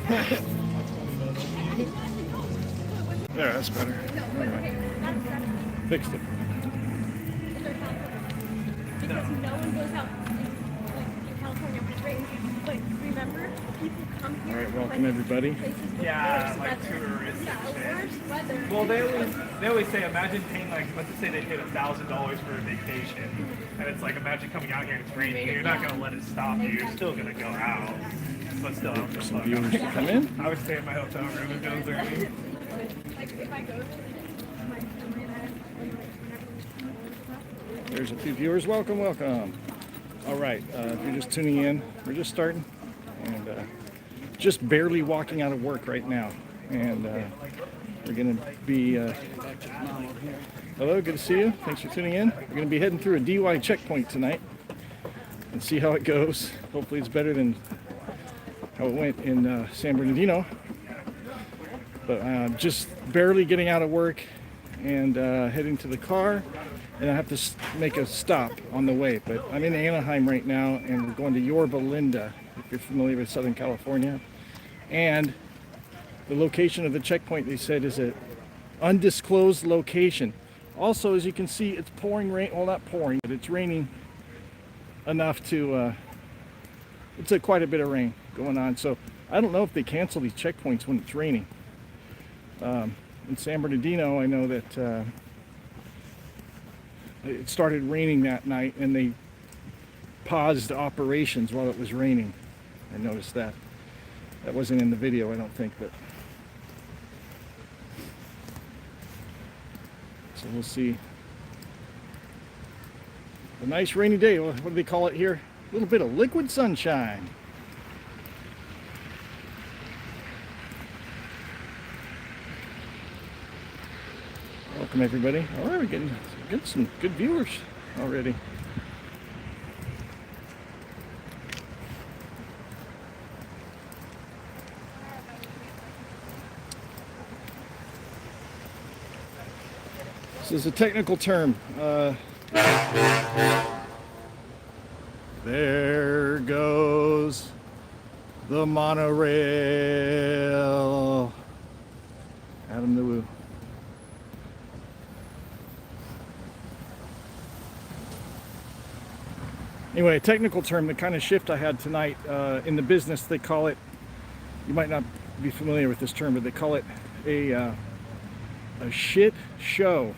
There, that's better. Fixed it. Because no one goes out in California for drinks. But remember, people come here. All right, welcome everybody. Yeah, like tourists. Worse weather. Well, they always say, imagine paying like, let's just say they paid $1,000 for a vacation, and it's like, imagine coming out here and it's raining. You're not gonna let it stop you. You're still gonna go out, but still, I don't give a Some fuck. viewers to come in. I would stay in my hotel room if it was raining. Like if I go to my There's a few viewers. Welcome, welcome. All right, if you're just tuning in, we're just starting, and just barely walking out of work right now, and we're gonna be. Hello, good to see you. Thanks for tuning in. We're gonna be heading through a DUI checkpoint tonight, and see how it goes. Hopefully, it's better than how it went in San Bernardino. But just barely getting out of work and heading to the car. And I have to make a stop on the way, but I'm in Anaheim right now, and we're going to Yorba, Linda, if you're familiar with Southern California. And the location of the checkpoint, they said, is an undisclosed location. Also, as you can see, it's pouring rain. Well, not pouring, but it's raining enough to, it's quite a bit of rain going on. So I don't know if they cancel these checkpoints when it's raining. In San Bernardino, I know that it started raining that night, and they paused operations while it was raining. I noticed that. That wasn't in the video, I don't think, but so we'll see. A nice rainy day. What do they call it here? A little bit of liquid sunshine. Welcome everybody. All right, we're getting some good viewers already. This is a technical term. There goes the monorail. Adam the Woo. Anyway, a technical term, the kind of shift I had tonight in the business, they call it, you might not be familiar with this term, but they call it a shit show.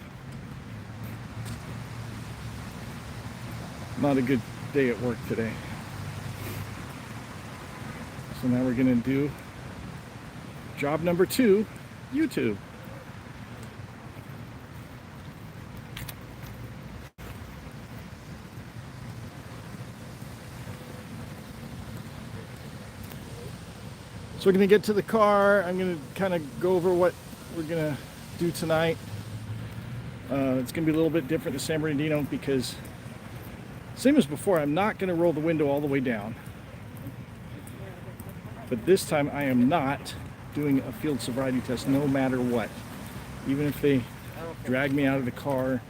Not a good day at work today. So now we're going to do job number 2, YouTube. So we're going to get to the car. I'm going to kind of go over what we're going to do tonight. It's going to be a little bit different than San Bernardino because, same as before, I'm not going to roll the window all the way down. But this time I am not doing a field sobriety test no matter what. Even if they drag me out of the car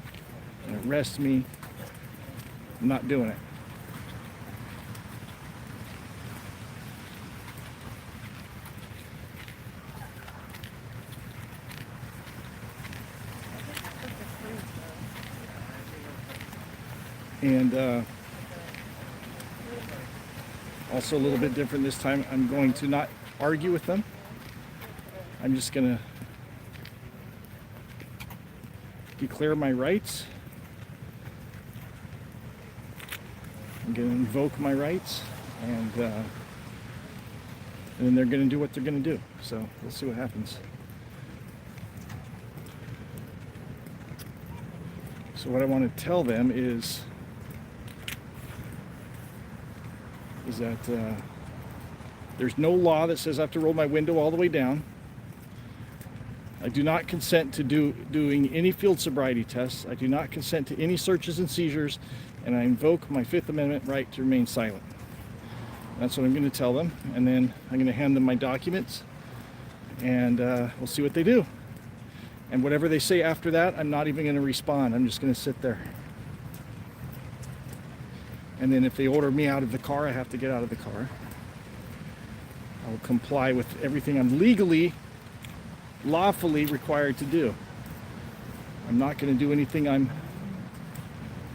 and arrest me, I'm not doing it. And also a little bit different this time, I'm going to not argue with them. I'm just going to declare my rights. I'm going to invoke my rights, and then they're going to do what they're going to do. So we'll see what happens. So what I want to tell them is that there's no law that says I have to roll my window all the way down. I do not consent to doing any field sobriety tests. I do not consent to any searches and seizures, and I invoke my Fifth Amendment right to remain silent. That's what I'm going to tell them, and then I'm going to hand them my documents, and we'll see what they do. And whatever they say after that, I'm not even going to respond. I'm just going to sit there. And then if they order me out of the car, I have to get out of the car. I'll comply with everything I'm legally, lawfully required to do. I'm not going to do anything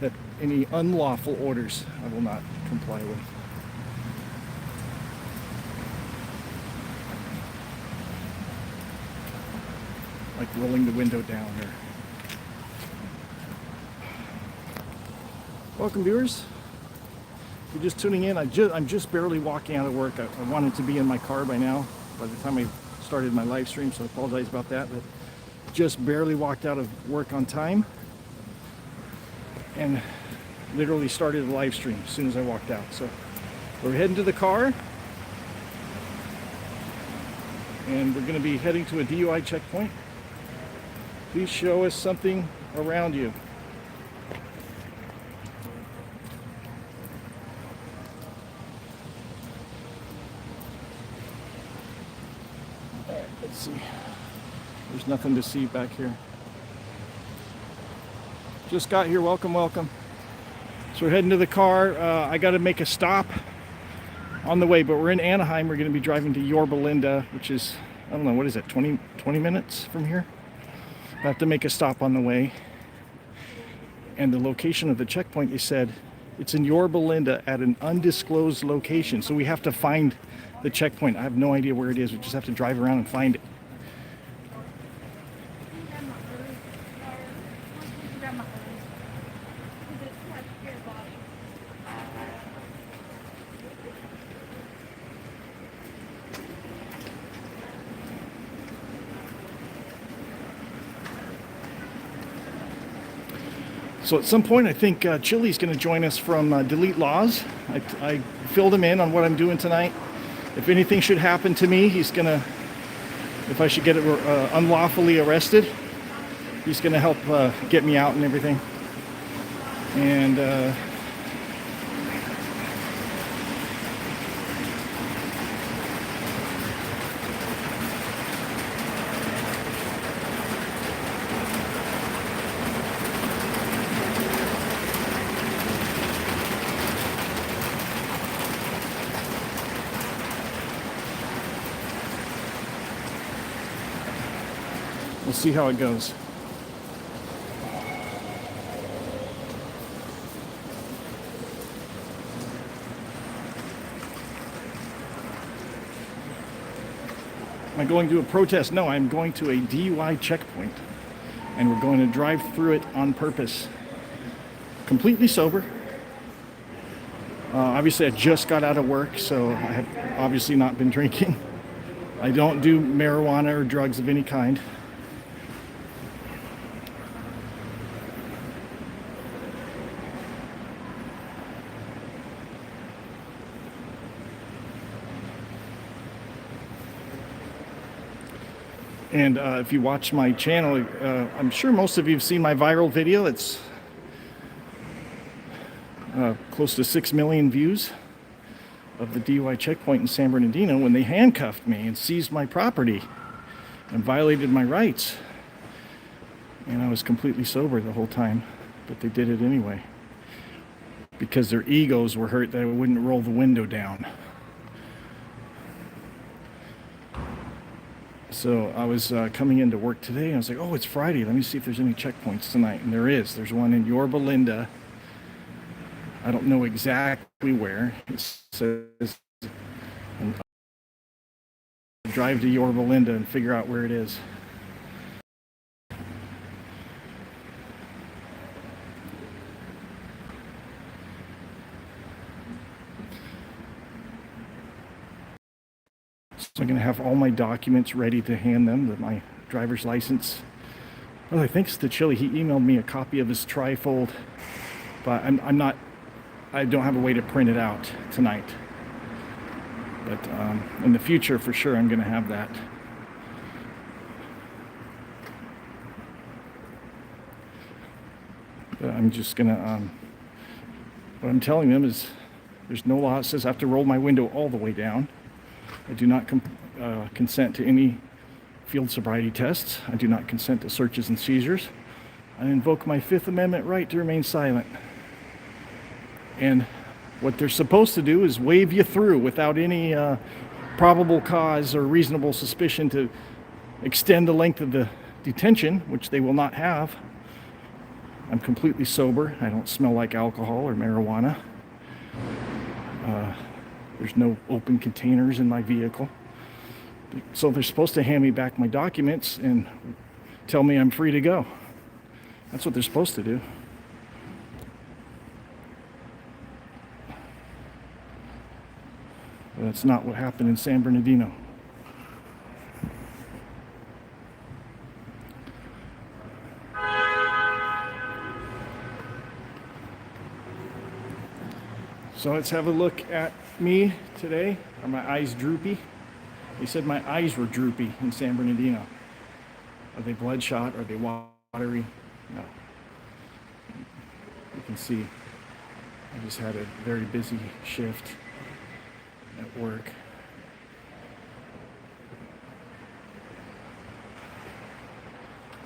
that any unlawful orders I will not comply with. Like rolling the window down here. Welcome, viewers. If you're just tuning in, I'm just barely walking out of work. I wanted to be in my car by now, by the time I started my live stream, so I apologize about that. But just barely walked out of work on time and literally started the live stream as soon as I walked out. So we're heading to the car, and we're going to be heading to a DUI checkpoint. Please show us something around you. All right, let's see. There's nothing to see back here. Just got here. Welcome, welcome. So we're heading to the car. I got to make a stop on the way, but we're in Anaheim. We're going to be driving to Yorba, Linda, which is, I don't know, what is it, 20 minutes from here? I have to make a stop on the way. And the location of the checkpoint, they said, it's in Yorba, Linda at an undisclosed location. So we have to find the checkpoint. I have no idea where it is. We just have to drive around and find it. So at some point, I think Chili's going to join us from Delete Laws. I filled him in on what I'm doing tonight. If anything should happen to me, he's going to, if I should get unlawfully arrested, he's going to help get me out and everything. And we'll see how it goes. Am I going to a protest? No, I'm going to a DUI checkpoint. And we're going to drive through it on purpose. Completely sober. Obviously, I just got out of work, so I have obviously not been drinking. I don't do marijuana or drugs of any kind. And if you watch my channel, I'm sure most of you have seen my viral video. It's close to 6 million views of the DUI checkpoint in San Bernardino when they handcuffed me and seized my property and violated my rights. And I was completely sober the whole time, but they did it anyway because their egos were hurt that I wouldn't roll the window down. So I was coming into work today, and I was like, oh, it's Friday. Let me see if there's any checkpoints tonight. And there is. There's one in Yorba, Linda. I don't know exactly where. It says drive to Yorba, Linda and figure out where it is. So I'm going to have all my documents ready to hand them, my driver's license. Well, I think it's the Chili. He emailed me a copy of his trifold, but I don't have a way to print it out tonight. But in the future, for sure, I'm going to have that. But I'm just going to, what I'm telling them is there's no law that says I have to roll my window all the way down. I do not consent to any field sobriety tests. I do not consent to searches and seizures. I invoke my Fifth Amendment right to remain silent. And what they're supposed to do is wave you through without any probable cause or reasonable suspicion to extend the length of the detention, which they will not have. I'm completely sober. I don't smell like alcohol or marijuana. There's no open containers in my vehicle. So they're supposed to hand me back my documents and tell me I'm free to go. That's what they're supposed to do. But that's not what happened in San Bernardino. So let's have a look at me today. Are my eyes droopy? They said my eyes were droopy in San Bernardino. Are they bloodshot? Are they watery? No. You can see I just had a very busy shift at work.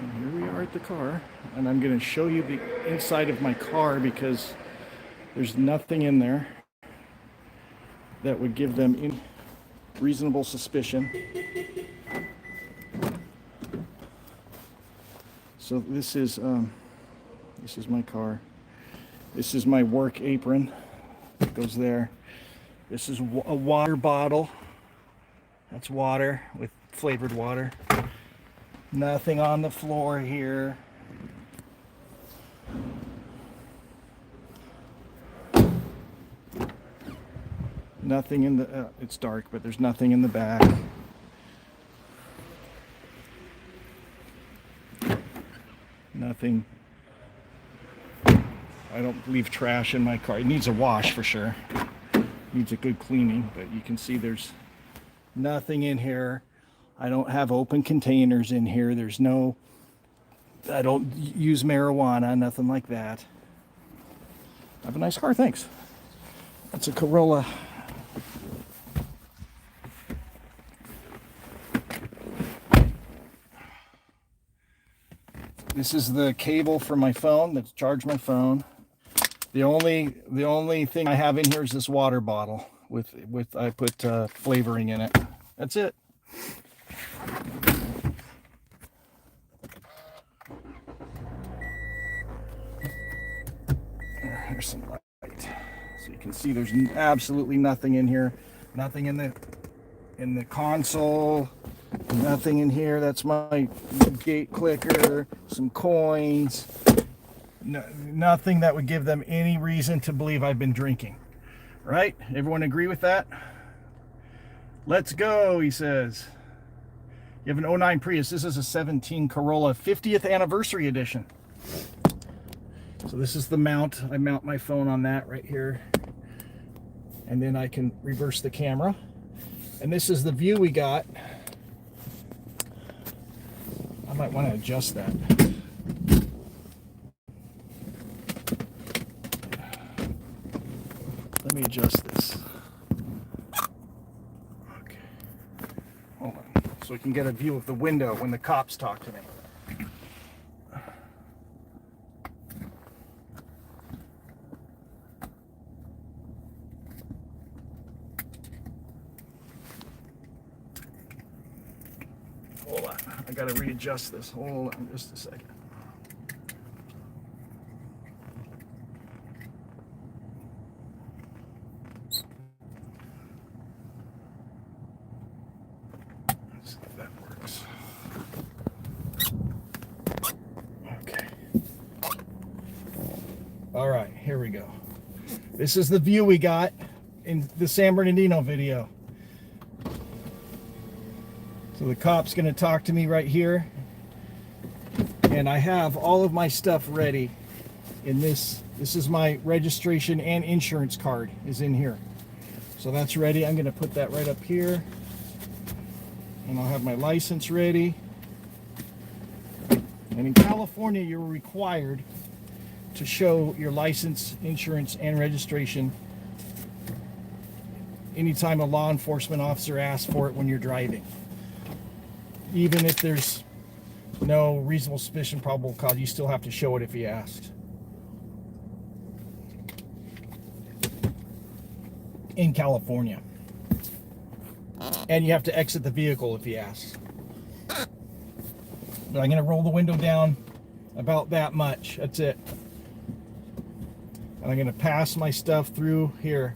And here we are at the car, and I'm going to show you the inside of my car because there's nothing in there that would give them any reasonable suspicion. So this is my car. This is my work apron. It goes there. This is a water bottle. That's water with flavored water. Nothing on the floor here. Nothing in the, it's dark, but there's nothing in the back. Nothing. I don't leave trash in my car. It needs a wash for sure. Needs a good cleaning, but you can see there's nothing in here. I don't have open containers in here. There's no, I don't use marijuana, nothing like that. Have a nice car, thanks. That's a Corolla. This is the cable for my phone that's charged my phone. The only thing I have in here is this water bottle with I put flavoring in it. That's it. There's some light, so you can see there's absolutely nothing in here. Nothing in the console. Nothing in here. That's my gate clicker. Some coins. No, nothing that would give them any reason to believe I've been drinking. Right? Everyone agree with that? Let's go, he says. You have an 09 Prius. This is a 17 Corolla 50th anniversary edition. So this is the mount. I mount my phone on that right here. And then I can reverse the camera. And this is the view we got. I might want to adjust that. Let me adjust this. Okay. Hold on. So we can get a view of the window when the cops talk to me. Hold on. I gotta readjust this. Hold on just a second. Let's see if that works. Okay. All right, here we go. This is the view we got in the San Bernardino video. So the cop's gonna talk to me right here. And I have all of my stuff ready in this. This is my registration and insurance card is in here. So that's ready. I'm gonna put that right up here. And I'll have my license ready. And in California, you're required to show your license, insurance, and registration anytime a law enforcement officer asks for it when you're driving. Even if there's no reasonable suspicion, probable cause, you still have to show it if he asks. In California. and you have to exit the vehicle if he asks. But I'm going to roll the window down about that much. That's it. And I'm going to pass my stuff through here.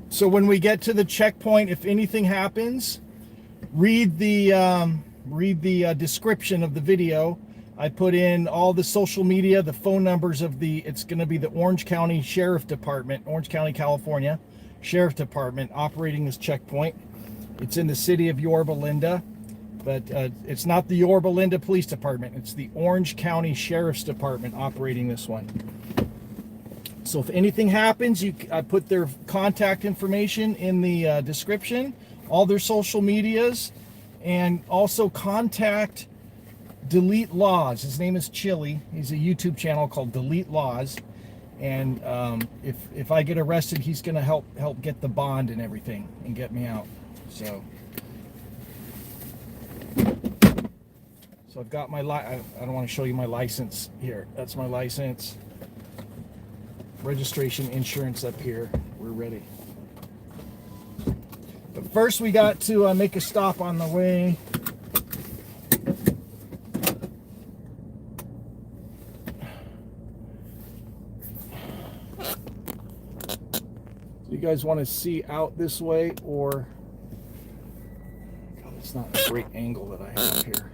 So when we get to the checkpoint, if anything happens, read the description of the video. I put in all the social media, the phone numbers of it's going to be the Orange County Sheriff Department, Orange County, California Sheriff Department operating this checkpoint. It's in the city of Yorba Linda, but it's not the Yorba Linda Police Department. It's the Orange County Sheriff's Department operating this one. So if anything happens, I put their contact information in the description, all their social medias, and also contact Delete Laws. His name is Chili. He's a YouTube channel called Delete Laws. And if I get arrested, he's going to help get the bond and everything and get me out. So I've got my I don't want to show you my license here. That's my license. Registration, insurance up here. We're ready. But first we got to make a stop on the way. Do you guys want to see out this way, or God, it's not a great angle that I have here.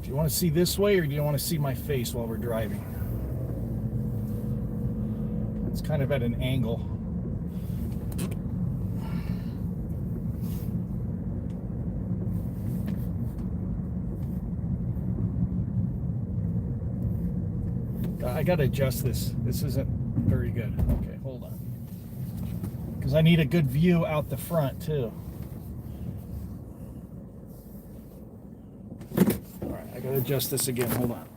Do you want to see this way, or do you want to see my face while we're driving? It's kind of at an angle. I got to adjust this. This isn't very good. Okay, hold on. Because I need a good view out the front, too. I gotta adjust this again. Hold on.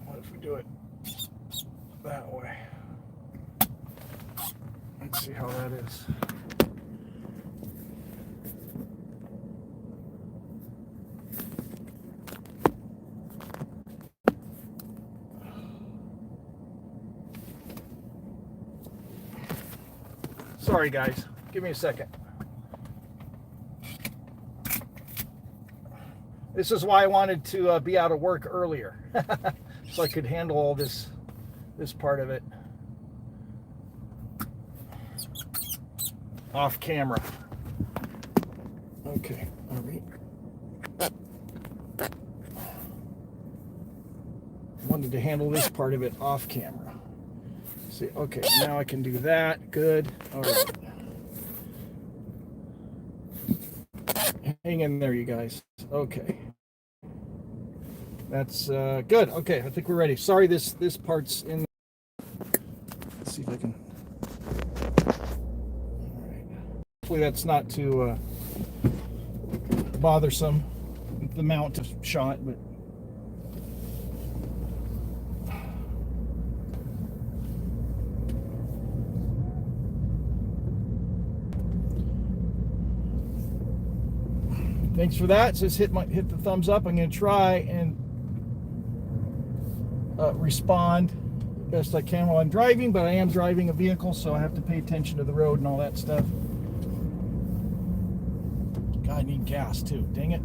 What if we do it that way? Let's see how that is. Sorry guys, give me a second. This is why I wanted to be out of work earlier, so I could handle all this part of it off camera. Okay, all right. Wanted to handle this part of it off camera. See, okay, now I can do that. Good. All right. Hang in there, you guys. Okay. That's good. Okay, I think we're ready. Sorry, this part's in. Let's see if I can. All right. Hopefully that's not too bothersome. The mount of shot, but. Thanks for that. It says hit the thumbs up. I'm going to try and respond best I can while I'm driving, but I am driving a vehicle, so I have to pay attention to the road and all that stuff. God, I need gas too. Dang it.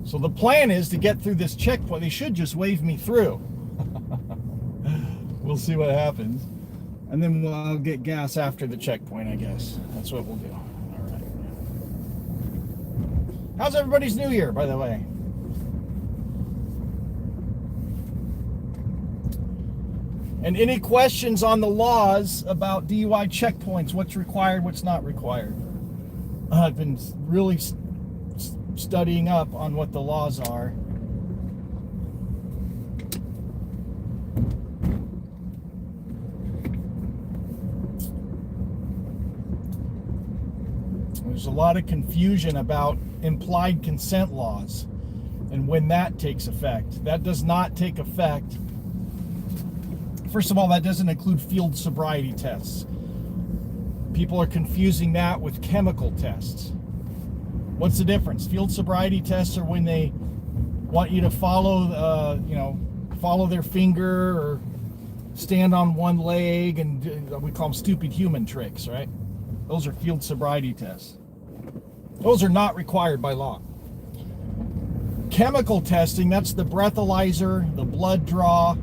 So the plan is to get through this checkpoint. They should just wave me through. We'll see what happens. And then we'll get gas after the checkpoint, I guess. That's what we'll do. All right. How's everybody's New Year, by the way? And any questions on the laws about DUI checkpoints? What's required, what's not required? I've been really studying up on what the laws are. There's a lot of confusion about implied consent laws and when that takes effect. That does not take effect. First of all, that doesn't include field sobriety tests. People are confusing that with chemical tests. What's the difference? Field sobriety tests are when they want you to follow, follow their finger or stand on one leg, and we call them stupid human tricks, right? Those are field sobriety tests. Those are not required by law. Chemical testing, that's the breathalyzer, the blood draw.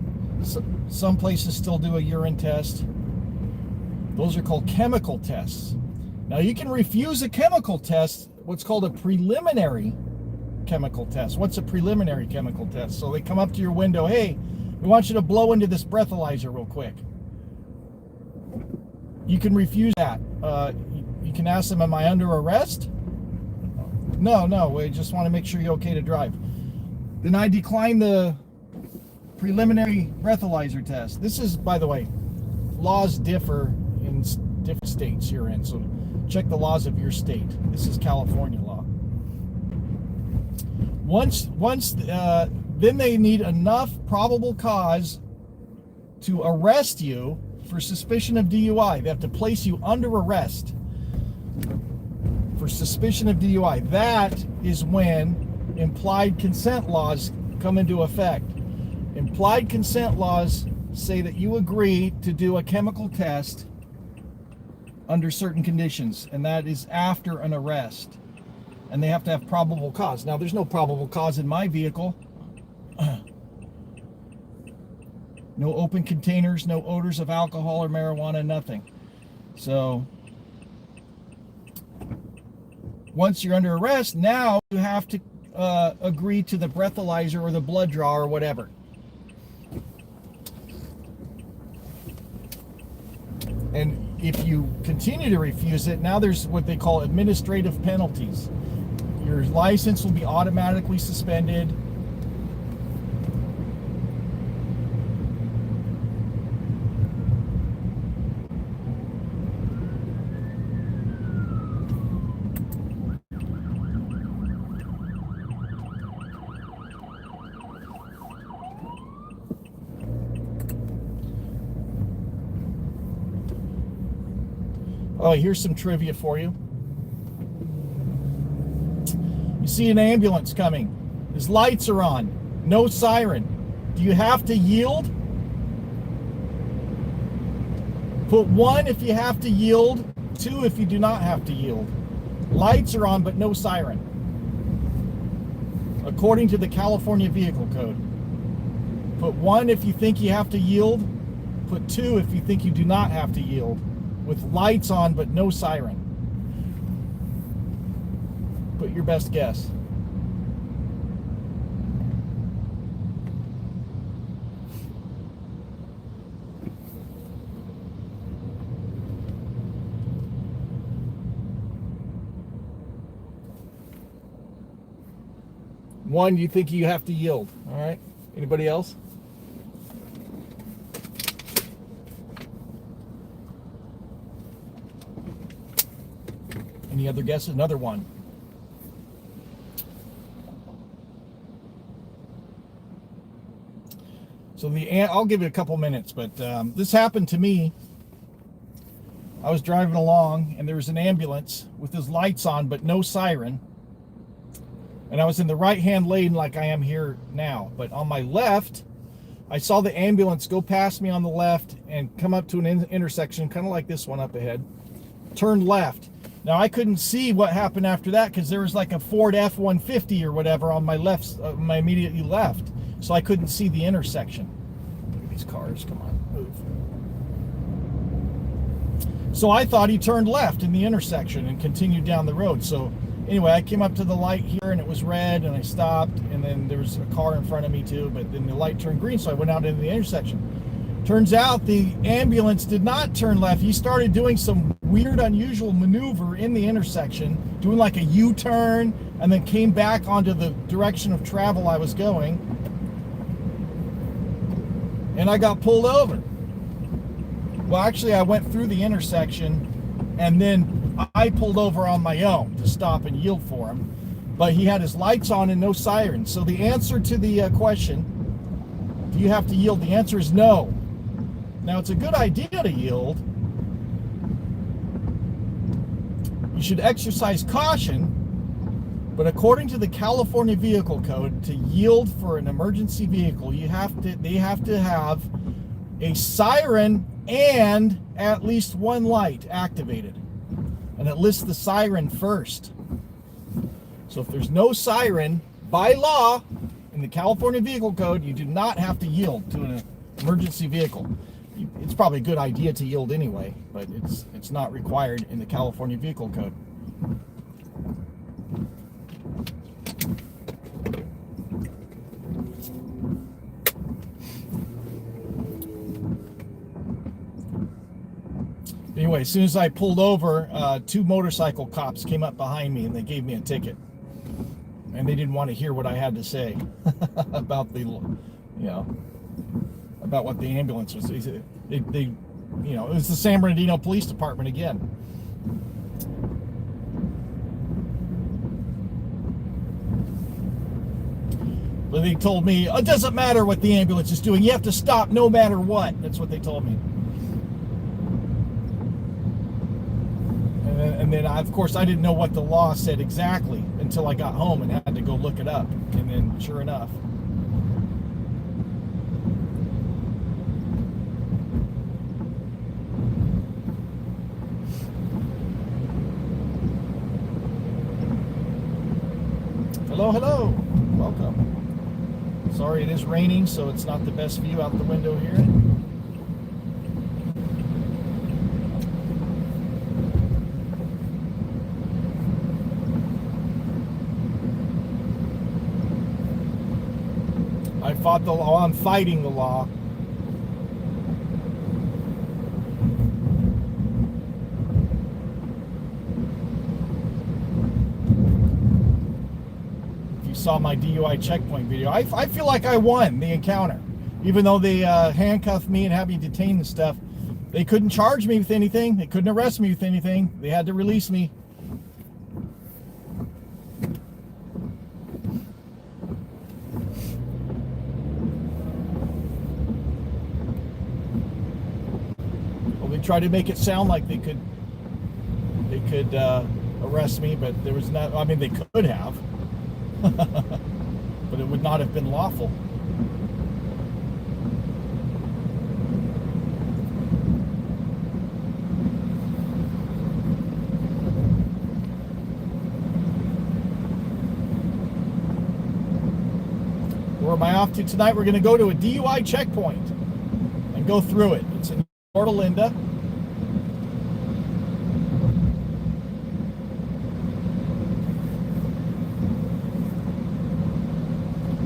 Some places still do a urine test. Those are called chemical tests. Now you can refuse a chemical test, what's called a preliminary chemical test. What's a preliminary chemical test? So they come up to your window, hey, we want you to blow into this breathalyzer real quick. You can refuse that. You can ask them, am I under arrest? No, we just want to make sure you're okay to drive. Then I decline the preliminary breathalyzer test. This is, by the way, laws differ in different states you're in, so check the laws of your state. This is California law. Then they need enough probable cause to arrest you for suspicion of DUI. They have to place you under arrest for suspicion of DUI. That is when implied consent laws come into effect. Implied consent laws say that you agree to do a chemical test under certain conditions, and that is after an arrest. And they have to have probable cause. Now, there's no probable cause in my vehicle. No open containers, no odors of alcohol or marijuana, nothing. So once you're under arrest, now you have to agree to the breathalyzer or the blood draw or whatever. And if you continue to refuse it, now there's what they call administrative penalties. Your license will be automatically suspended. Oh, here's some trivia for you. You see an ambulance coming. His lights are on. No siren. Do you have to yield? Put 1 if you have to yield. 2 if you do not have to yield. Lights are on, but no siren, according to the California Vehicle Code. Put 1 if you think you have to yield. Put 2 if you think you do not have to yield, with lights on but no siren. Put your best guess. One, you think you have to yield. All right. Anybody else? Any other guesses? Another one. So I'll give it a couple minutes, but this happened to me. I was driving along and there was an ambulance with his lights on but no siren. And I was in the right-hand lane like I am here now. But on my left, I saw the ambulance go past me on the left and come up to an intersection, kind of like this one up ahead. Turn left. Now, I couldn't see what happened after that because there was like a Ford F-150 or whatever on my left, my immediately left. So I couldn't see the intersection. Look at these cars. Come on, move. So I thought he turned left in the intersection and continued down the road. So anyway, I came up to the light here and it was red and I stopped, and then there was a car in front of me too, but then the light turned green, so I went out into the intersection. Turns out the ambulance did not turn left. He started doing some weird, unusual maneuver in the intersection, doing like a U-turn, and then came back onto the direction of travel I was going. And I got pulled over. Well, actually, I went through the intersection, and then I pulled over on my own to stop and yield for him. But he had his lights on and no sirens. So the answer to the question, do you have to yield? The answer is no. Now, it's a good idea to yield. You should exercise caution, but according to the California Vehicle Code, to yield for an emergency vehicle, they have to have a siren and at least one light activated. And it lists the siren first. So if there's no siren, by law, in the California Vehicle Code, you do not have to yield to an emergency vehicle. It's probably a good idea to yield anyway, but it's not required in the California Vehicle Code. Anyway, as soon as I pulled over, 2 motorcycle cops came up behind me and they gave me a ticket. And they didn't want to hear what I had to say about about what the ambulance was. It was the San Bernardino Police Department again. But they told me, it doesn't matter what the ambulance is doing. You have to stop no matter what. That's what they told me. And then, of course, I didn't know what the law said exactly until I got home and had to go look it up. And then, sure enough. Hello. Welcome. Sorry, it is raining, so it's not the best view out the window here. I fought the law. I'm fighting the law. If you saw my DUI checkpoint video, I feel like I won the encounter. Even though they handcuffed me and had me detained and stuff, they couldn't charge me with anything. They couldn't arrest me with anything. They had to release me. Try to make it sound like they could arrest me, but there was not. I mean, they could have, but it would not have been lawful. Where am I off to tonight? We're going to go to a DUI checkpoint and go through it. It's in Yorba.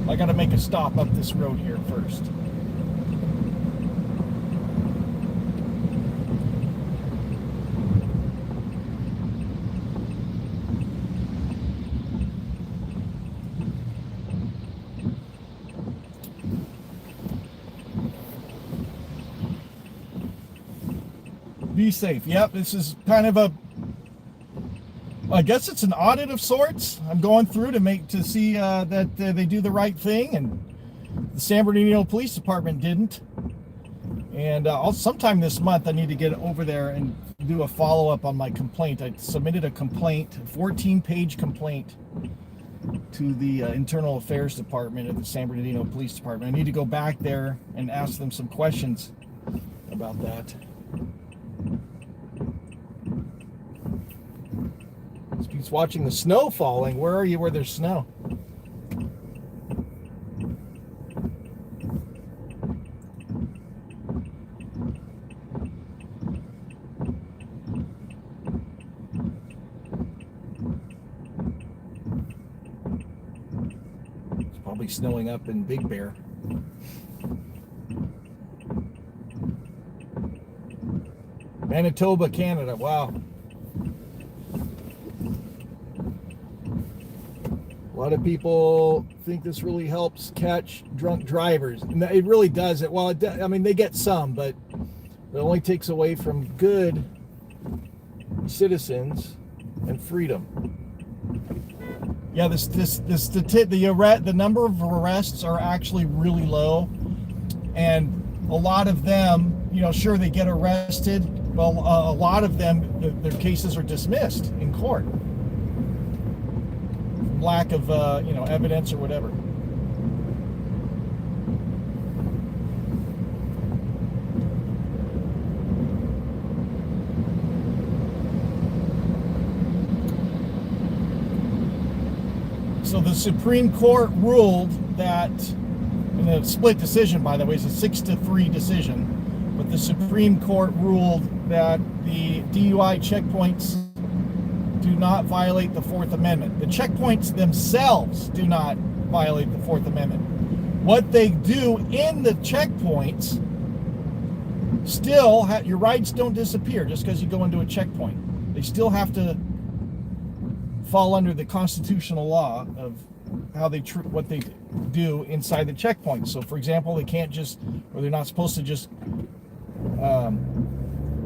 I got to make a stop up this road here first. Be safe. Yep, this is kind of I guess it's an audit of sorts. I'm going through to see that they do the right thing, and the San Bernardino Police Department didn't. And sometime this month, I need to get over there and do a follow-up on my complaint. I submitted a complaint, a 14-page complaint, to the Internal Affairs Department of the San Bernardino Police Department. I need to go back there and ask them some questions about that. He's watching the snow falling. Where are you where there's snow? It's probably snowing up in Big Bear. Manitoba, Canada. Wow. A lot of people think this really helps catch drunk drivers. And it really does. Well, I mean, they get some, but it only takes away from good citizens and freedom. Yeah, the number of arrests are actually really low, and a lot of them, you know, sure, they get arrested. Well, a lot of them, their cases are dismissed in court. Lack of you know, evidence or whatever. So the Supreme Court ruled that, in a split decision, by the way, it's a 6-3 decision, but the Supreme Court ruled that the DUI checkpoints do not violate the Fourth Amendment. The checkpoints themselves do not violate the Fourth Amendment. What they do in the checkpoints, still, your rights don't disappear just because you go into a checkpoint. They still have to fall under the constitutional law of how they what they do inside the checkpoint. So, for example, they can't just, or they're not supposed to just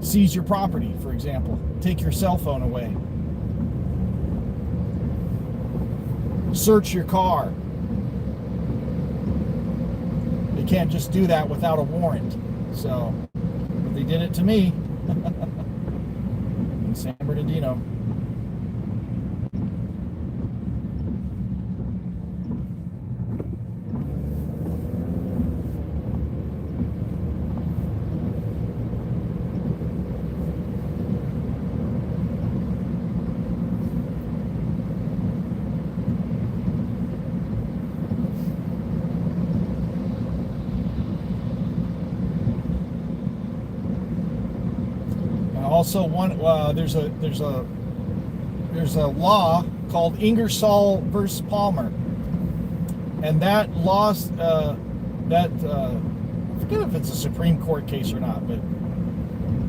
seize your property, for example, take your cell phone away, search your car. They can't just do that without a warrant. So, but they did it to me in San Bernardino. Also, there's a law called Ingersoll versus Palmer, and that law, I forget if it's a Supreme Court case or not, but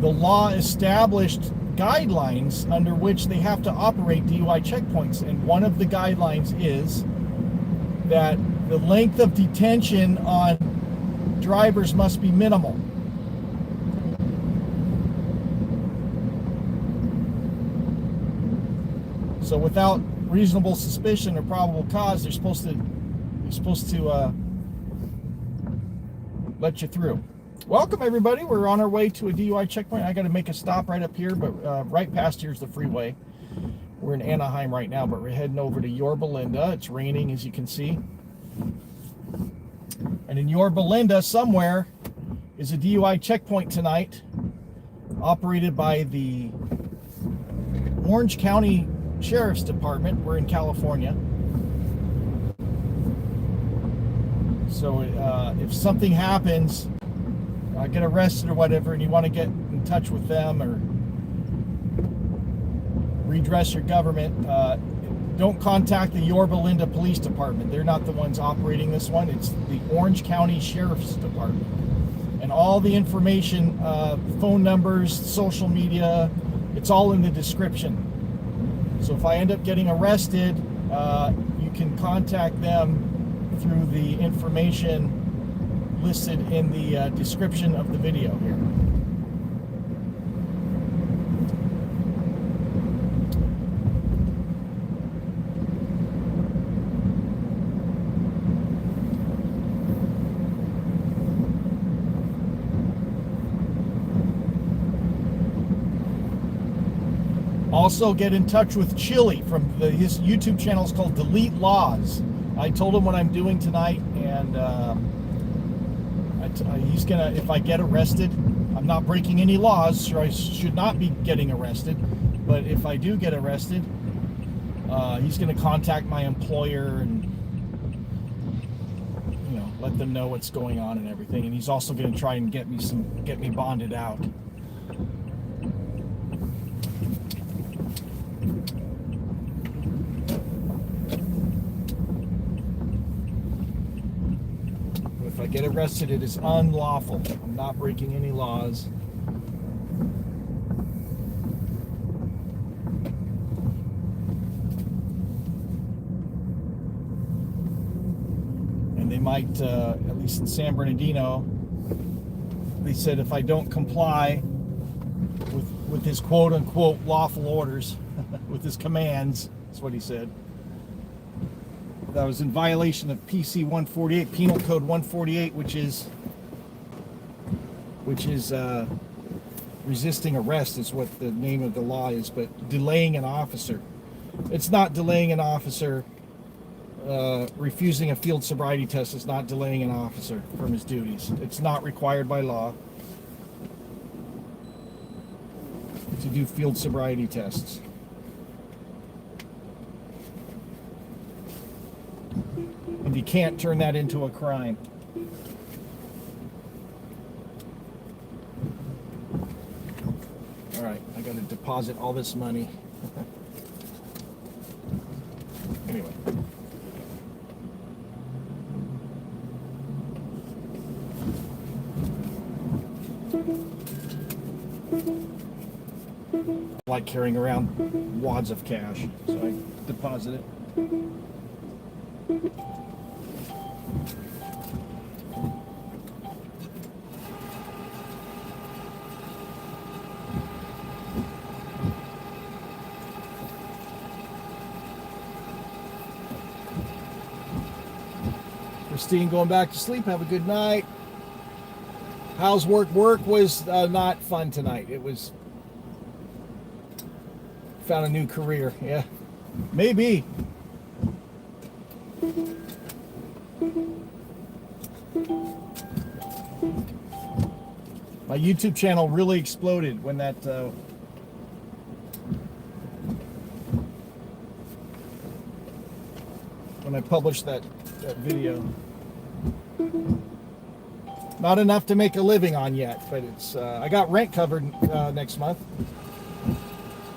the law established guidelines under which they have to operate DUI checkpoints, and one of the guidelines is that the length of detention on drivers must be minimal. So without reasonable suspicion or probable cause, they're supposed to let you through. Welcome, everybody. We're on our way to a DUI checkpoint. I got to make a stop right up here, but right past here's the freeway. We're in Anaheim right now, but we're heading over to Yorba Linda. It's raining, as you can see. And in Yorba Linda, somewhere, is a DUI checkpoint tonight, operated by the Orange County Sheriff's Department. We're in California. So if something happens, get arrested or whatever, and you want to get in touch with them or redress your government, don't contact the Yorba Linda Police Department. They're not the ones operating this one. It's the Orange County Sheriff's Department. And all the information, phone numbers, social media, it's all in the description. So if I end up getting arrested, you can contact them through the information listed in the description of the video here. Also, get in touch with Chili from his YouTube channel is called Delete Laws. I told him what I'm doing tonight, and he's gonna, if I get arrested, I'm not breaking any laws, so I should not be getting arrested. But if I do get arrested, he's gonna contact my employer and, you know, let them know what's going on and everything. And he's also gonna try and get me bonded out. If I get arrested, it is unlawful. I'm not breaking any laws. they might, at least in San Bernardino, they said if I don't comply with his quote-unquote lawful orders, with his commands, that's what he said, that was in violation of PC 148, Penal Code 148, which is resisting arrest is what the name of the law is, but delaying an officer. It's not delaying an officer. Refusing a field sobriety test is not delaying an officer from his duties. It's not required by law to do field sobriety tests. And you can't turn that into a crime. All right, I got to deposit all this money. Anyway. I like carrying around wads of cash, so I deposit it. Christine going back to sleep. Have a good night. How's work? Work was not fun tonight. It was, found a new career. Yeah, maybe. My YouTube channel really exploded when that when I published that video. Not enough to make a living on yet, but it's I got rent covered next month.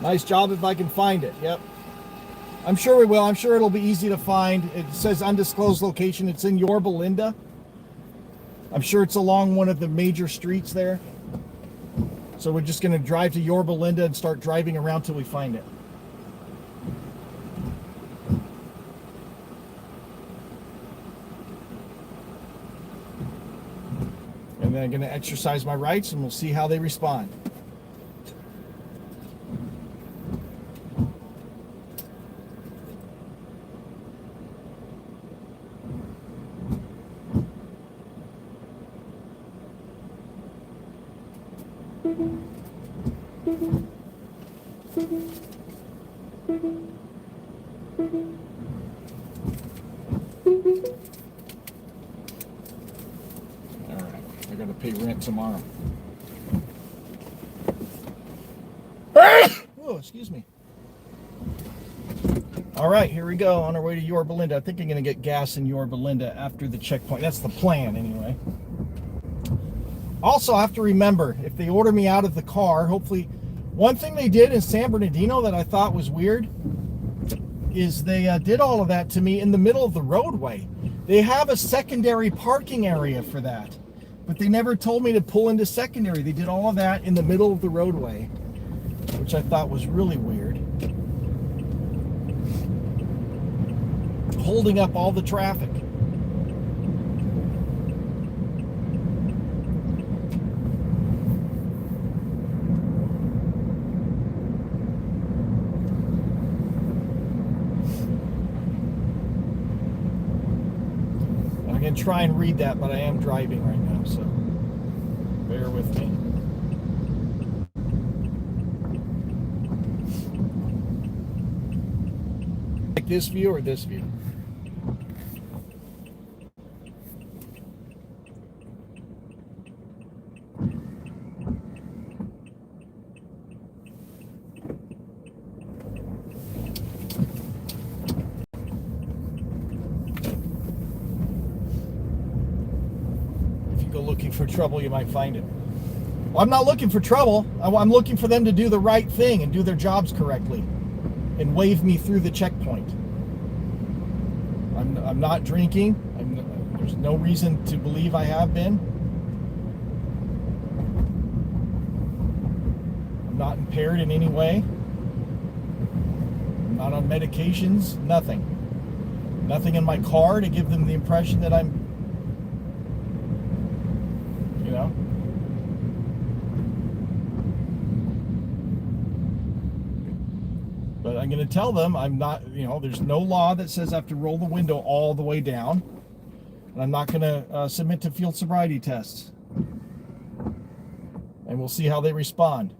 Nice job if I can find it. Yep, I'm sure we will. I'm sure it'll be easy to find. It says undisclosed location. It's in Yorba, Linda. I'm sure it's along one of the major streets there. So we're just going to drive to Yorba, Linda and start driving around till we find it. And then I'm going to exercise my rights and we'll see how they respond. I gotta pay rent tomorrow. Oh, excuse me. All right, here we go on our way to Yorba Linda. I think I'm gonna get gas in Yorba Linda after the checkpoint. That's the plan anyway. Also, I have to remember, if they order me out of the car, hopefully, one thing they did in San Bernardino that I thought was weird is they did all of that to me in the middle of the roadway. They have a secondary parking area for that. But they never told me to pull into secondary. They did all of that in the middle of the roadway, which I thought was really weird. Holding up all the traffic. I'm going to try and read that, but I am driving right now, so bear with me. Like this view or this view? Looking for trouble, you might find it. Well, I'm not looking for trouble. I'm looking for them to do the right thing and do their jobs correctly and wave me through the checkpoint. I'm not drinking. There's no reason to believe I have been. I'm not impaired in any way. I'm not on medications, nothing. Nothing in my car to give them the impression that I'm you know. But I'm going to tell them I'm not, you know, there's no law that says I have to roll the window all the way down. And I'm not going to submit to field sobriety tests. And we'll see how they respond.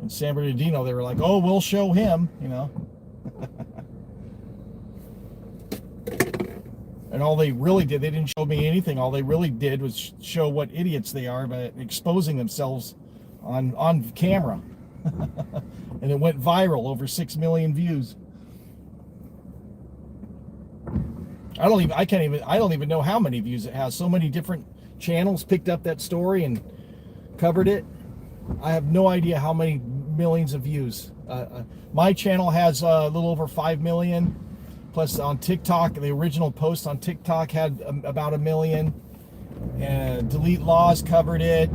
In San Bernardino, they were like, oh, we'll show him, you know. And all they really did, they didn't show me anything. All they really did was show what idiots they are by exposing themselves on camera. And it went viral, over 6 million views. I don't even know how many views it has. So many different channels picked up that story and covered it. I have no idea how many millions of views. My channel has a little over 5 million. Plus on TikTok, the original post on TikTok had about 1 million. And Delete Laws covered it.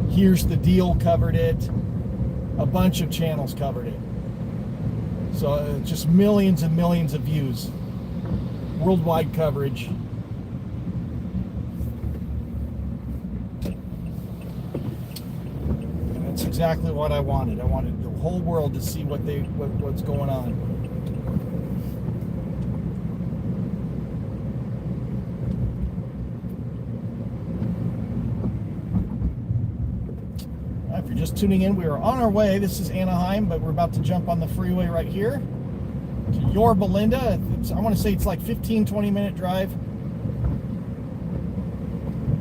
Here's the Deal covered it. A bunch of channels covered it. So just millions and millions of views. Worldwide coverage. And that's exactly what I wanted. I wanted the whole world to see what's going on. If you're just tuning in, we are on our way. This is Anaheim, but we're about to jump on the freeway right here to Yorba, Linda. I want to say it's like 15-20 minute drive.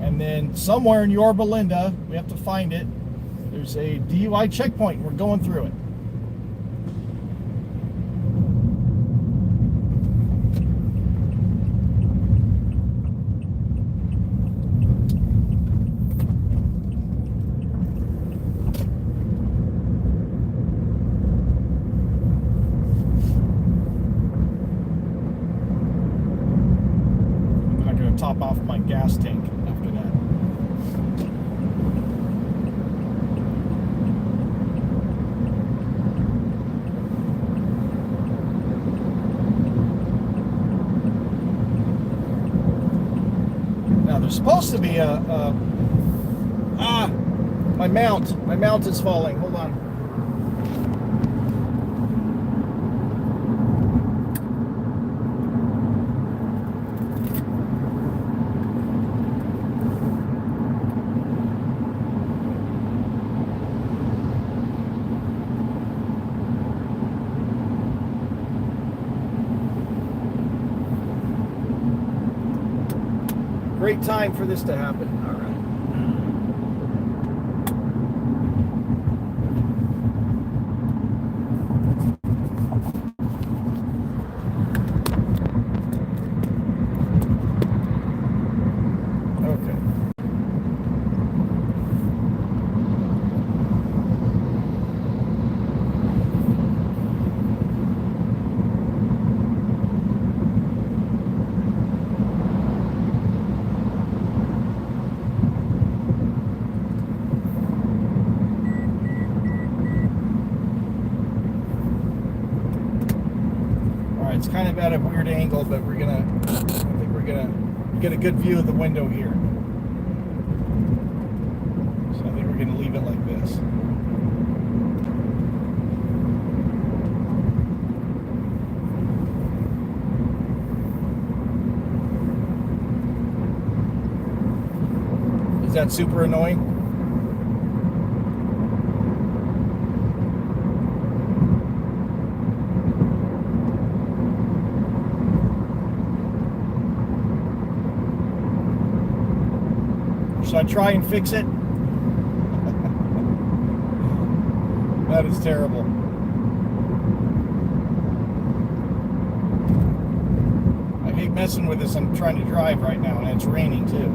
And then somewhere in Yorba, Linda, we have to find it. There's a DUI checkpoint. We're going through it. Top off my gas tank after that. Now there's supposed to be my mount is falling. Hold on. Great time for this to happen. All right. Okay. It's kind of at a weird angle, but I think we're gonna get a good view of the window here. So I think we're gonna leave it like this. Is that super annoying? Should I try and fix it? That is terrible. I hate messing with this. I'm trying to drive right now, and it's raining too.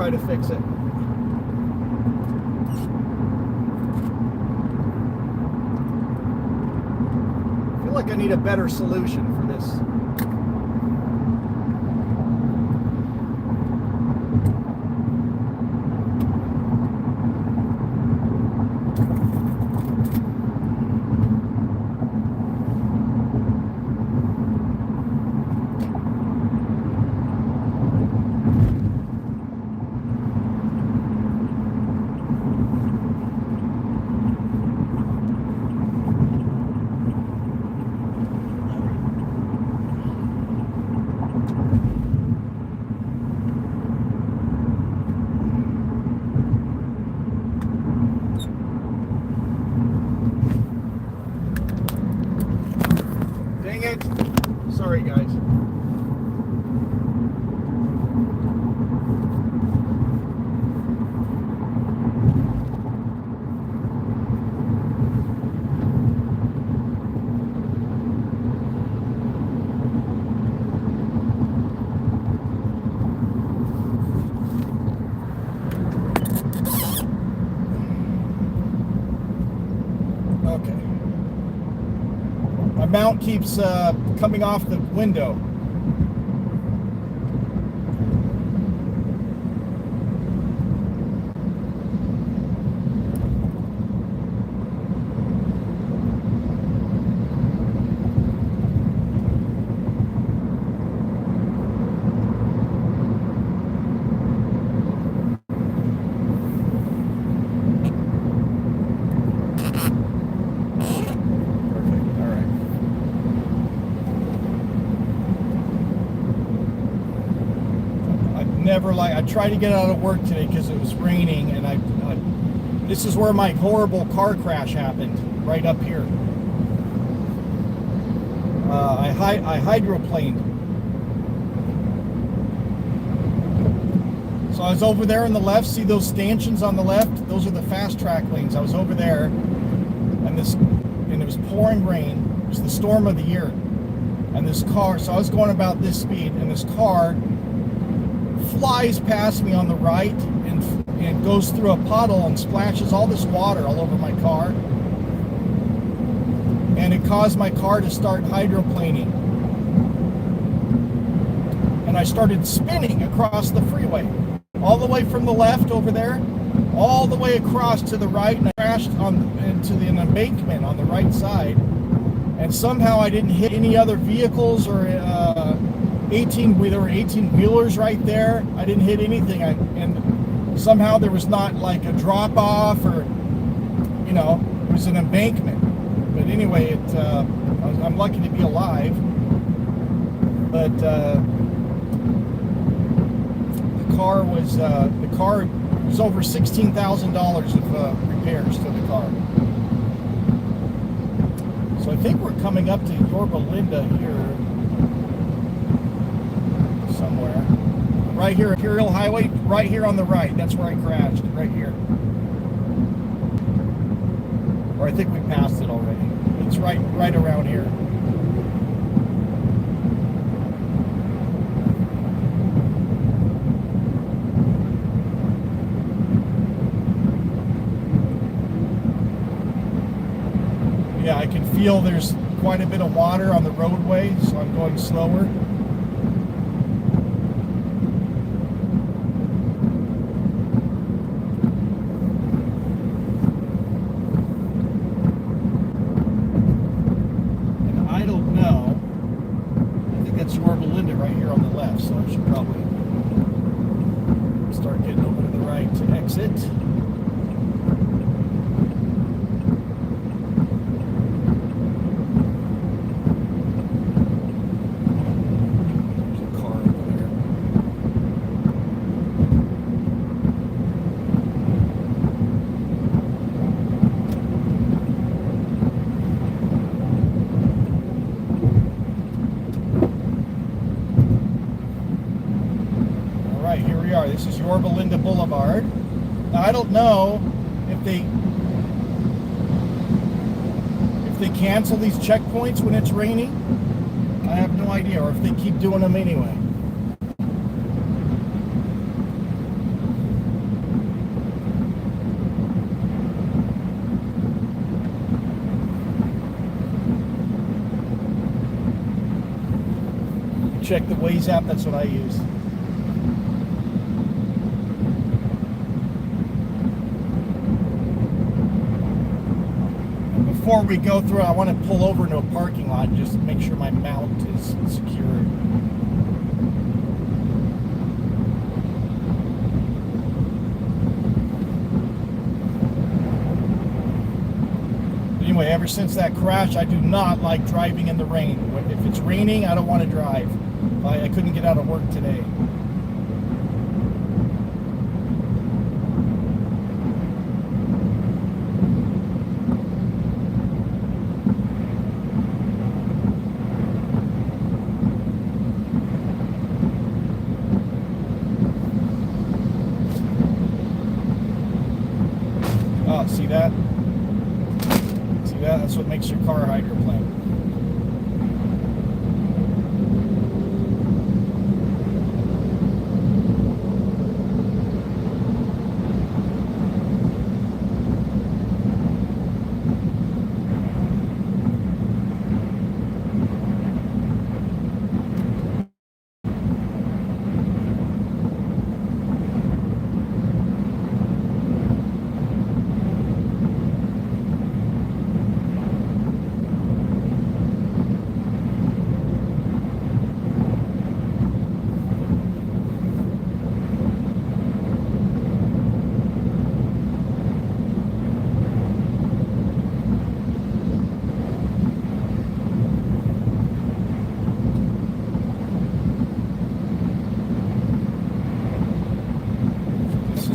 try to fix it. I feel like I need a better solution for this. Dang it. Sorry, guys. Okay. My mount keeps coming off the window. I tried to get out of work today because it was raining, and this is where my horrible car crash happened, right up here. I hydroplaned. So I was over there on the left. See those stanchions on the left? Those are the fast track lanes. I was over there, and it was pouring rain. It was the storm of the year, and this car. So I was going about this speed, and this car flies past me on the right and goes through a puddle and splashes all this water all over my car, and it caused my car to start hydroplaning, and I started spinning across the freeway all the way from the left over there all the way across to the right, and I crashed into an embankment on the right side, and somehow I didn't hit any other vehicles or 18-wheelers right there. I didn't hit anything, and somehow there was not like a drop off, or it was an embankment. But anyway, I'm lucky to be alive. But the car was over $16,000 of repairs to the car. So I think we're coming up to Yorba Linda here. Somewhere. Right here, Imperial Highway, right here on the right. That's where I crashed, right here. Or I think we passed it already. It's right around here. Yeah, I can feel there's quite a bit of water on the roadway, so I'm going slower. Yorba Linda right here on the left, so I should probably start getting over to the right to exit. There's a car over there. Here we are. This is Yorba Linda Boulevard. Now, I don't know if they cancel these checkpoints when it's raining. I have no idea, or if they keep doing them anyway. check the Waze app. That's what I use. And before we go through, I want to pull over into a parking lot and just make sure my mount is secured. Anyway, ever since that crash, I do not like driving in the rain. If it's raining, I don't want to drive. I couldn't get out of work today. Oh, see that? That's what makes your car hydroplane.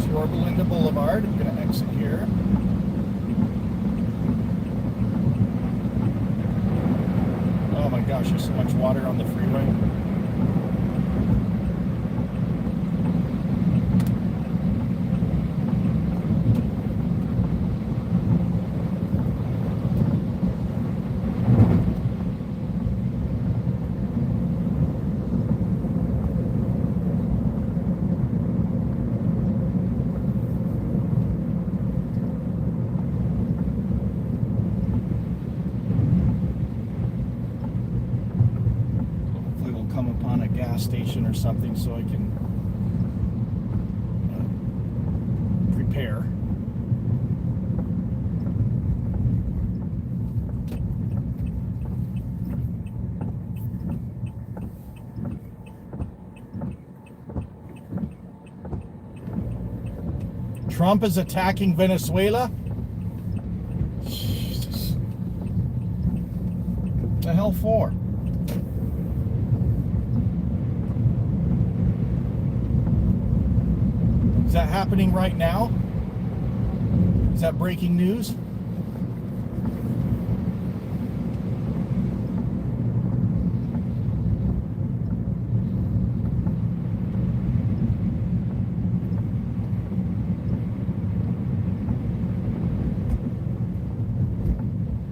Yorba Boulevard. I'm going to exit here. Oh my gosh, there's so much water on the freeway. Station or something so I can prepare. Trump is attacking Venezuela? Jesus. What the hell for? Is that happening right now? Is that breaking news?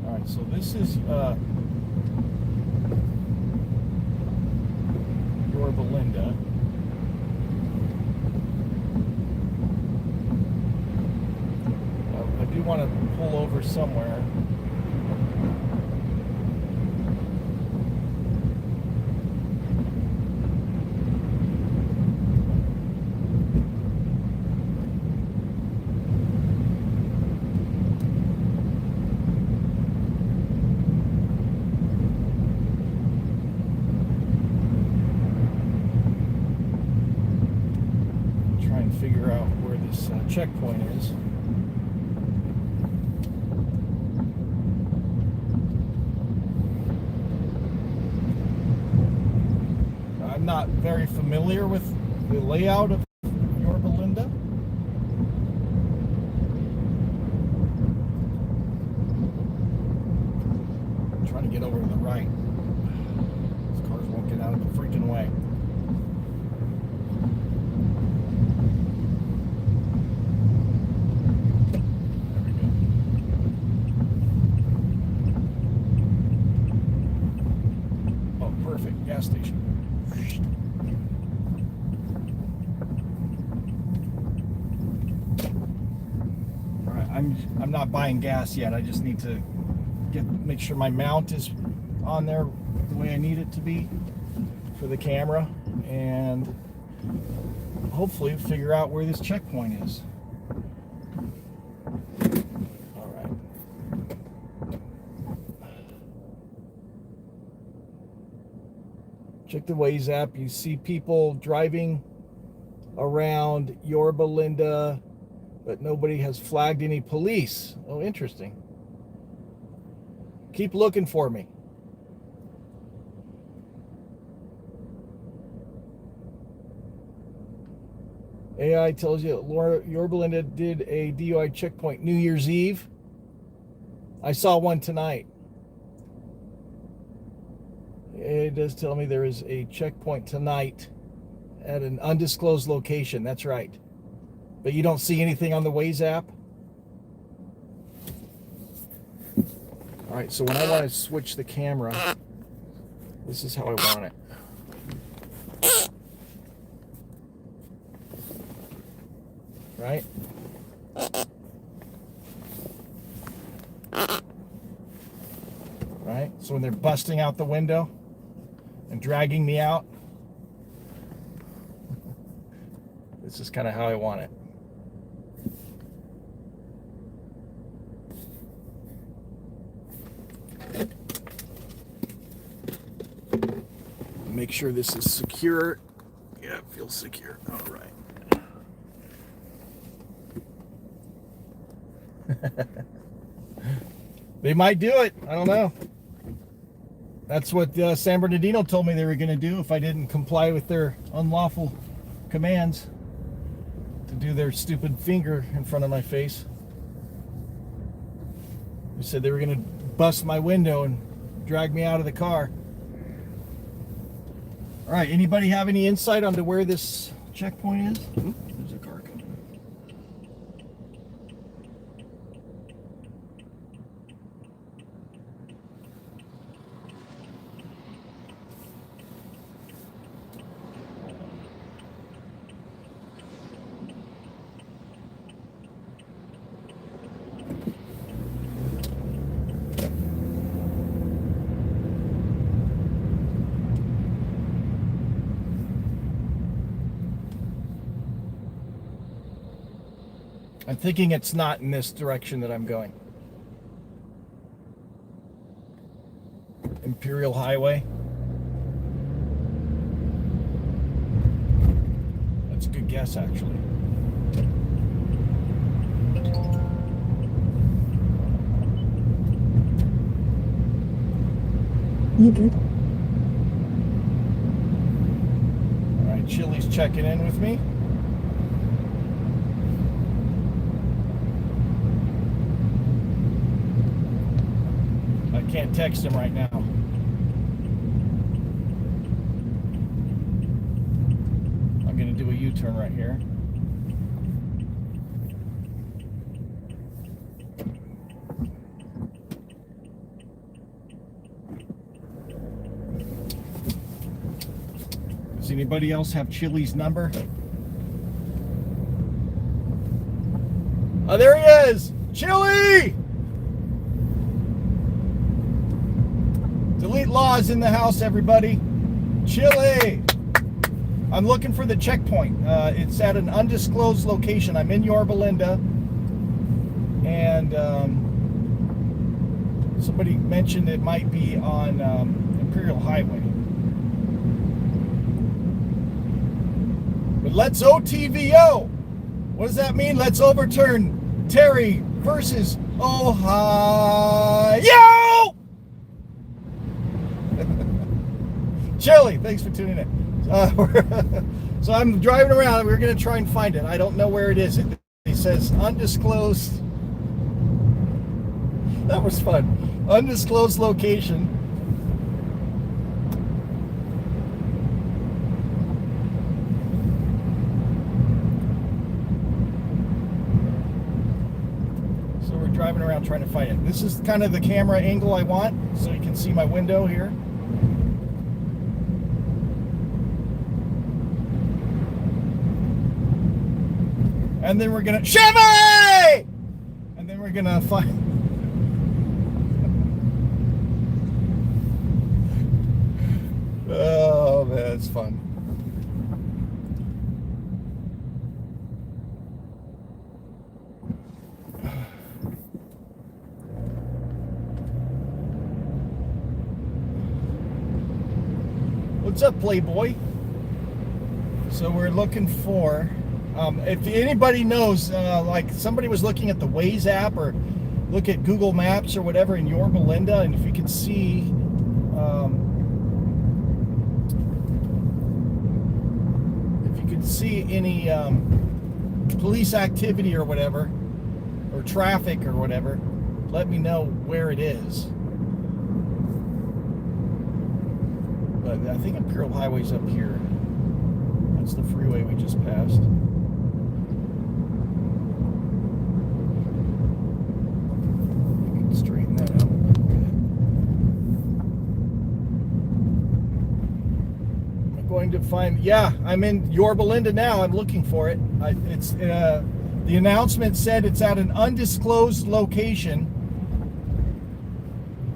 All right, so this is Yorba. I do want to pull over somewhere. Try and figure out where this checkpoint is. I'm not very familiar with the layout of Yorba. I'm trying to get over to the right. These cars won't get out of the freaking way. There we go. Oh, perfect. Gas station. I'm not buying gas yet. I just need to make sure my mount is on there the way I need it to be. for the camera and hopefully figure out where this checkpoint is. All right. Check the Waze app. You see people driving around Yorba Linda, but nobody has flagged any police. Oh, interesting. Keep looking for me. AI tells you Yorba Linda did a DUI checkpoint New Year's Eve. I saw one tonight. It does tell me there is a checkpoint tonight at an undisclosed location. That's right. But you don't see anything on the Waze app? All right, so when I want to switch the camera, this is how I want it. Right? Right? So when they're busting out the window and dragging me out, this is kind of how I want it. Make sure this is secure. Yeah, it feels secure. All right. They might do it. I don't know. That's what San Bernardino told me they were going to do if I didn't comply with their unlawful commands to do their stupid finger in front of my face. They said they were going to bust my window and drag me out of the car. All right, anybody have any insight onto where this checkpoint is? There's a car coming. I'm thinking it's not in this direction that I'm going. Imperial Highway. That's a good guess, actually. You good? All right, Chili's checking in with me. I can't text him right now. I'm going to do a U-turn right here. Does anybody else have Chili's number? Oh, there he is! Chili! Delete laws in the house, everybody. Chili! I'm looking for the checkpoint. It's at an undisclosed location. I'm in Yorba Linda. And somebody mentioned it might be on Imperial Highway. But let's OTVO! What does that mean? Let's overturn Terry versus Ohio! Chili, thanks for tuning in. So I'm driving around. We're going to try and find it. I don't know where it is. It says undisclosed. That was fun. Undisclosed location. So we're driving around trying to find it. This is kind of the camera angle I want, so you can see my window here. And then we're gonna Chevy! And then we're gonna find. Oh man. that's fun. What's up, Playboy? So we're looking for, if anybody knows, like somebody was looking at the Waze app or look at Google Maps or whatever in Yorba, Linda, and if you can see, any police activity or whatever, or traffic or whatever, let me know where it is. But I think Imperial Highway's up here. That's the freeway we just passed. We can straighten that out. I'm going to find, yeah, I'm in Yorba Linda now. I'm looking for it. The announcement said it's at an undisclosed location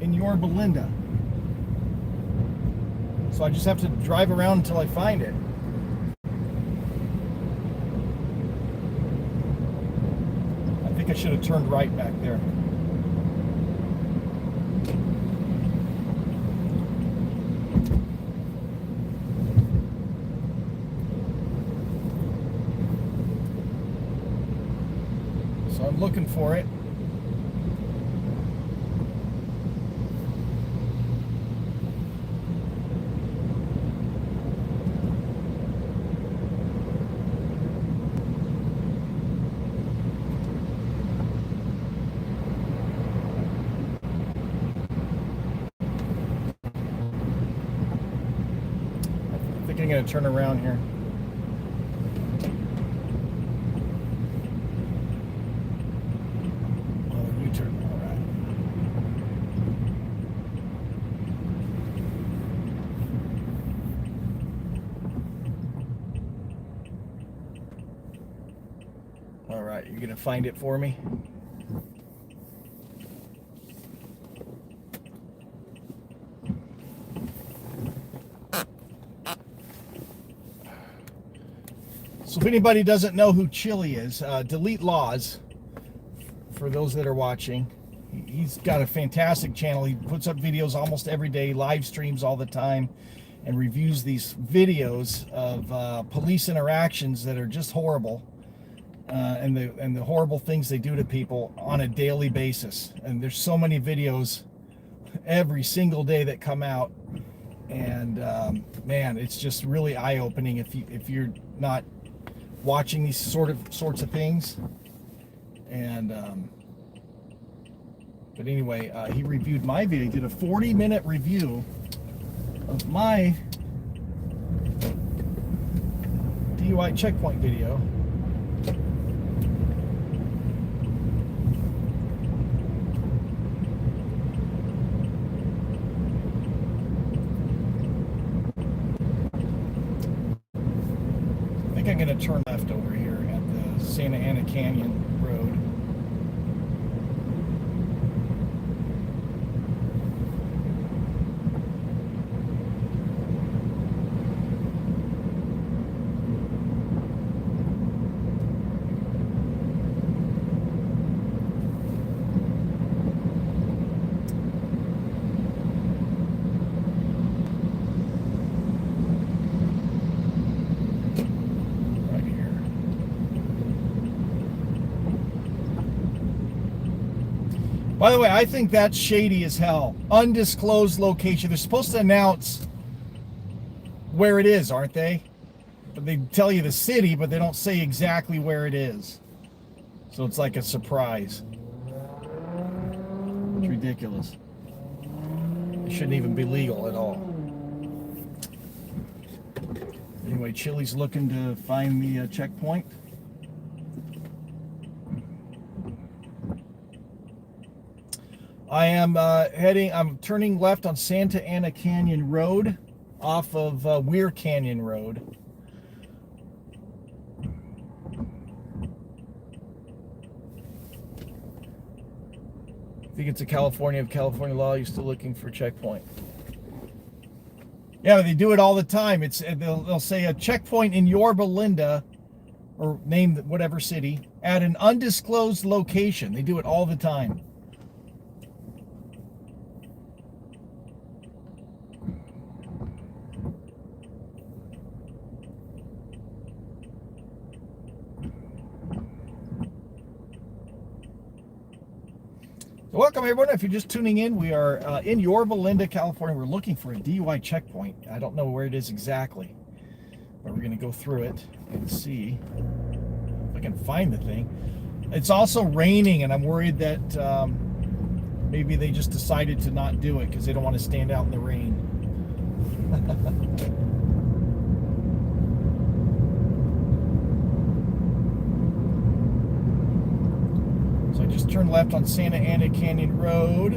in Yorba Linda. So I just have to drive around until I find it. I think I should have turned right back there. So I'm looking for it. I'm going to turn around here. Oh, U-turn. All right, you're going to find it for me? So if anybody doesn't know who Chili is, Delete Laws, for those that are watching, he's got a fantastic channel. He puts up videos almost every day, live streams all the time, and reviews these videos of police interactions that are just horrible, and the horrible things they do to people on a daily basis. And there's so many videos every single day that come out, and man, it's just really eye-opening if you're not watching these sorts of things. And but anyway, he reviewed my video. He did a 40-minute review of my DUI checkpoint video. I think I'm going to turn left over here at the Santa Ana Canyon Road. By the way, I think that's shady as hell. Undisclosed location. They're supposed to announce where it is, aren't they? But they tell you the city, but they don't say exactly where it is. So it's like a surprise. It's ridiculous. It shouldn't even be legal at all. Anyway, Chili's looking to find the checkpoint. I am I'm turning left on Santa Ana Canyon Road off of Weir Canyon Road. I think it's a California law. You're still looking for checkpoint. Yeah, they do it all the time. They'll say a checkpoint in Yorba Linda, or name whatever city, at an undisclosed location. They do it all the time. So welcome everyone. If you're just tuning in, we are in Yorba Linda, California. We're looking for a DUI checkpoint. I don't know where it is exactly, but we're going to go through it and see if I can find the thing. It's also raining, and I'm worried that maybe they just decided to not do it because they don't want to stand out in the rain. So I just turned left on Santa Ana Canyon Road.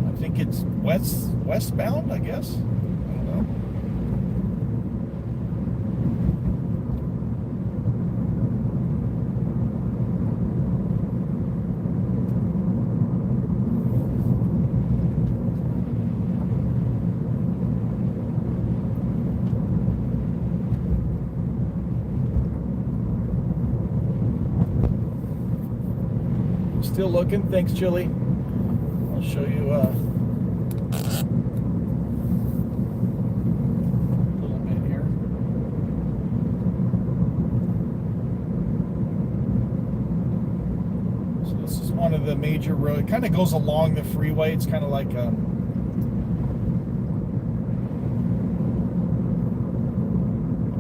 I think it's westbound, I guess. I don't know. Still looking. Thanks, Chili. I'll show you a little bit here. So this is one of the major roads. It kind of goes along the freeway. It's kind of like a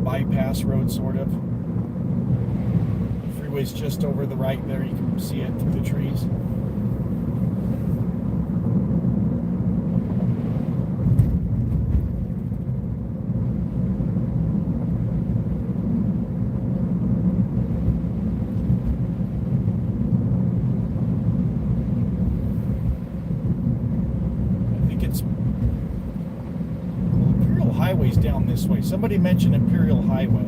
bypass road, sort of. Freeway's just over the right there. You can see it through the trees. I think it's Imperial Highway's down this way. Somebody mentioned Imperial Highway.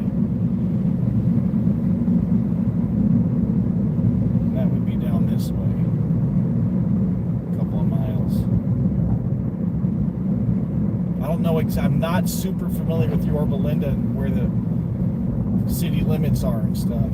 This way, a couple of miles. I don't know I'm not super familiar with Yorba Linda and where the city limits are and stuff.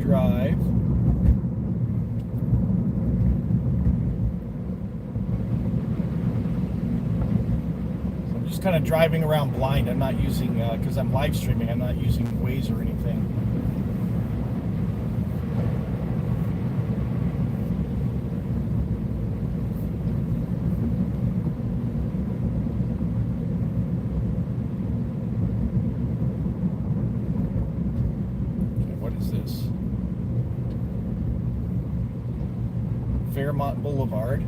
Drive. So I'm just kind of driving around blind. I'm not using, because I'm live streaming, I'm not using Waze or anything. Okay, what is this? Fairmont Boulevard.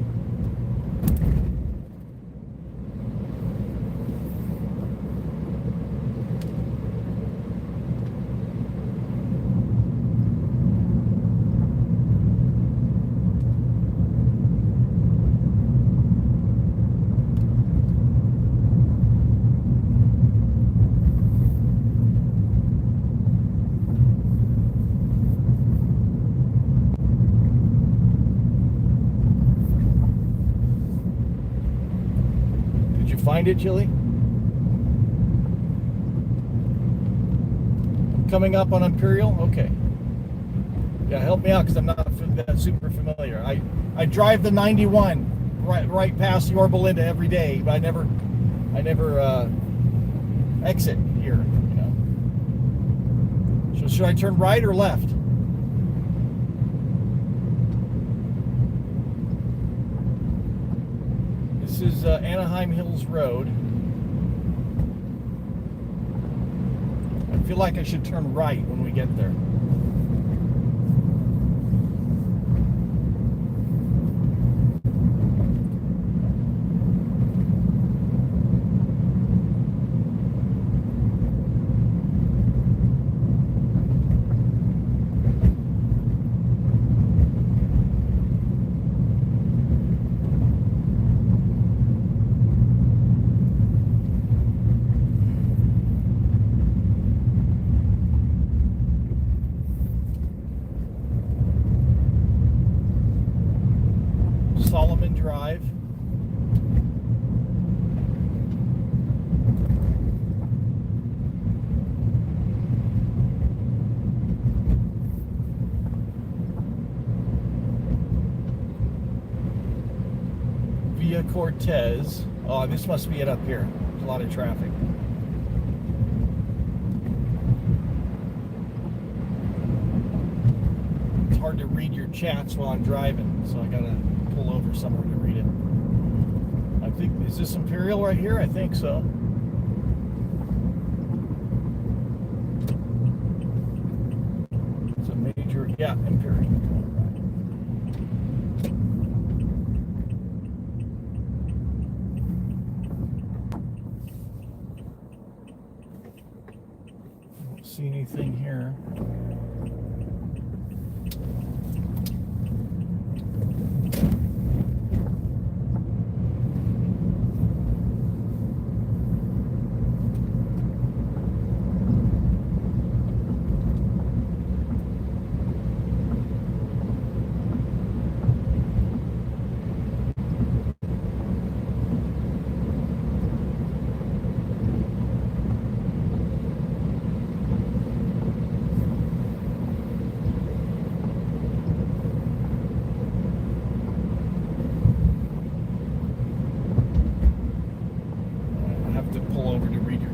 Find it, Chili? Coming up on Imperial? Okay. Yeah, help me out because I'm not that super familiar. I drive the 91 right past Yorba Linda every day, but I never exit here, you know. So should I turn right or left? This is Anaheim Hills Road. I feel like I should turn right when we get there. Solomon Drive. Via Cortez. Oh, this must be it up here. There's a lot of traffic. It's hard to read your chats while I'm driving, so I gotta pull over somewhere to read it. I think, is this Imperial right here? I think so. It's a major, yeah, Imperial. I don't see anything here.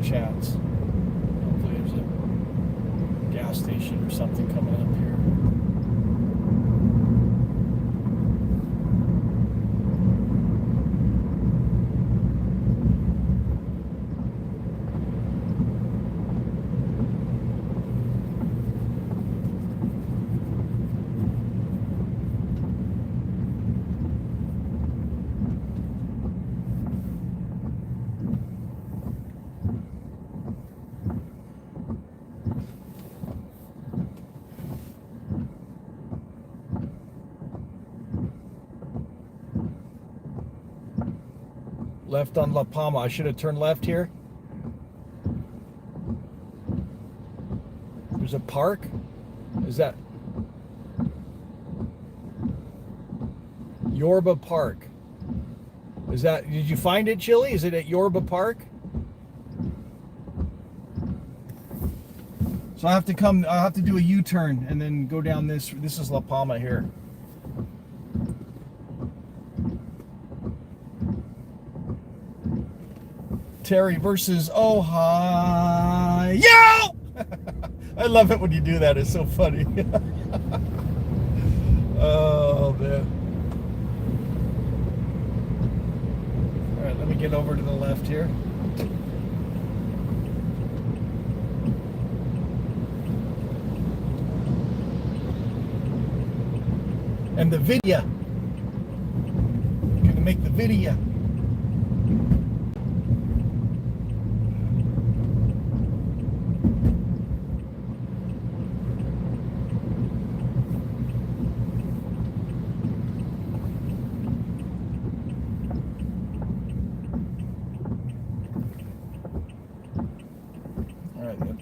Chats. Hopefully there's a gas station or something coming up here. Left on La Palma. I should have turned left here. There's a park. Is that Yorba Park? Is that, did you find it, Chili? Is it at Yorba Park? So I have to do a U-turn and then go down this. This is La Palma here. Terry versus Ohio. I love it when you do that. It's so funny. Oh, man. All right, let me get over to the left here. And the video. I'm gonna make the video.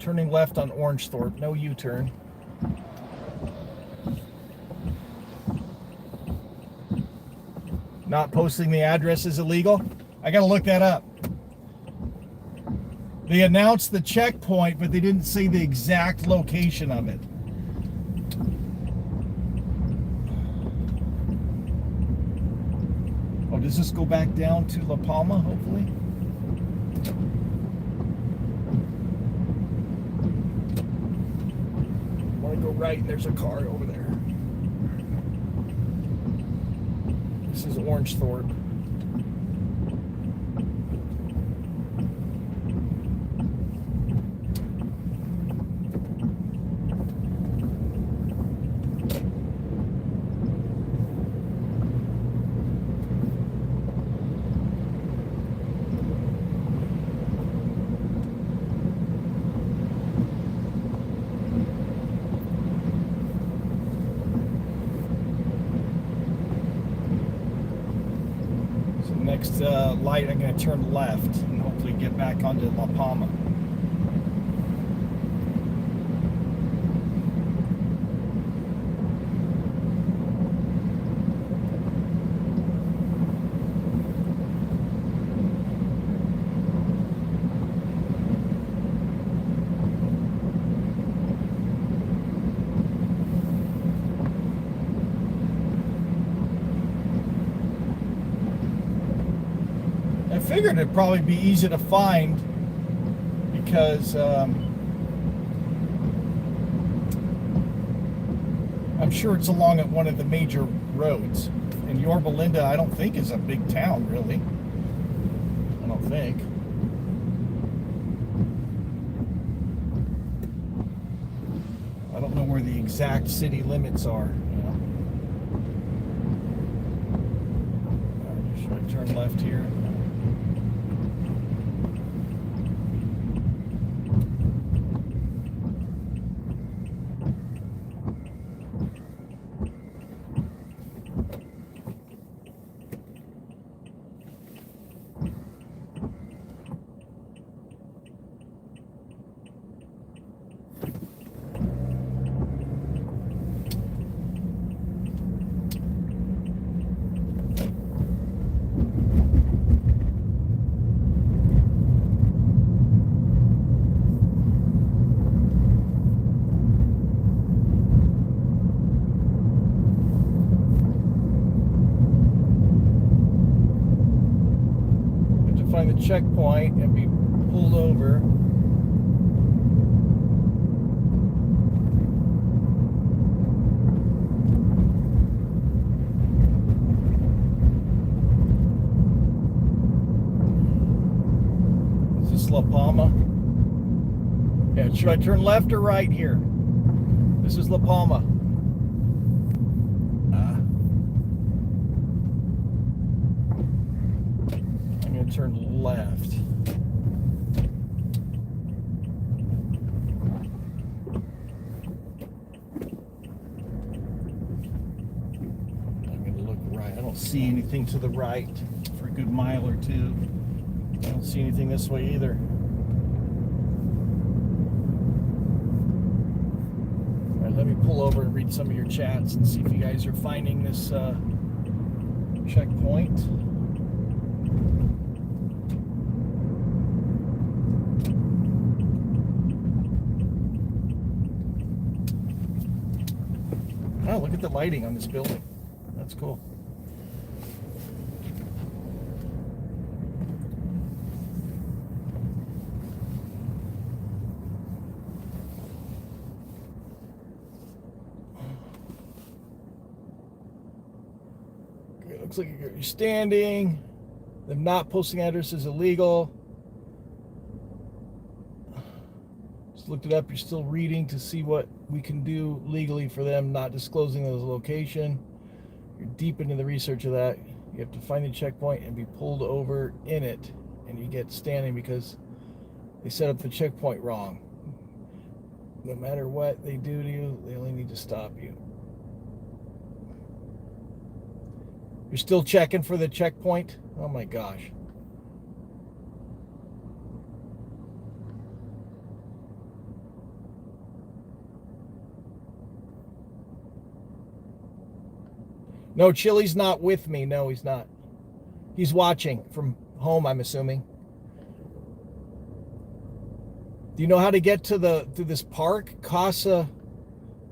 Turning left on Orangethorpe, no U-turn. Not posting the address is illegal? I gotta look that up. They announced the checkpoint, but they didn't say the exact location of it. Oh, does this go back down to La Palma, hopefully? Go right, there's a car over there. This is Orangethorpe. next light, I'm going to turn left and hopefully get back onto La Palma. I figured it'd probably be easy to find because I'm sure it's along at one of the major roads. And Yorba Linda, I don't think is a big town, really. I don't think. I don't know where the exact city limits are. You know. All right, should I turn left here? Find the checkpoint and be pulled over. Is this La Palma? Yeah, should I turn left or right here? This is La Palma. Turn left. I'm going to look right. I don't see anything to the right for a good mile or two. I don't see anything this way either. All right, let me pull over and read some of your chats and see if you guys are finding this checkpoint. Oh, look at the lighting on this building. That's cool. Okay, looks like you're standing. Them not posting address is illegal. Just looked it up. You're still reading to see what we can do legally for them not disclosing those location. You're deep into the research of that. You have to find the checkpoint and be pulled over in it, and you get standing because they set up the checkpoint wrong. No matter what they do to you, they only need to stop you. You're still checking for the checkpoint? Oh my gosh. No, Chili's not with me. No, he's not. He's watching from home, I'm assuming. Do you know how to get to this park? Casa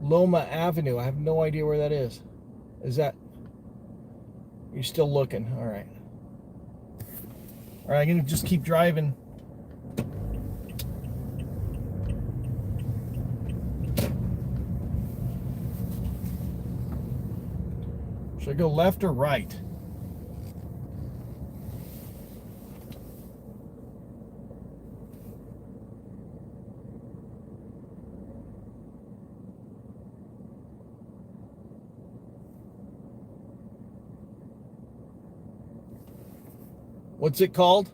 Loma Avenue. I have no idea where that is. Is that... You're still looking. All right. All right, I'm going to just keep driving. Should I go left or right? What's it called?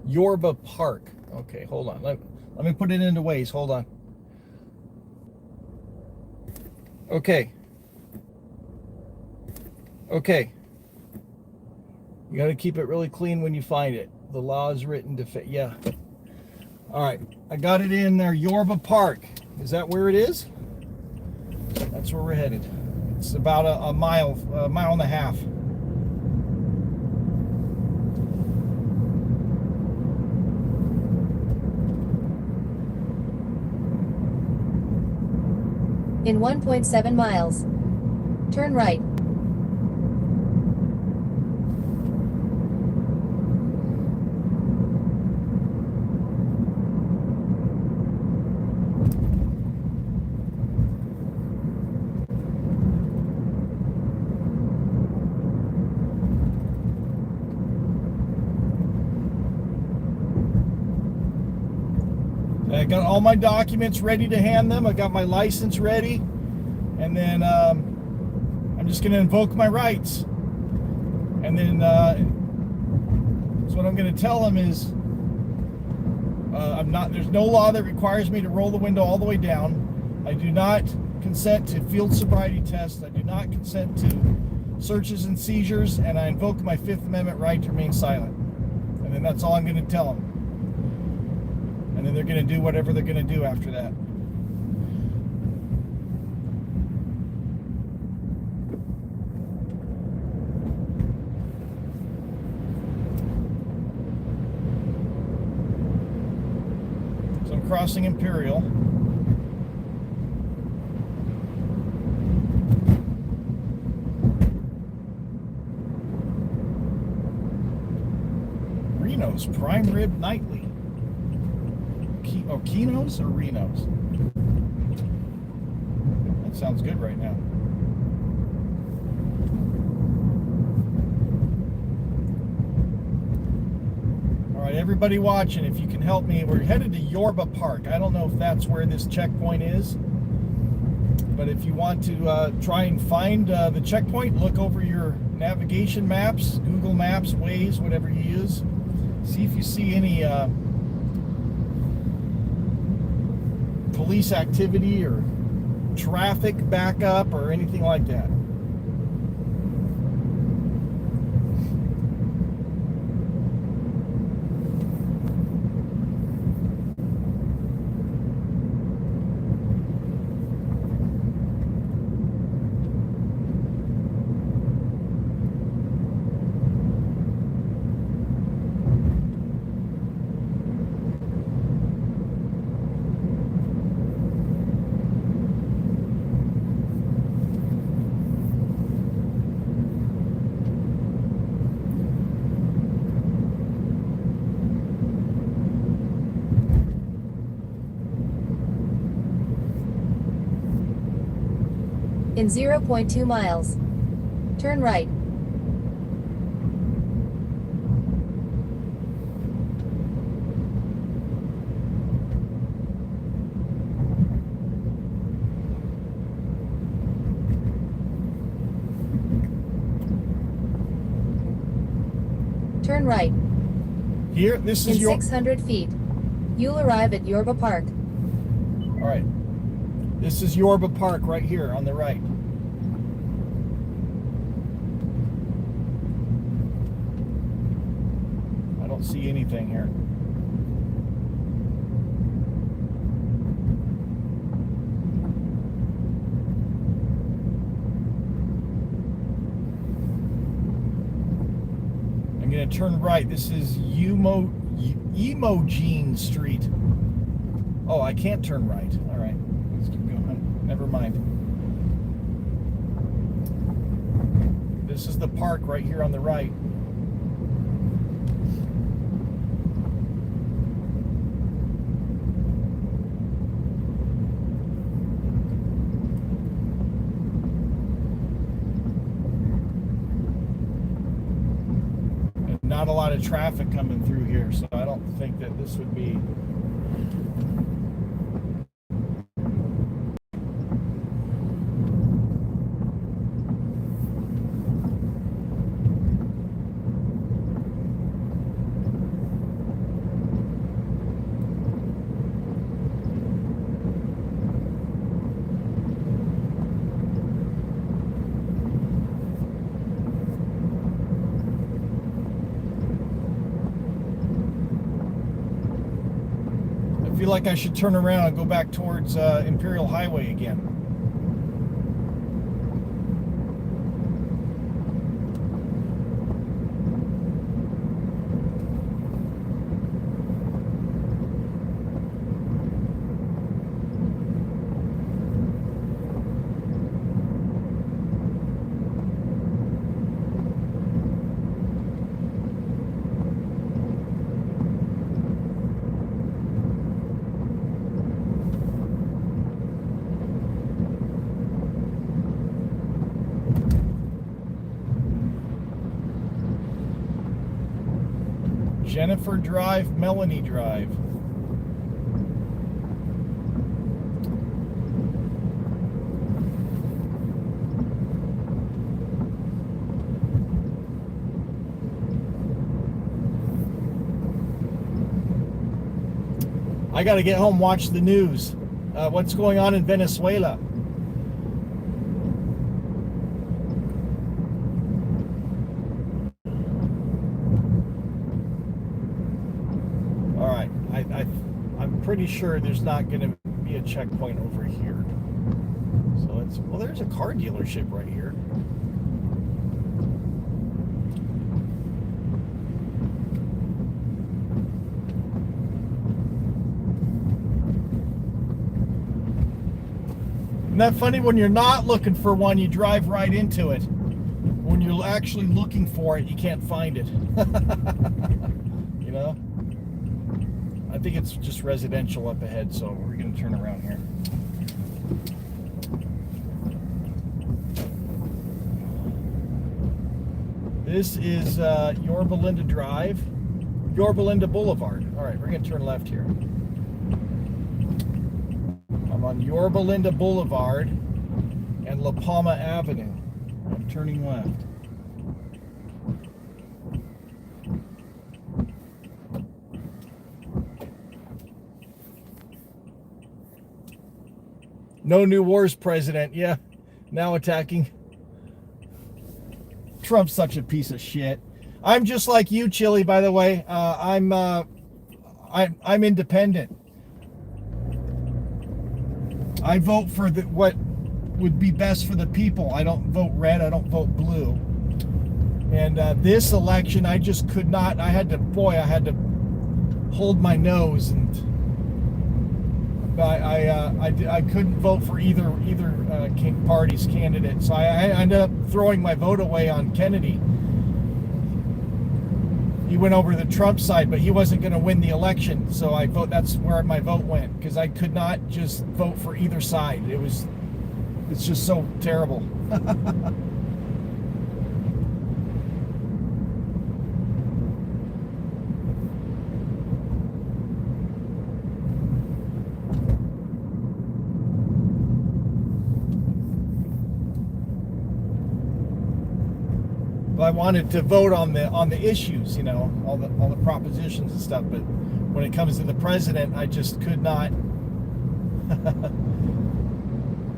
Yorba Park. Okay, hold on. Let me put it into Waze. Hold on. Okay. Okay. You got to keep it really clean when you find it. The law is written to fit. Yeah. All right. I got it in there. Yorba Park. Is that where it is? That's where we're headed. It's about a mile and a half. In 1.7 miles, turn right. I got all my documents ready to hand them. I got my license ready. And then I'm just going to invoke my rights. And then so what I'm going to tell them is there's no law that requires me to roll the window all the way down. I do not consent to field sobriety tests. I do not consent to searches and seizures. And I invoke my Fifth Amendment right to remain silent. And then that's all I'm going to tell them. And then they're going to do whatever they're going to do after that. So I'm crossing Imperial. Reno's Prime Rib Nightly. Keno's or Reno's? That sounds good right now. All right, everybody watching, if you can help me, we're headed to Yorba Park. I don't know if that's where this checkpoint is, but if you want to try and find the checkpoint, look over your navigation maps, Google Maps, Waze, whatever you use. See if you see any police activity or traffic backup or anything like that. In 0.2 miles, turn right. Turn right. Here, this is In your... 600 feet, you'll arrive at Yorba Park. All right. This is Yorba Park right here on the right. I don't see anything here. I'm going to turn right. This is Emogene Street. Oh, I can't turn right. All right. Let's keep going. Never mind. This is the park right here on the right. And not a lot of traffic coming through here, so I don't think that this would be... feel like I should turn around and go back towards Imperial Highway again. Jennifer Drive, Melanie Drive. I got to get home, watch the news. What's going on in Venezuela? I'm pretty sure there's not going to be a checkpoint over here. So it's, well, there's a car dealership right here. Isn't that funny? When you're not looking for one, you drive right into it. When you're actually looking for it, you can't find it. You know? I think it's just residential up ahead, so we're going to turn around here. This is Yorba Linda Drive, Yorba Linda Boulevard. All right, we're going to turn left here. I'm on Yorba Linda Boulevard and La Palma Avenue. I'm turning left. No new wars, President. Yeah, now attacking. Trump's such a piece of shit. I'm just like you, Chili. By the way, I'm independent. I vote for what would be best for the people. I don't vote red. I don't vote blue. And this election, I just could not. I had to hold my nose, and I couldn't vote for either party's candidate. So I ended up throwing my vote away on Kennedy. He went over to the Trump side, but he wasn't going to win the election. So that's where my vote went, because I could not just vote for either side. It's just so terrible. I wanted to vote on the issues, you know, all the propositions and stuff, but when it comes to the president, I just could not.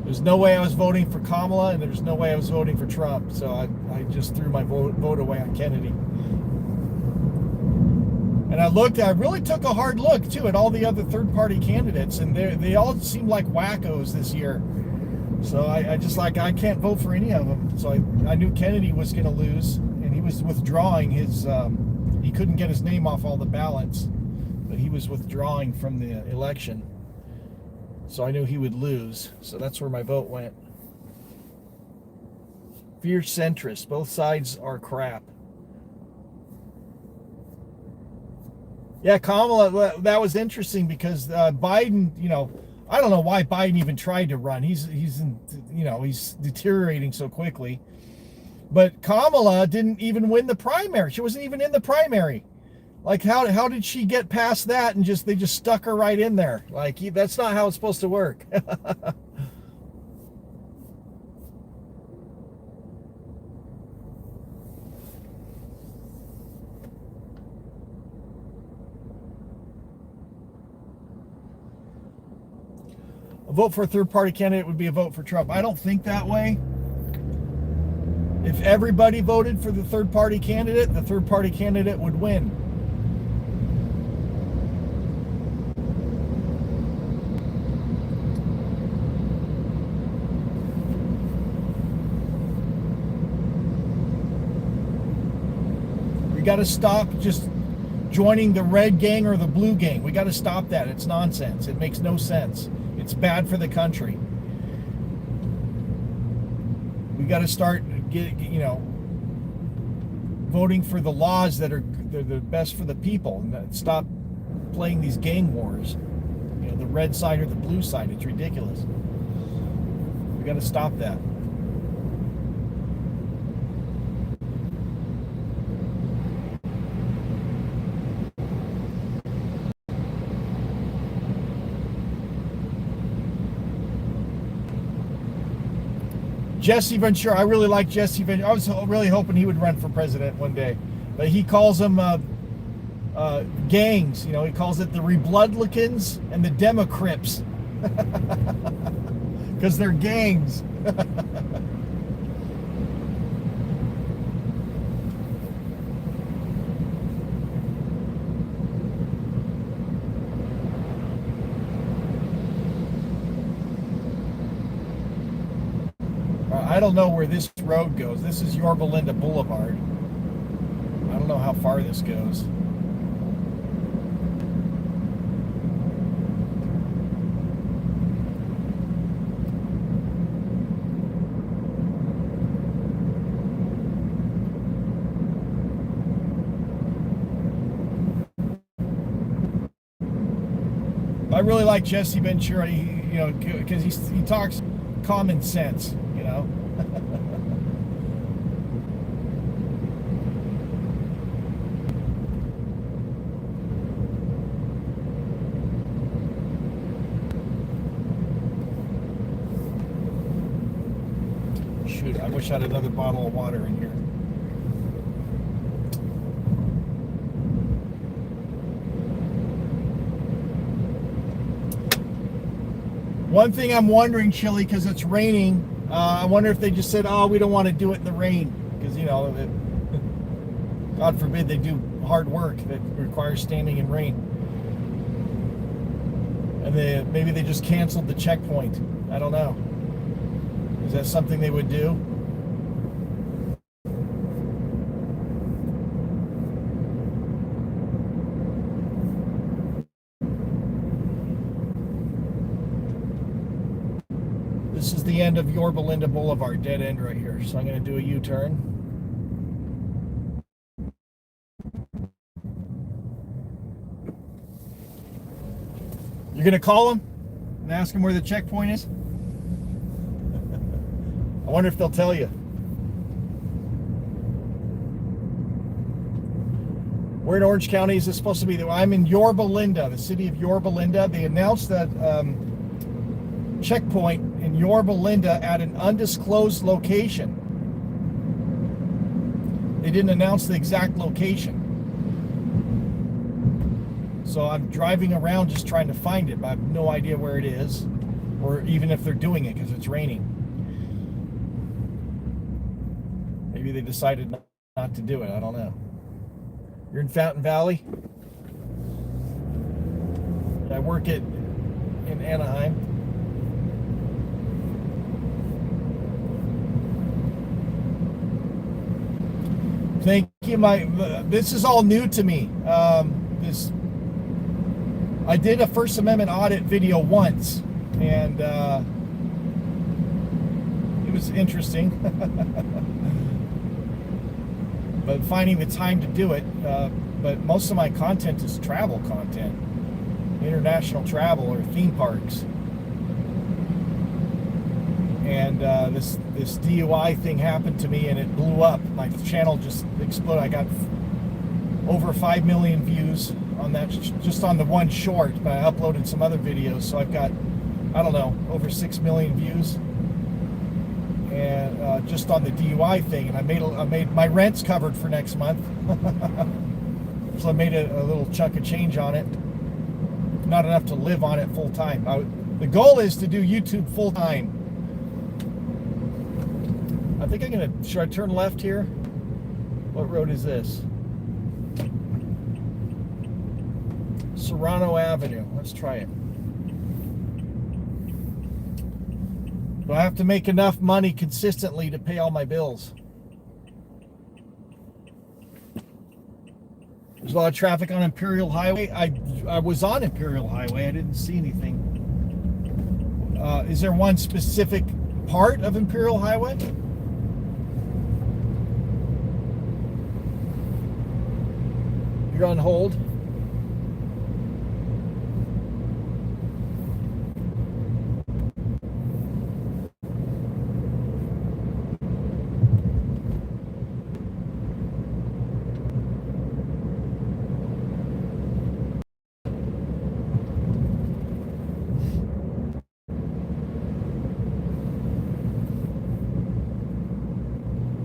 There's no way I was voting for Kamala, and there's no way I was voting for Trump, so I just threw my vote away on Kennedy. And I really took a hard look too at all the other third-party candidates, and they all seem like wackos this year. So I I can't vote for any of them. So I knew Kennedy was going to lose, and he was withdrawing his, he couldn't get his name off all the ballots, but he was withdrawing from the election. So I knew he would lose. So that's where my vote went. Fierce centrists. Both sides are crap. Yeah, Kamala, that was interesting because Biden, you know, I don't know why Biden even tried to run. He's deteriorating so quickly. But Kamala didn't even win the primary. She wasn't even in the primary. Like, how did she get past that and they just stuck her right in there? Like, that's not how it's supposed to work. A vote for a third-party candidate would be a vote for Trump. I don't think that way. If everybody voted for the third-party candidate, the third-party candidate would win. got to stop just joining the red gang or the blue gang. We got to stop that. It's nonsense. It makes no sense. It's bad for the country. We got to start voting for the laws that are the best for the people, and stop playing these gang wars. The red side or the blue side. It's ridiculous. We got to stop that. Jesse Ventura, I really like Jesse Ventura. I was really hoping he would run for president one day, but he calls them gangs. He calls it the Rebloodlicans and the Democrips because they're gangs. I don't know where this road goes. This is Yorba Linda Boulevard. I don't know how far this goes. I really like Jesse Ventura, because he talks common sense, Shoot, I wish I had another bottle of water in here. One thing I'm wondering, Chili, because it's raining, I wonder if they just said, oh, we don't want to do it in the rain. Because, God forbid they do hard work that requires standing in rain. And maybe they just canceled the checkpoint. I don't know. Is that something they would do? This is the end of Yorba Linda Boulevard, dead end right here. So I'm going to do a U-turn. You're going to call them and ask them where the checkpoint is? I wonder if they'll tell you. Where in Orange County is this supposed to be? I'm in Yorba Linda, the city of Yorba Linda. They announced that checkpoint in Yorba Linda at an undisclosed location. They didn't announce the exact location. So I'm driving around just trying to find it, but I have no idea where it is, or even if they're doing it because it's raining. Maybe they decided not to do it. I don't know. You're in Fountain Valley? I work in Anaheim. Thank you. This is all new to me. I did a First Amendment audit video once, and it was interesting. But finding the time to do it, but most of my content is travel content, international travel or theme parks. And this DUI thing happened to me, and it blew up. My channel just exploded. I got over 5 million views on that, just on the one short, but I uploaded some other videos, so I've got, I don't know, over 6 million views. And just on the DUI thing, and I made my rent's covered for next month. So I made a little chunk of change on it. Not enough to live on it full time. The goal is to do YouTube full time. I think should I turn left here? What road is this? Serrano Avenue. Let's try it. Do I have to make enough money consistently to pay all my bills? There's a lot of traffic on Imperial Highway. I was on Imperial Highway. I didn't see anything. Is there one specific part of Imperial Highway? You're on hold.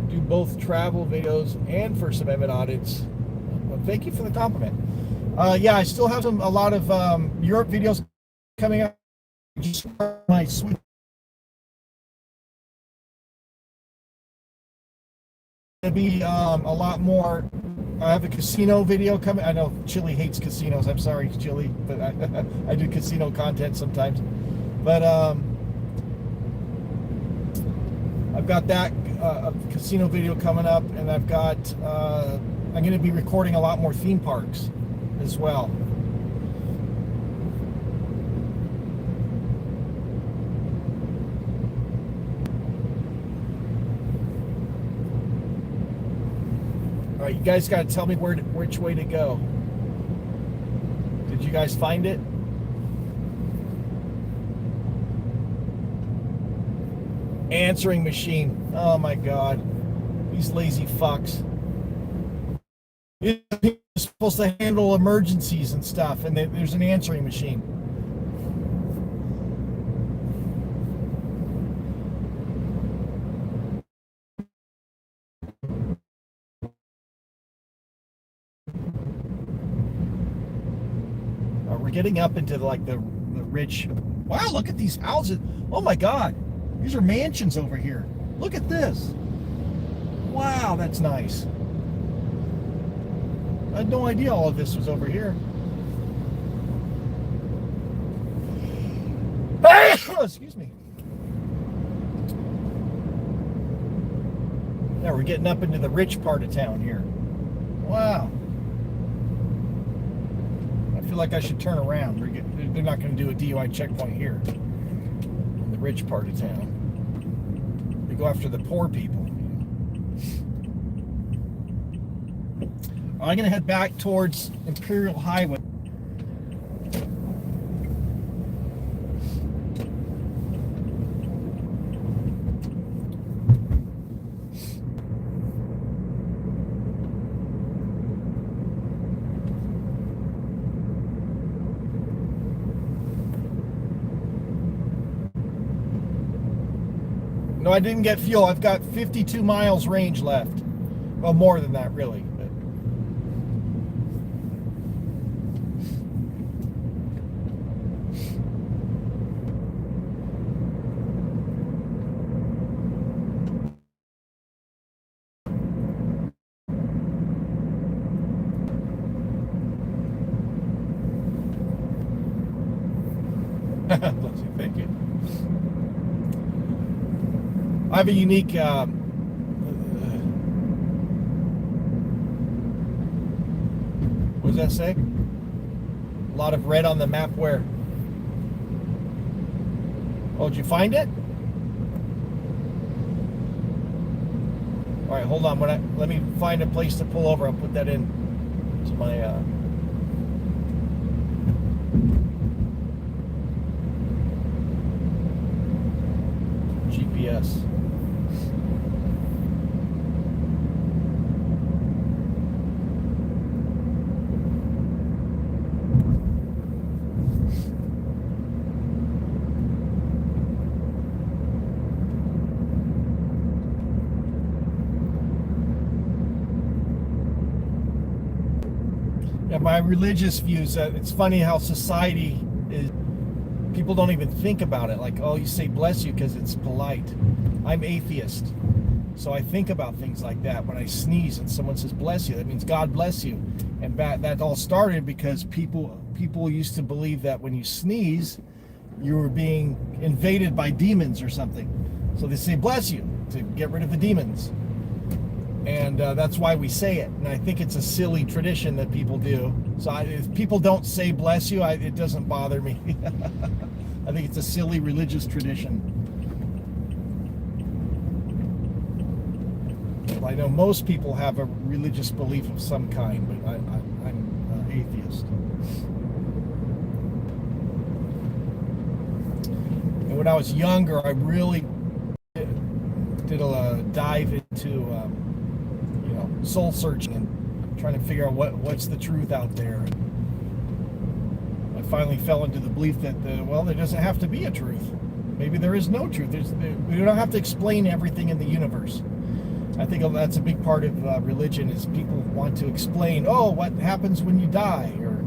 Do both travel videos and First Amendment audits. Well, thank you for the compliment. Yeah, I still have a lot of Europe videos coming up. Just my switch. It'll be a lot more. I have a casino video coming. I know Chili hates casinos. I'm sorry, Chili, but I do casino content sometimes. But I've got that a casino video coming up, and I've got I'm going to be recording a lot more theme parks as well. All right, you guys got to tell me which way to go. Did you guys find it? Answering machine. Oh my God. These lazy fucks. It's supposed to handle emergencies and stuff, and there's an answering machine. We're getting up into like the rich. Wow, look at these houses. Oh my God. These are mansions over here. Look at this. Wow, that's nice. I had no idea all of this was over here. Excuse me. Now we're getting up into the rich part of town here. Wow. I feel like I should turn around. They're not going to do a DUI checkpoint here. In the rich part of town. They go after the poor people. I'm going to head back towards Imperial Highway. No, I didn't get fuel. I've got 52 miles range left. Well, more than that, really. Bless you, thank you. I have a unique what does that say? A lot of red on the map. Where? Oh, did you find it? All right, hold on. Let me find a place to pull over. I'll put that in to my GPS. Yeah, my religious views, it's funny how society is, people don't even think about it. Like, oh, you say bless you because it's polite. I'm atheist. So I think about things like that. When I sneeze and someone says bless you, that means God bless you. And that all started because people used to believe that when you sneeze, you were being invaded by demons or something. So they say bless you to get rid of the demons. And that's why we say it. And I think it's a silly tradition that people do. So if people don't say bless you, it doesn't bother me. I think it's a silly religious tradition. I know most people have a religious belief of some kind, but I'm an atheist. And when I was younger, I really did a dive into soul searching and trying to figure out what's the truth out there. I finally fell into the belief that there doesn't have to be a truth. Maybe there is no truth. We don't have to explain everything in the universe. I think that's a big part of religion is people want to explain, what happens when you die, or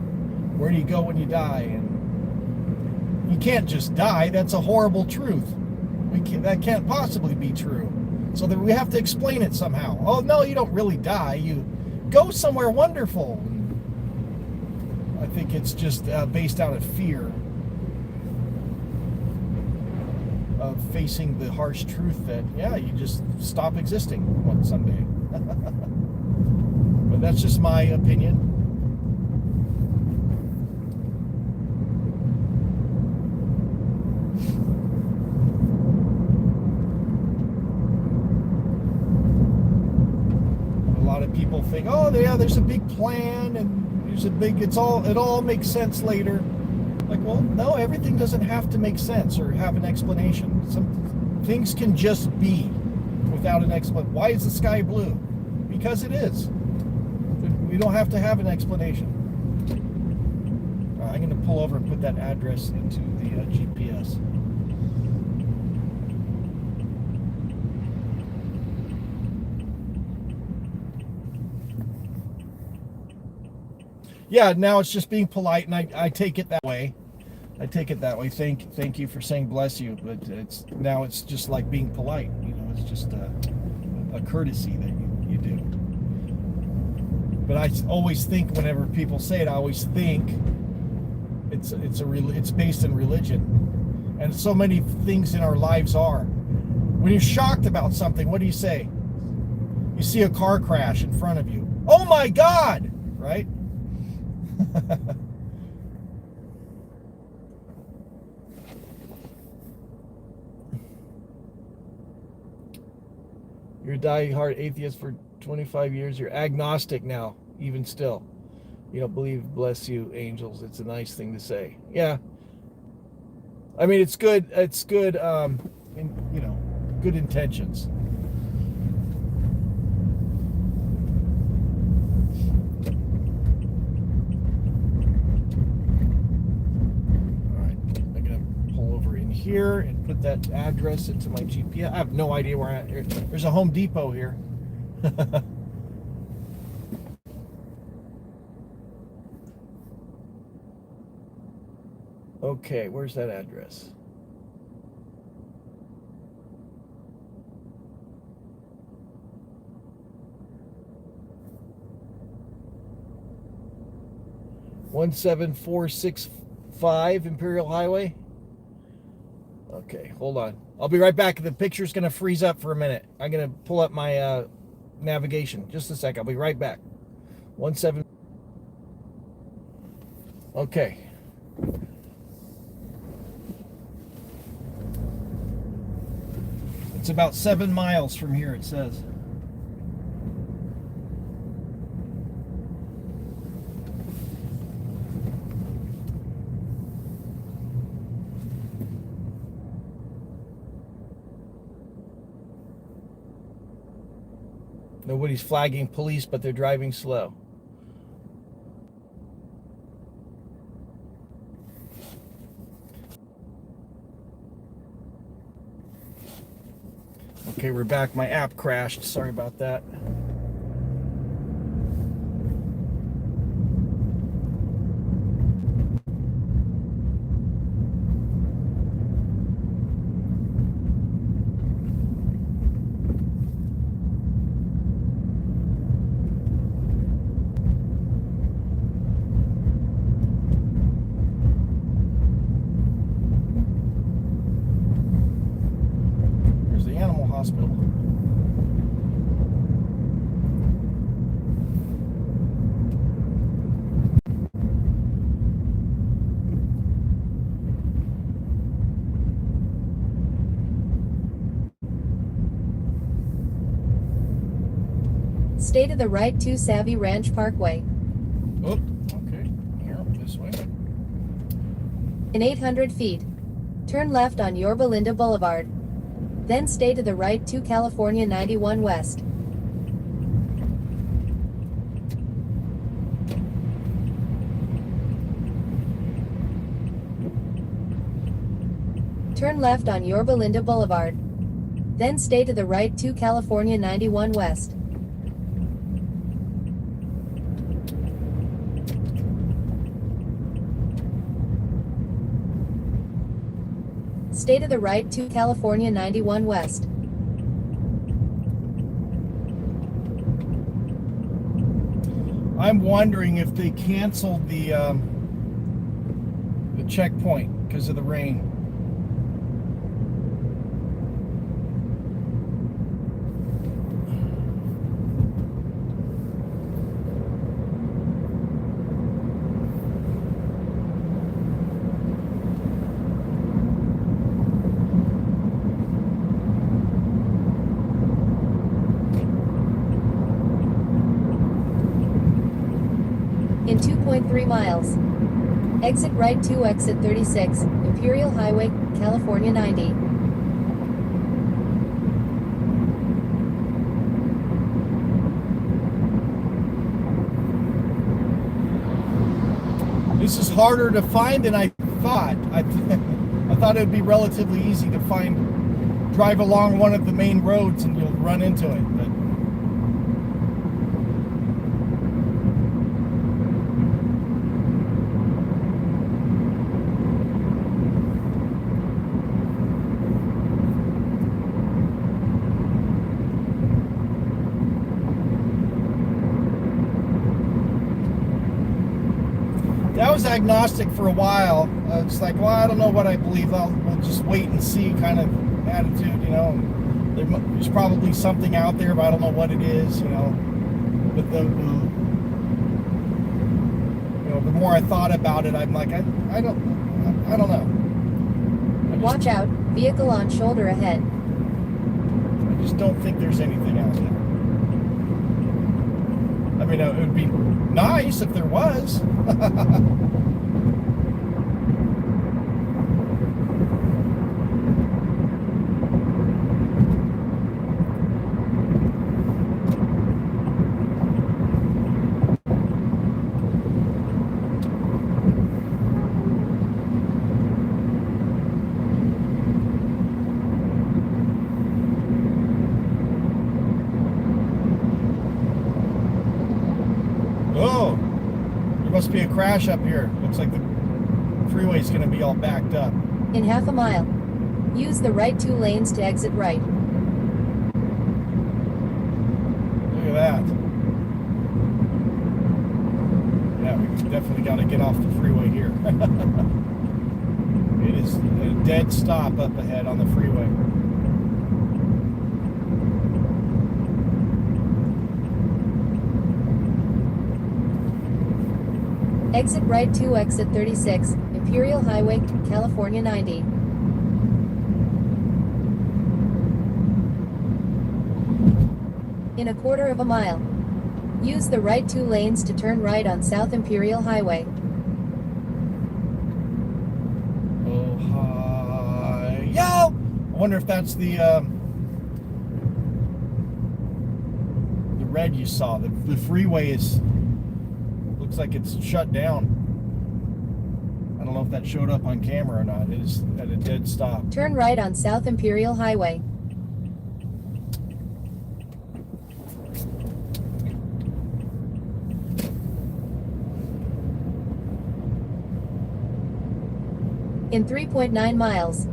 where do you go when you die? And you can't just die. That's a horrible truth. That can't possibly be true. So that we have to explain it somehow. Oh, no, you don't really die. You go somewhere wonderful. I think it's just based out of fear of facing the harsh truth that, you just stop existing one someday. But that's just my opinion. People think, there's a big plan and it all makes sense later. Like, well, no, everything doesn't have to make sense or have an explanation. Some things can just be without an explanation. Why is the sky blue? Because it is. We don't have to have an explanation. I'm going to pull over and put that address into the GPS. Yeah, now it's just being polite, and I take it that way. Thank you for saying bless you, but it's just like being polite. It's just a courtesy that you do. But I always think whenever people say it, I always think it's based in religion, and so many things in our lives are. When you're shocked about something, what do you say? You see a car crash in front of you. Oh my God! Right? You're a die-hard atheist for 25 years. You're agnostic now, even still. You don't believe, bless you, angels. It's a nice thing to say. Yeah. I mean, it's good. It's good, good intentions. Here and put that address into my GPS. I have no idea where there's a Home Depot here. Okay, where's that address? $17465 Imperial Highway. Okay, hold on. I'll be right back. The picture's going to freeze up for a minute. I'm going to pull up my navigation. Just a sec. I'll be right back. 17. Okay. It's about 7 miles from here, it says. Nobody's flagging police, but they're driving slow. Okay, we're back. My app crashed. Sorry about that. Hospital. Stay to the right 2 Savvy Ranch Parkway. Oh, okay. Here, this way. In 800 feet, turn left on Yorba Linda Boulevard. Then stay to the right 2 California 91 West. Turn left on Yorba Linda Boulevard. Then stay to the right 2 California 91 West. Stay to the right 2 California 91 West. I'm wondering if they canceled the checkpoint because of the rain. In 2.3 miles, exit right 2 exit 36, Imperial Highway, California 90. This is harder to find than I thought. I thought it would be relatively easy to find, drive along one of the main roads and you'll run into it. But I was agnostic for a while. It's like, well, I don't know what I believe. We'll just wait and see kind of attitude, you know. There's probably something out there, but I don't know what it is, you know. But the more I thought about it, I'm like, I don't know. Watch out, vehicle on shoulder ahead. I just don't think there's anything out there. I mean, it would be nice if there was. Oh, there must be a crash up here. Looks like the freeway's going to be all backed up. In half a mile, use the right 2 lanes to exit right. Look at that. Yeah, we definitely got to get off the freeway here. It is a dead stop up ahead on the freeway. Exit right 2 exit 36, Imperial Highway, California 90. In a quarter of a mile, use the right 2 lanes to turn right on South Imperial Highway. Ohio! I wonder if that's the red you saw. The freeway is... looks like it's shut down. I don't know if that showed up on camera or not. It is at a dead stop. Turn right on South Imperial Highway. In 3.9 miles,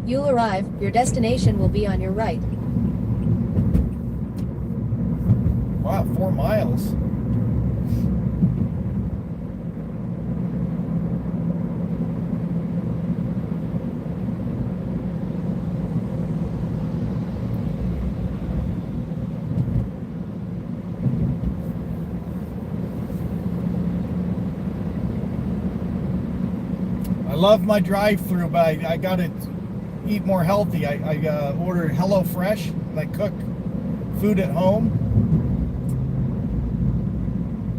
you'll arrive. Your destination will be on your right. Wow, 4 miles. I love my drive-through, but I got to eat more healthy. I ordered HelloFresh and I cook food at home.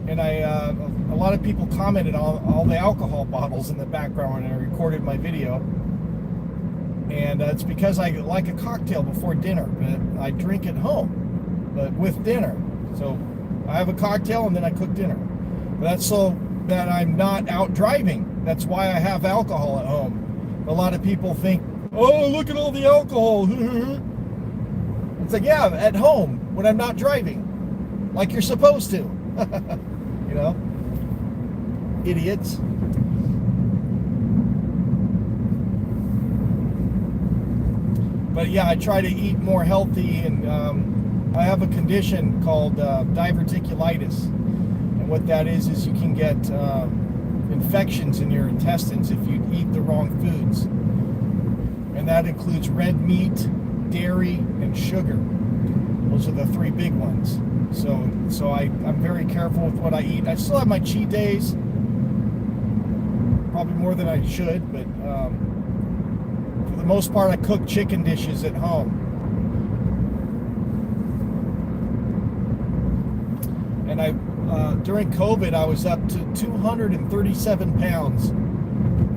and a lot of people commented on all the alcohol bottles in the background when I recorded my video. And it's because I like a cocktail before dinner, but I drink at home, but with dinner. So I have a cocktail and then I cook dinner. But that's so that I'm not out driving. That's why I have alcohol at home. A lot of people think, oh, look at all the alcohol. It's like, yeah, at home when I'm not driving, like you're supposed to. You know, idiots. But yeah, I try to eat more healthy, and I have a condition called diverticulitis, and what that is you can get infections in your intestines if you eat the wrong foods, and that includes red meat, dairy, and sugar. Those are the three big ones. So I'm very careful with what I eat. I still have my cheat days, probably more than I should, but for the most part, I cook chicken dishes at home. And during COVID, I was up to 237 pounds.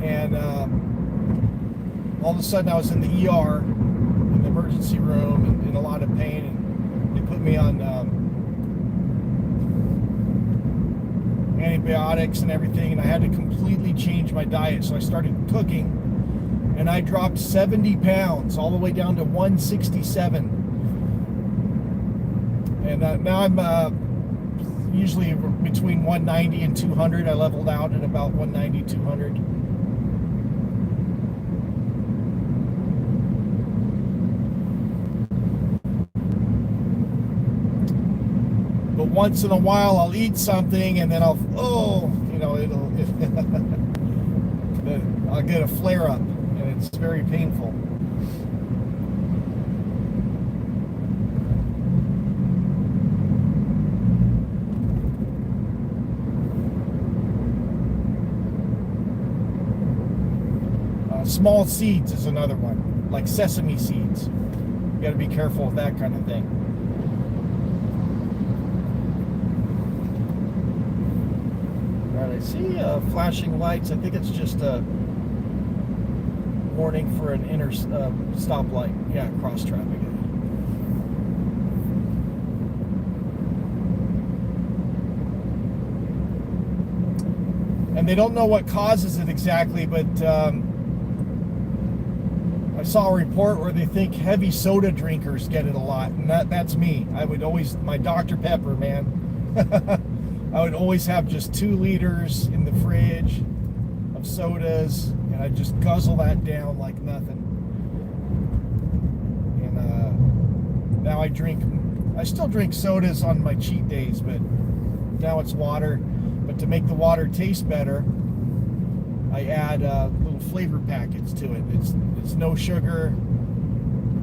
And all of a sudden, I was in the ER, in the emergency room, and in a lot of pain. And they put me on antibiotics and everything. And I had to completely change my diet. So I started cooking. And I dropped 70 pounds all the way down to 167. And now I'm usually between 190 and 200. I leveled out at about 190, 200. But once in a while I'll eat something and then I'll get a flare up. It's very painful. Small seeds is another one, like sesame seeds. You got to be careful with that kind of thing. All right, I see flashing lights. I think it's just a warning for an inner stoplight. Yeah, cross traffic. And they don't know what causes it exactly, but I saw a report where they think heavy soda drinkers get it a lot, and that's me. I would always, my Dr. Pepper, man. I would always have just 2 liters in the fridge of sodas, and I just guzzle that down like nothing. And now I still drink sodas on my cheat days, but now it's water. But to make the water taste better, I add little flavor packets to it. It's no sugar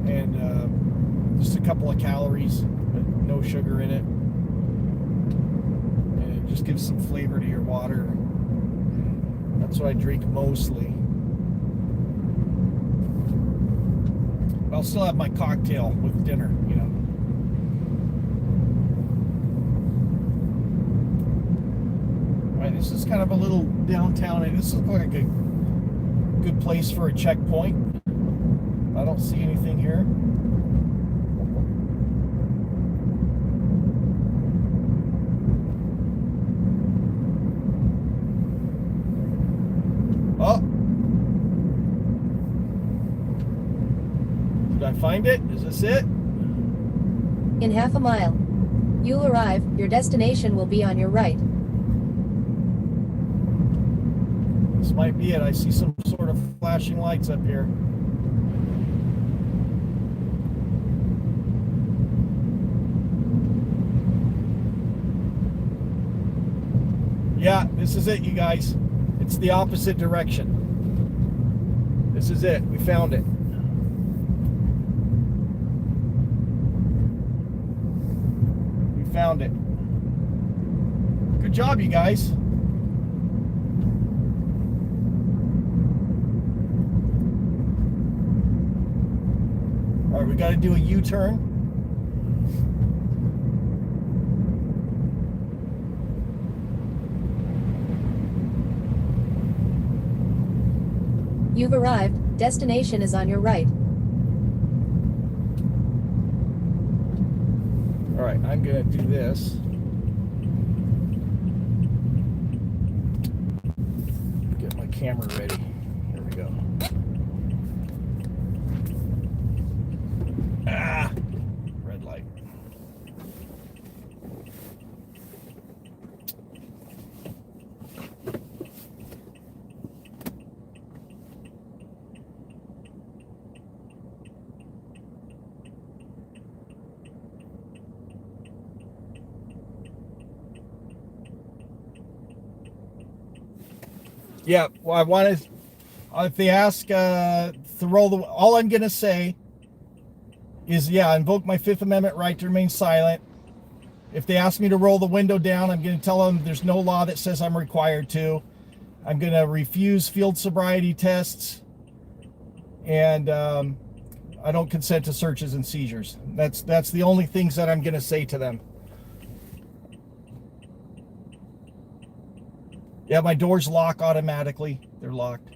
and just a couple of calories, but no sugar in it. And it just gives some flavor to your water. That's what I drink mostly. I'll still have my cocktail with dinner, you know. All right, this is kind of a little downtown. This looks like a good place for a checkpoint. I don't see anything here. Oh. Did I find it? Is this it? In half a mile, you'll arrive. Your destination will be on your right. This might be it. I see some sort of flashing lights up here. Yeah, this is it, you guys. It's the opposite direction. This is it. We found it. We found it. Good job, you guys. All right, we got to do a U-turn. You've arrived. Destination is on your right. All right, I'm gonna do this. Get my camera ready. Here we go. Ah, red light. Yeah, well, I wanted, if they ask to roll the, all I'm going to say is, yeah, I invoke my Fifth Amendment right to remain silent. If they ask me to roll the window down, I'm going to tell them there's no law that says I'm required to. I'm going to refuse field sobriety tests. And I don't consent to searches and seizures. That's the only things that I'm going to say to them. Yeah, my doors lock automatically. They're locked.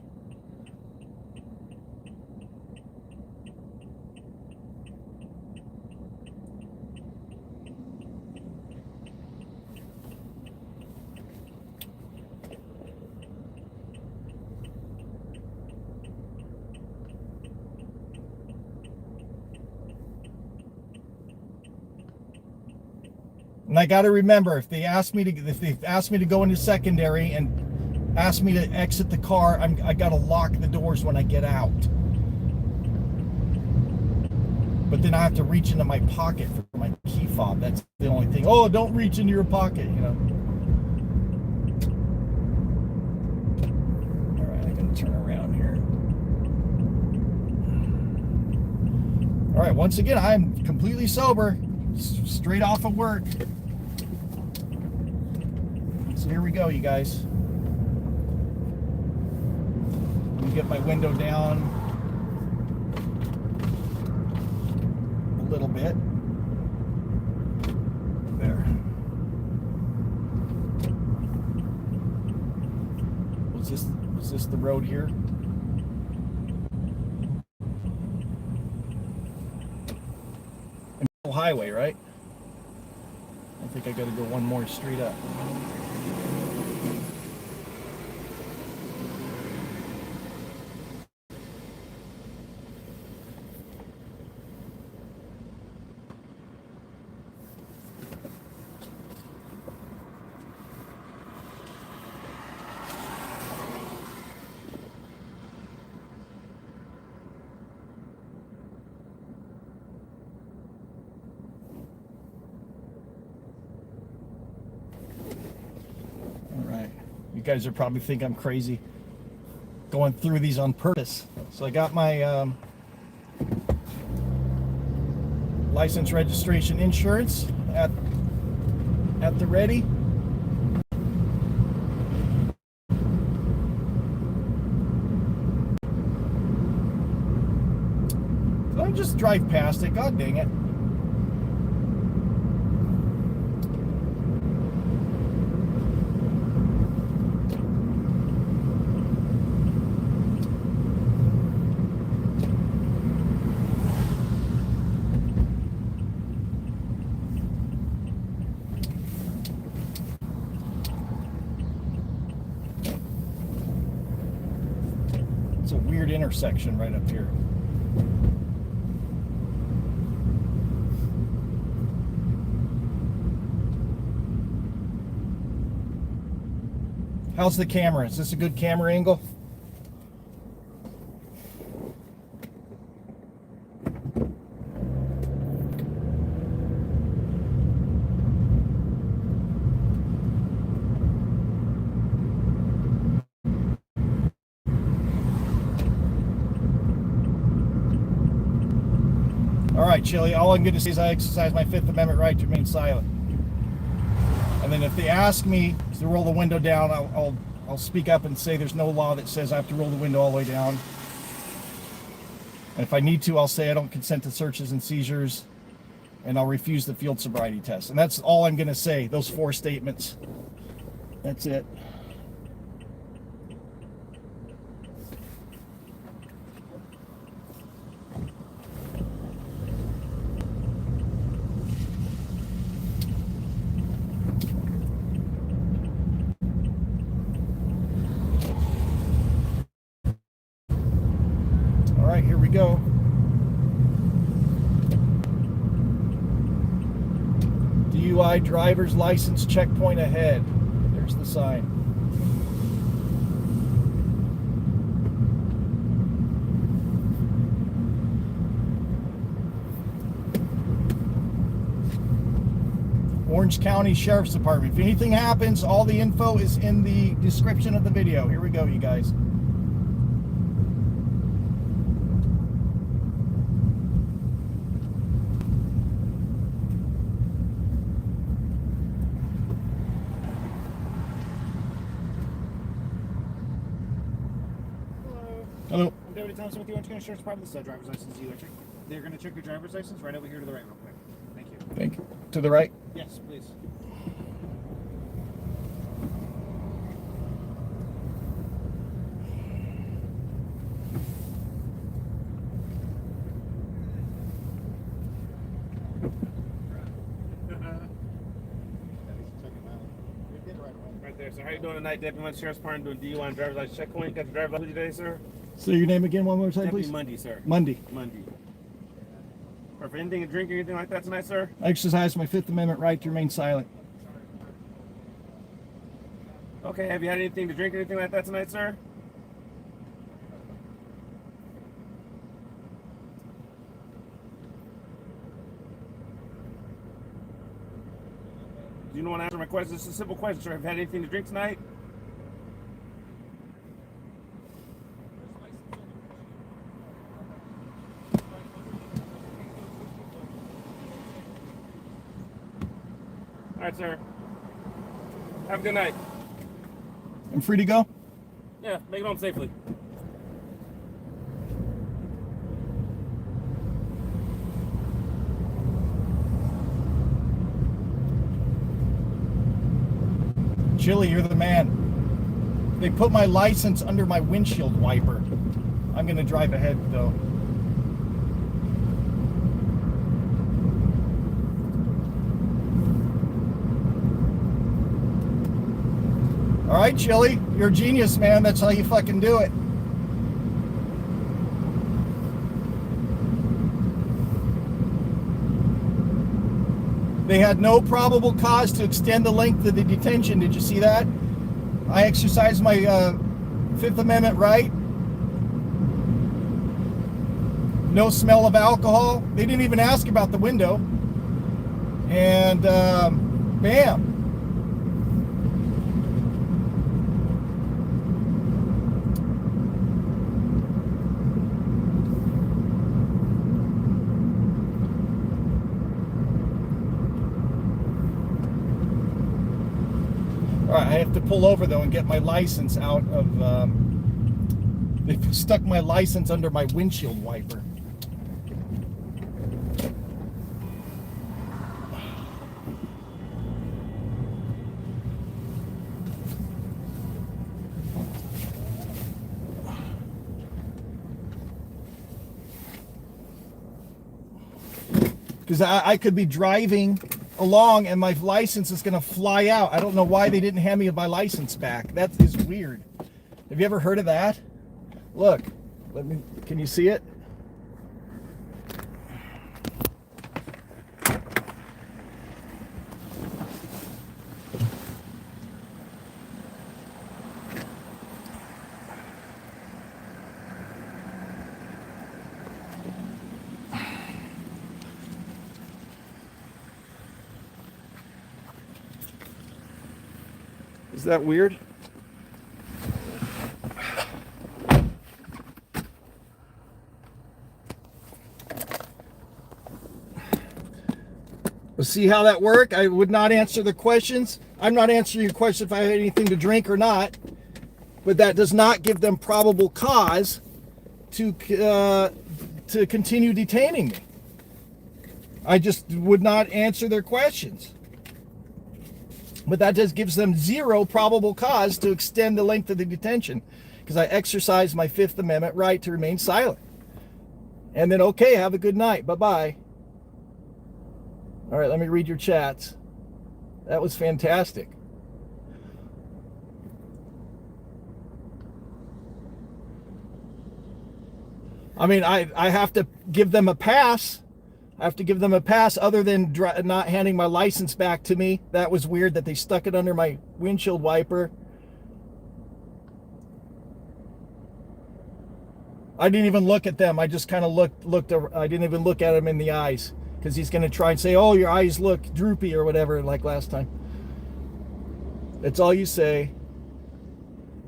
And I got to remember, if they ask me to go into secondary and ask me to exit the car, I got to lock the doors when I get out. But then I have to reach into my pocket for my key fob. That's the only thing. Oh, don't reach into your pocket, you know. All right, I'm going to turn around here. All right, once again, I'm completely sober, straight off of work. So here we go, you guys. Let me get my window down a little bit. There. Was this the road here? Highway, right? I think I got to go one more street up. You guys are probably think I'm crazy going through these on purpose. So I got my license, registration, insurance at the ready. So I just drive past it. God dang it. It's a weird intersection right up here. How's the camera? Is this a good camera angle? All right, Chili, all I'm going to say is I exercise my Fifth Amendment right to remain silent. And then if they ask me to roll the window down, I'll speak up and say there's no law that says I have to roll the window all the way down. And if I need to, I'll say I don't consent to searches and seizures, and I'll refuse the field sobriety test. And that's all I'm going to say, those 4 statements. That's it. DUI driver's license checkpoint ahead. There's the sign. Orange County Sheriff's Department. If anything happens, all the info is in the description of the video. Here we go, you guys. Hello. I'm Deputy Thompson with the Orange County Sheriff's Department. This is a driver's license dealer check. They're going to check your driver's license right over here to the right real quick. Thank you. Thank you. To the right. Yes, please. Right there, sir. How you doing tonight, Deputy Mundy Sheriff's Department doing DUI and driver's license checkpoint? Got your driver's license today, sir? Say your name again one more time, Deputy please. Mundy, sir. Mundy. Mundy. Or for anything to drink or anything like that tonight, sir? I exercise my Fifth Amendment right to remain silent. Okay, have you had anything to drink or anything like that tonight, sir? Do you want to answer my question? This is a simple question, sir. Have you had anything to drink tonight? All right, sir. Have a good night. I'm free to go? Yeah, make it home safely. Chili, you're the man. They put my license under my windshield wiper. I'm going to drive ahead, though. All right, Chili, you're a genius, man. That's how you fucking do it. They had no probable cause to extend the length of the detention. Did you see that? I exercised my Fifth Amendment right. No smell of alcohol. They didn't even ask about the window. And bam. All right, I have to pull over though and get my license out of. They stuck my license under my windshield wiper. Because I could be driving along and my license is going to fly out. I don't know why they didn't hand me my license back. That is weird. Have you ever heard of that? Look, can you see it? Is that weird? See how that worked? I would not answer the questions. I'm not answering your question if I had anything to drink or not, but that does not give them probable cause to continue detaining me. I just would not answer their questions. But that just gives them zero probable cause to extend the length of the detention because I exercised my Fifth Amendment right to remain silent. And then, okay, have a good night. Bye-bye. All right, let me read your chats. That was fantastic. I mean, I have to give them a pass. I have to give them a pass other than not handing my license back to me. That was weird that they stuck it under my windshield wiper. I didn't even look at them. I just kind of looked. I didn't even look at him in the eyes because he's going to try and say, "Oh, your eyes look droopy" or whatever, like last time. That's all you say.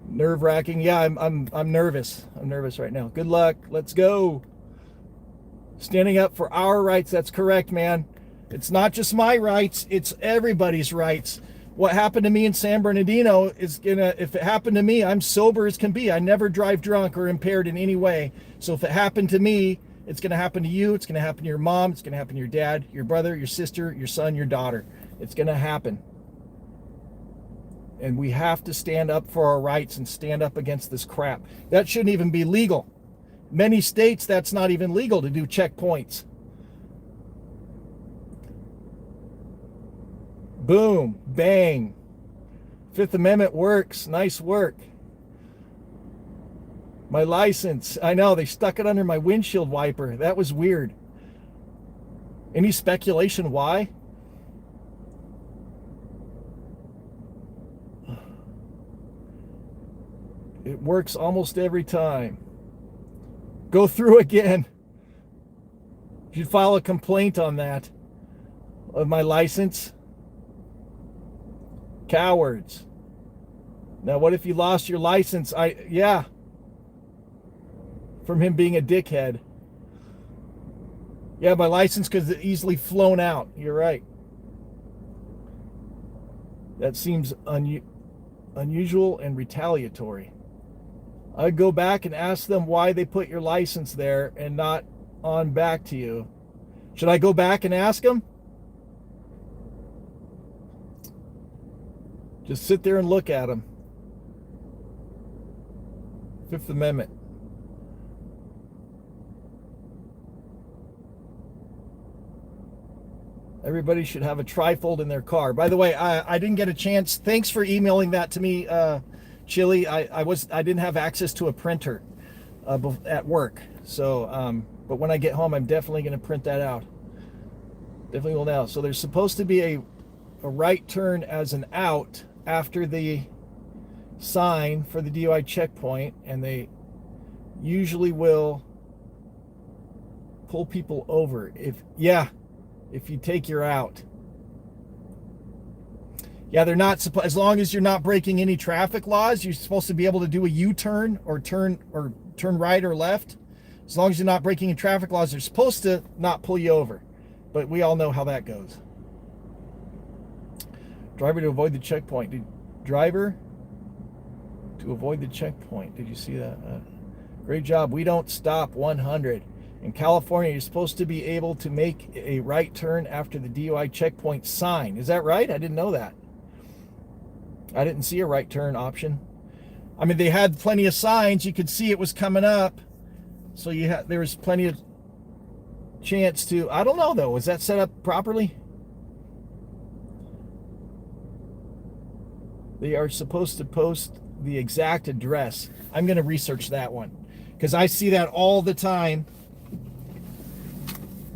Nerve-wracking. Yeah, I'm nervous. I'm nervous right now. Good luck. Let's go. Standing up for our rights. That's correct, man. It's not just my rights. It's everybody's rights. What happened to me in San Bernardino is gonna, if it happened to me, I'm sober as can be. I never drive drunk or impaired in any way. So if it happened to me, it's gonna happen to you. It's gonna happen to your mom. It's gonna happen to your dad, your brother, your sister, your son, your daughter. It's gonna happen. And we have to stand up for our rights and stand up against this crap. That shouldn't even be legal. Many states, that's not even legal to do checkpoints. Boom, bang. Fifth Amendment works. Nice work. My license. I know, they stuck it under my windshield wiper. That was weird. Any speculation why? It works almost every time. Go through again. You should file a complaint on that. Of my license. Cowards. Now what if you lost your license? Yeah. From him being a dickhead. Yeah, my license could have easily flown out. You're right. That seems unusual and retaliatory. I'd go back and ask them why they put your license there and not on back to you. Should I go back and ask them? Just sit there and look at them. Fifth Amendment. Everybody should have a trifold in their car. By the way, I didn't get a chance. Thanks for emailing that to me, Chili. I didn't have access to a printer at work. So, but when I get home, I'm definitely going to print that out. Definitely will now. So there's supposed to be a right turn as an out after the sign for the DUI checkpoint, and they usually will pull people over if you take your out. Yeah, they're not supposed, as long as you're not breaking any traffic laws, you're supposed to be able to do a U-turn or turn right or left. As long as you're not breaking any traffic laws, they're supposed to not pull you over. But we all know how that goes. Driver to avoid the checkpoint. Driver to avoid the checkpoint. Did you see that? Great job. We don't stop 100. In California, you're supposed to be able to make a right turn after the DUI checkpoint sign. Is that right? I didn't know that. I didn't see a right turn option. I mean, they had plenty of signs. You could see it was coming up. So there was plenty of chance to, I don't know though, was that set up properly? They are supposed to post the exact address. I'm going to research that one because I see that all the time.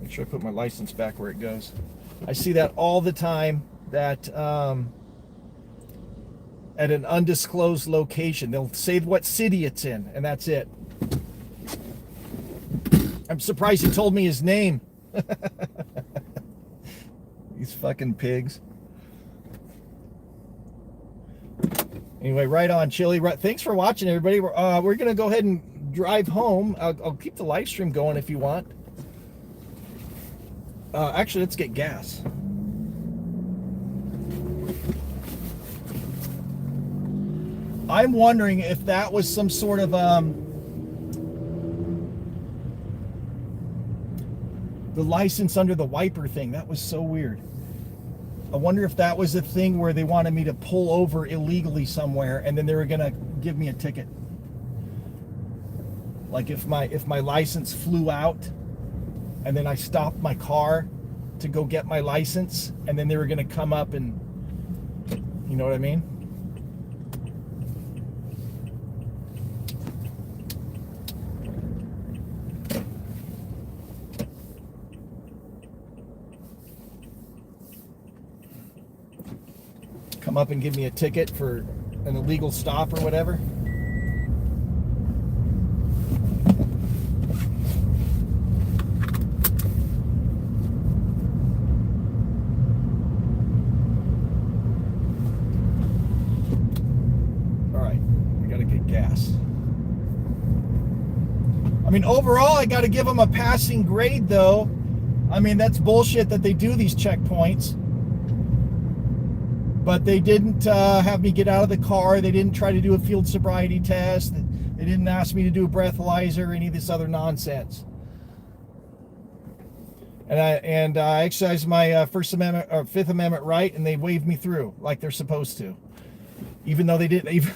Make sure I put my license back where it goes. I see that all the time that at an undisclosed location, they'll say what city it's in, and that's it. I'm surprised he told me his name. These fucking pigs. Anyway, right on, Chili. Thanks for watching, everybody. We're going to go ahead and drive home. I'll keep the live stream going if you want. Actually, let's get gas. I'm wondering if that was some sort of the license under the wiper thing. That was so weird. I wonder if that was a thing where they wanted me to pull over illegally somewhere and then they were gonna give me a ticket. Like if my license flew out and then I stopped my car to go get my license and then they were gonna come up and, you know what I mean? come up and give me a ticket for an illegal stop or whatever. All right, we gotta get gas. I mean, overall, I gotta give them a passing grade, though. I mean, that's bullshit that they do these checkpoints. But they didn't have me get out of the car. They didn't try to do a field sobriety test. They didn't ask me to do a breathalyzer or any of this other nonsense. And I exercised my First Amendment or Fifth Amendment right, and they waved me through like they're supposed to. Even though they didn't even,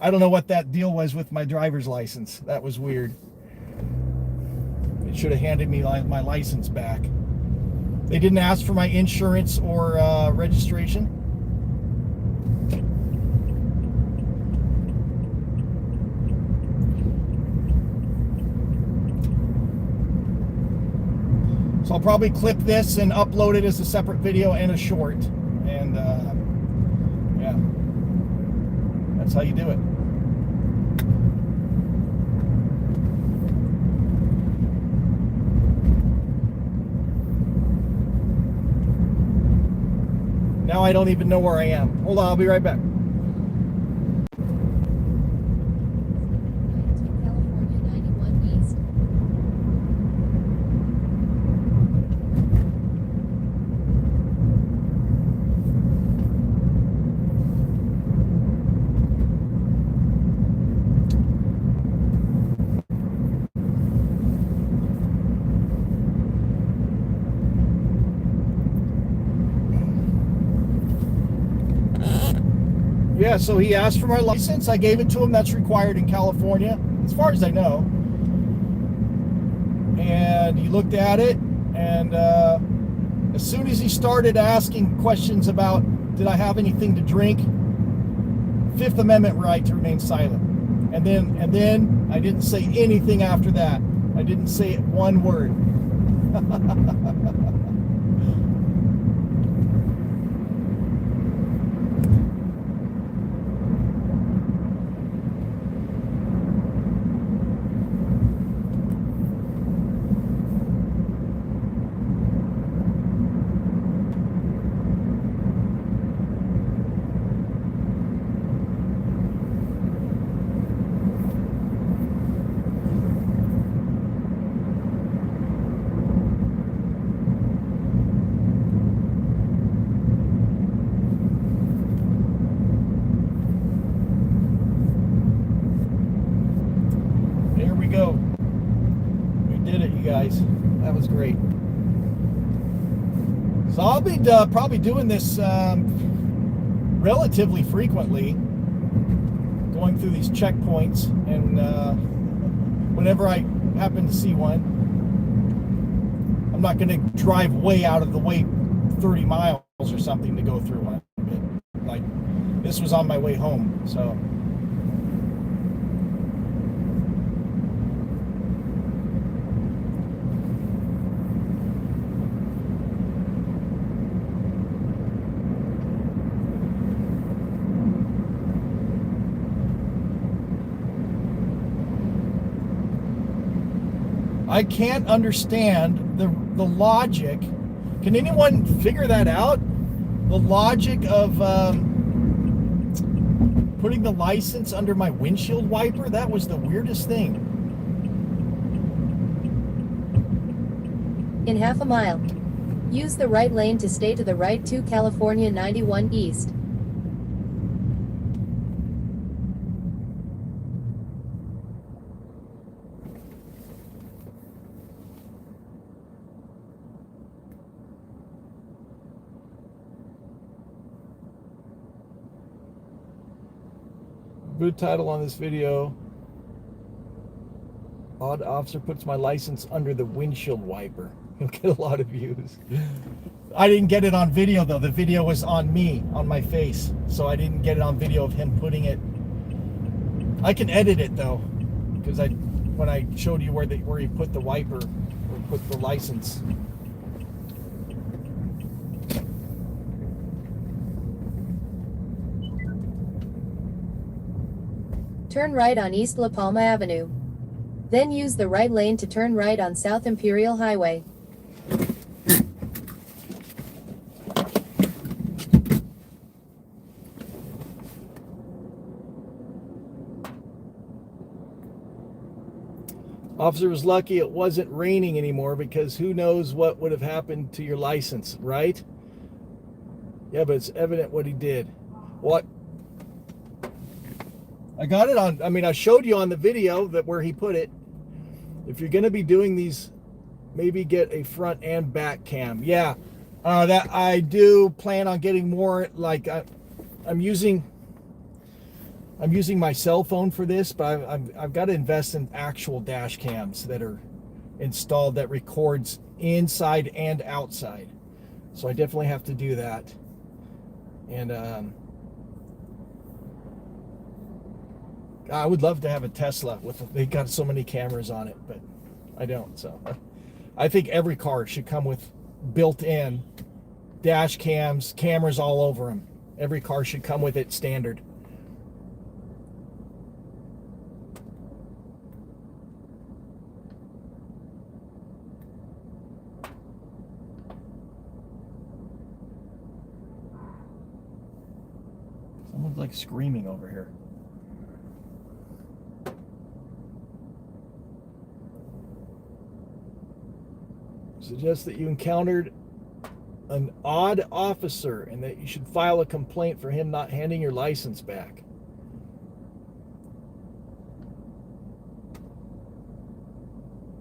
I don't know what that deal was with my driver's license. That was weird. They should have handed me my license back. They didn't ask for my insurance or registration. So I'll probably clip this and upload it as a separate video and a short. And yeah, that's how you do it. Now I don't even know where I am. Hold on, I'll be right back. Yeah, so he asked for my license. I gave it to him. That's required in California, as far as I know. And he looked at it, and as soon as he started asking questions about did I have anything to drink, Fifth Amendment right to remain silent. And then I didn't say anything after that. I didn't say one word. Guys, that was great. So I'll be probably doing this relatively frequently, going through these checkpoints, and whenever I happen to see one. I'm not going to drive way out of the way 30 miles or something to go through one. But, like, this was on my way home, so. I can't understand the logic. Can anyone figure that out? The logic of putting the license under my windshield wiper? That was the weirdest thing. In half a mile, use the right lane to stay to the right to California 91 East. Good title on this video: Odd officer puts my license under the windshield wiper. You'll get a lot of views. I didn't get it on video though. The video was on me, on my face, so I didn't get it on video of him putting it. I can edit it though, because when I showed you where he put the wiper or put the license. Turn right on East La Palma Avenue. Then use the right lane to turn right on South Imperial Highway. Officer was lucky it wasn't raining anymore, because who knows what would have happened to your license, right? Yeah, but it's evident what he did. What? I got it on, I mean, I showed you on the video that where he put it. If you're going to be doing these, maybe get a front and back cam. Yeah, that I do plan on getting more. Like I'm using my cell phone for this, but I've got to invest in actual dash cams that are installed that records inside and outside. So I definitely have to do that. And I would love to have a Tesla they got so many cameras on it, but I don't. So I think every car should come with built-in dash cams, cameras all over them. Every car should come with it standard. Someone's like screaming over here. Suggests that you encountered an odd officer and that you should file a complaint for him not handing your license back.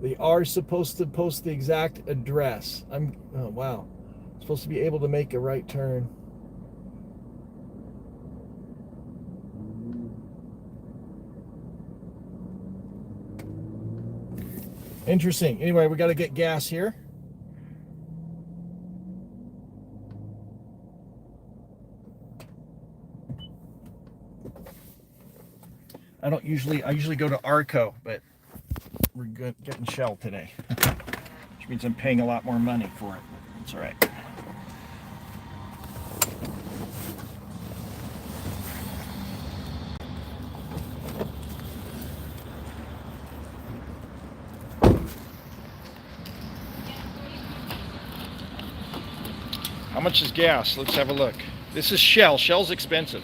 They are supposed to post the exact address. Oh wow. Supposed to be able to make a right turn. Interesting. Anyway, we got to get gas here. I usually go to Arco, but we're getting Shell today, which means I'm paying a lot more money for it. It's all right. How much is gas? Let's have a look. This is Shell. Shell's expensive.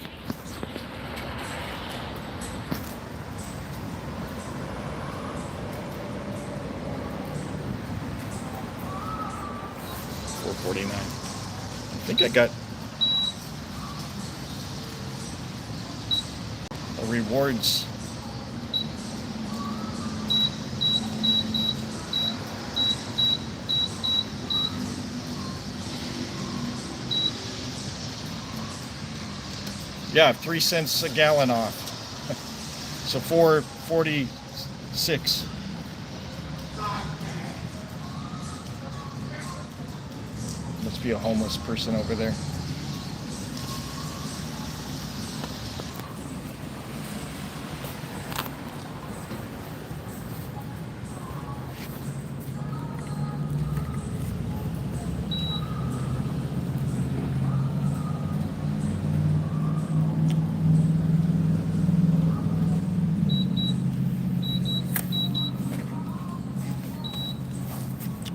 $4.49. I think I got a rewards. Yeah, 3 cents a gallon off. So $4.46. Must be a homeless person over there.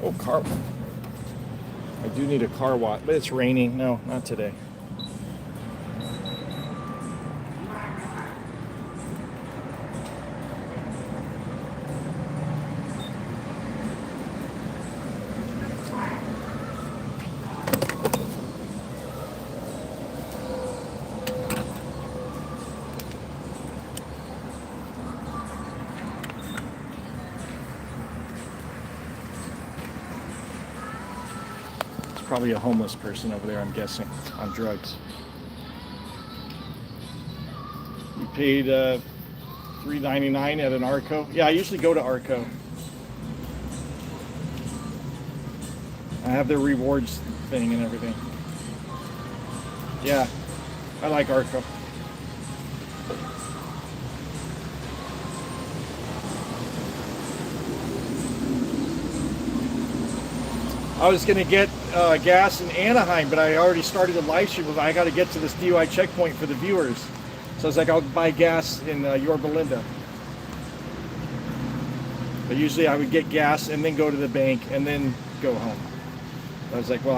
Oh, car. I do need a car wash, but it's raining. No, not today. Probably a homeless person over there, I'm guessing, on drugs. You paid $3.99 at an Arco. Yeah, I usually go to Arco. I have their rewards thing and everything. Yeah, I like Arco. I was going to get gas in Anaheim, but I already started a live stream. I got to get to this DUI checkpoint for the viewers. So I was like, I'll buy gas in Yorba Linda. But usually I would get gas and then go to the bank and then go home. I was like, well,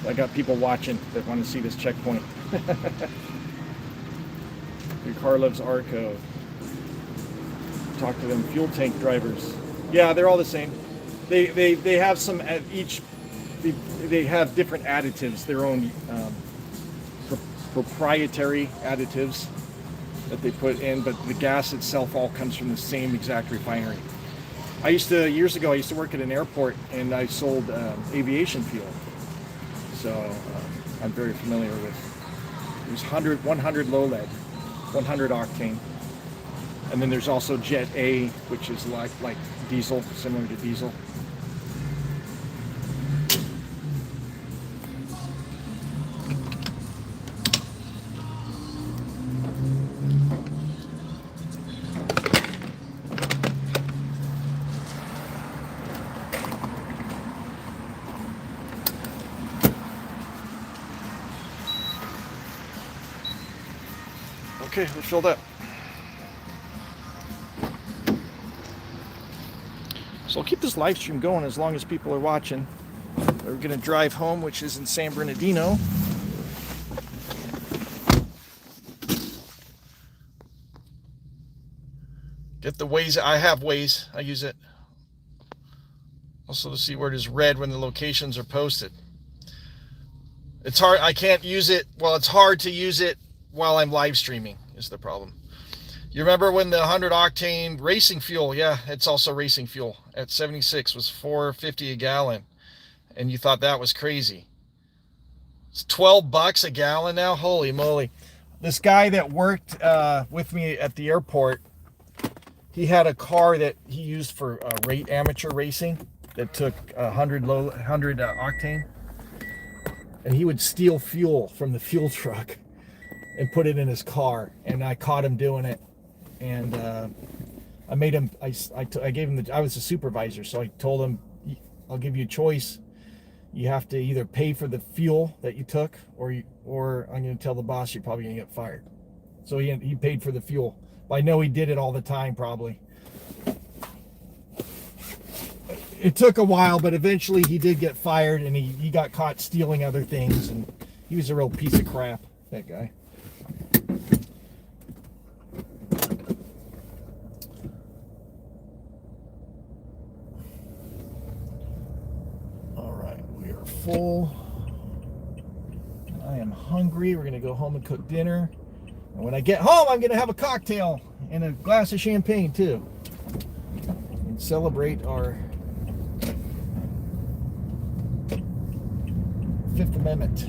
I got people watching that want to see this checkpoint. Your car loves Arco. Talk to them. Fuel tank drivers. Yeah, they're all the same. They have some at each. They have different additives, their own proprietary additives that they put in, but the gas itself all comes from the same exact refinery. Years ago, I used to work at an airport and I sold aviation fuel. So I'm very familiar with, it was 100 low lead, 100 octane. And then there's also Jet A, which is like diesel, similar to diesel. Okay, we're filled up. So I'll keep this live stream going as long as people are watching. We're going to drive home, which is in San Bernardino. Get the Waze. I have Waze. I use it. Also to see where it is red when the locations are posted. It's hard. I can't use it. Well, it's hard to use it while I'm live streaming is the problem. You remember when the 100 octane racing fuel, yeah, it's also racing fuel at 76 was $4.50 a gallon. And you thought that was crazy. It's $12 a gallon now. Holy moly. This guy that worked with me at the airport, he had a car that he used for amateur racing that took 100 octane. And he would steal fuel from the fuel truck and put it in his car, and I caught him doing it, and I made him. I gave him I was a supervisor, so I told him, I'll give you a choice. You have to either pay for the fuel that you took, or I'm going to tell the boss you're probably going to get fired. So he paid for the fuel. But I know he did it all the time, probably. It took a while, but eventually he did get fired, and he got caught stealing other things, and he was a real piece of crap, that guy. Full. I am hungry. We're going to go home and cook dinner. And when I get home, I'm going to have a cocktail and a glass of champagne too. And celebrate our Fifth Amendment.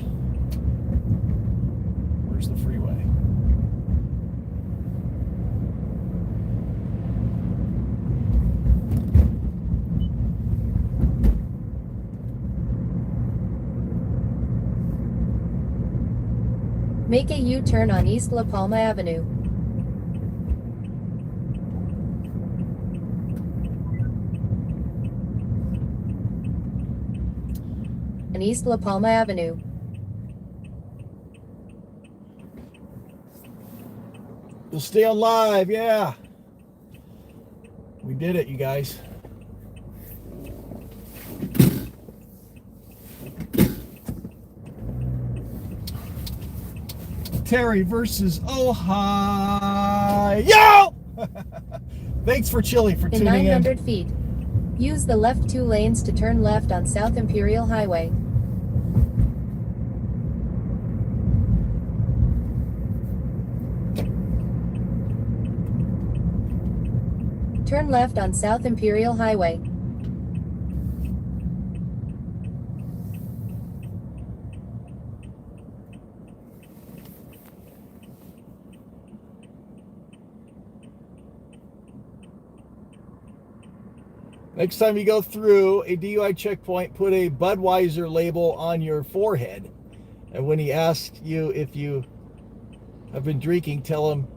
Where's the freeway? Make a U-turn on East La Palma Avenue. On East La Palma Avenue. You'll stay alive, yeah. We did it, you guys. Terry versus Ohio. Thanks for Chili for In tuning 900 in. feet, use the left 2 lanes to turn left on South Imperial Highway. Turn left on South Imperial Highway. Next time you go through a DUI checkpoint, put a Budweiser label on your forehead. And when he asks you if you have been drinking, tell him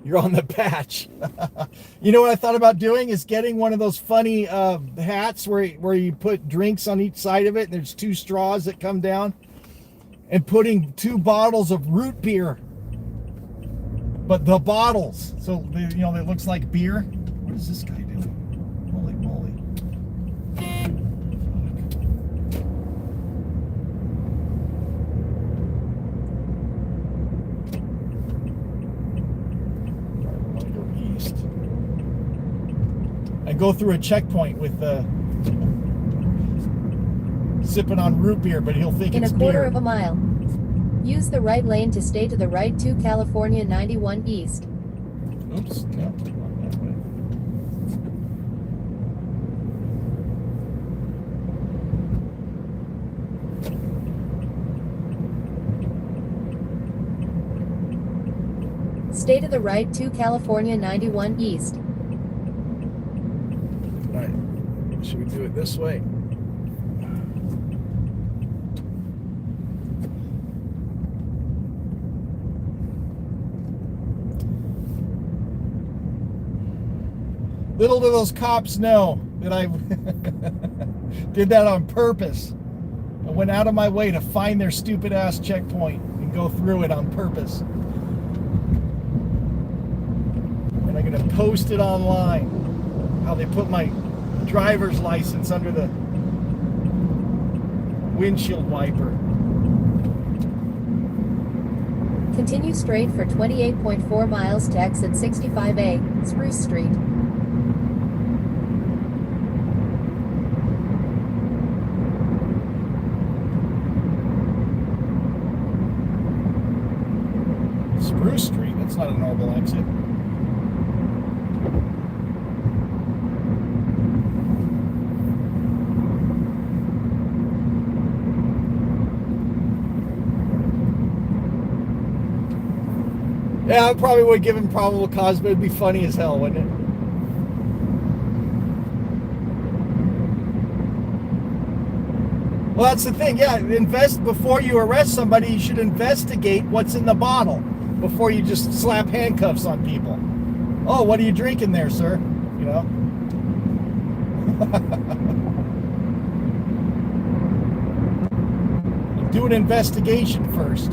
you're on the patch. You know what I thought about doing is getting one of those funny hats where you put drinks on each side of it and there's 2 straws that come down, and putting 2 bottles of root beer But the bottles, so you know, it looks like beer. What is this guy doing? Holy moly! I want to go east. I go through a checkpoint with sipping on root beer, but he'll think In it's a quarter beer. of a mile. Use the right lane to stay to the right 2 California 91 East. Oops, no, not that way. Stay to the right 2 California 91 East. All right, should we do it this way? Little do those cops know that I did that on purpose. I went out of my way to find their stupid ass checkpoint and go through it on purpose. And I'm gonna post it online, how they put my driver's license under the windshield wiper. Continue straight for 28.4 miles to exit 65A, Spruce Street. Spruce Street, that's not a normal exit. Yeah, I probably would give him probable cause, but it'd be funny as hell, wouldn't it? Well, that's the thing. Yeah, before you arrest somebody, you should investigate what's in the bottle before you just slap handcuffs on people. Oh, what are you drinking there, sir? You know? Do an investigation first.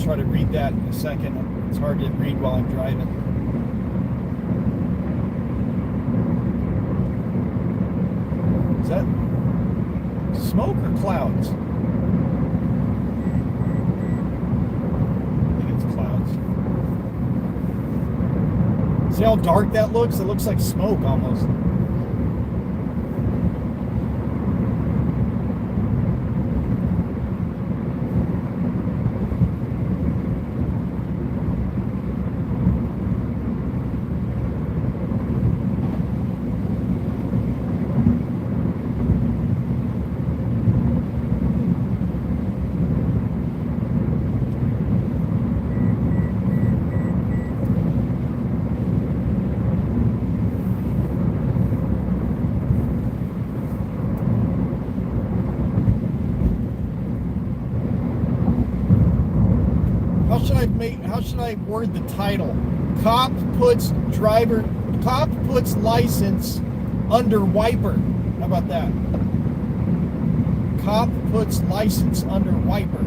Try to read that in a second. It's hard to read while I'm driving. Is that smoke or clouds? I think it's clouds. See how dark that looks? It looks like smoke almost. How should I word the title? Cop puts license under wiper. How about that? Cop puts license under wiper.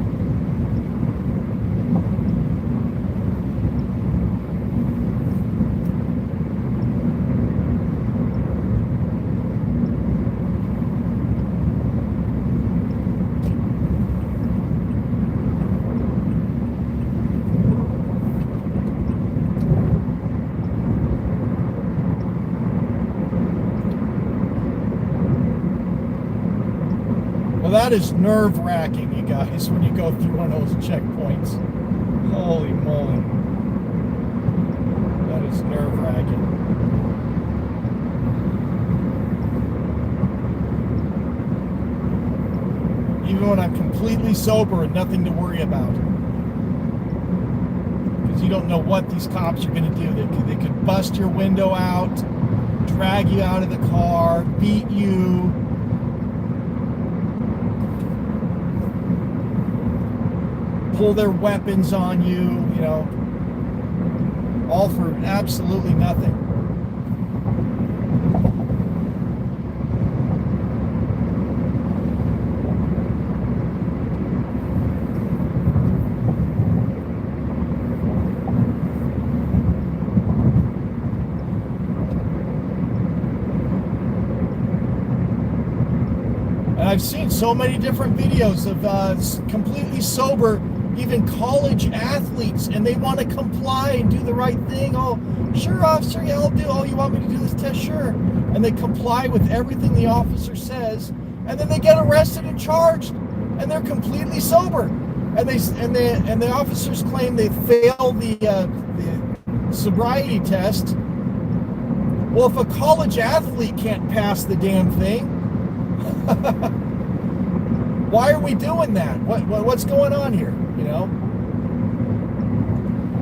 That is nerve-wracking, you guys, when you go through one of those checkpoints. Holy moly. always nerve-wracking. Even when I'm completely sober and nothing to worry about. Because you don't know what these cops are going to do. They could bust your window out, drag you out of the car, beat you. Pull their weapons on you, you know. All for absolutely nothing. And I've seen so many different videos of completely sober, even college athletes, and they want to comply and do the right thing. Oh, sure, officer, yeah, I'll do. Oh, you want me to do this test? Sure. And they comply with everything the officer says, and then they get arrested and charged, and they're completely sober. And the officers claim they failed the sobriety test. Well, if a college athlete can't pass the damn thing, why are we doing that? What's going on here? You know?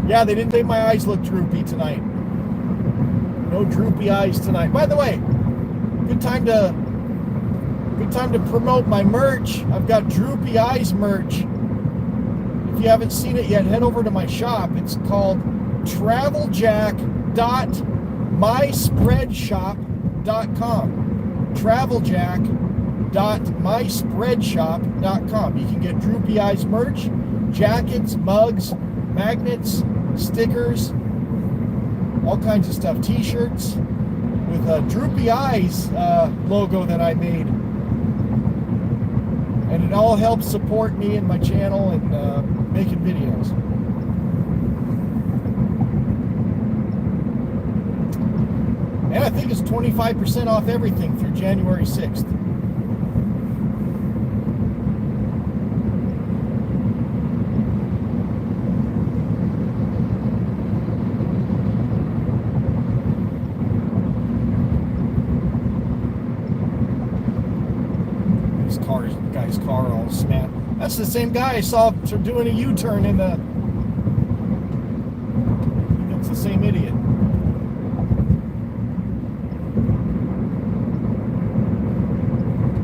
Yeah, they didn't make my eyes look droopy tonight. No droopy eyes tonight. By the way, good time to promote my merch. I've got droopy eyes merch. If you haven't seen it yet, head over to my shop. It's called traveljack.myspreadshop.com. traveljack.myspreadshop.com. You can get droopy eyes merch, jackets, mugs, magnets, stickers, all kinds of stuff, t-shirts with a droopy eyes logo that I made. And it all helps support me and my channel and making videos. And I think it's 25% off everything through January 6th. Guy's car all snapped. That's the same guy I saw doing a U-turn in the... That's the same idiot.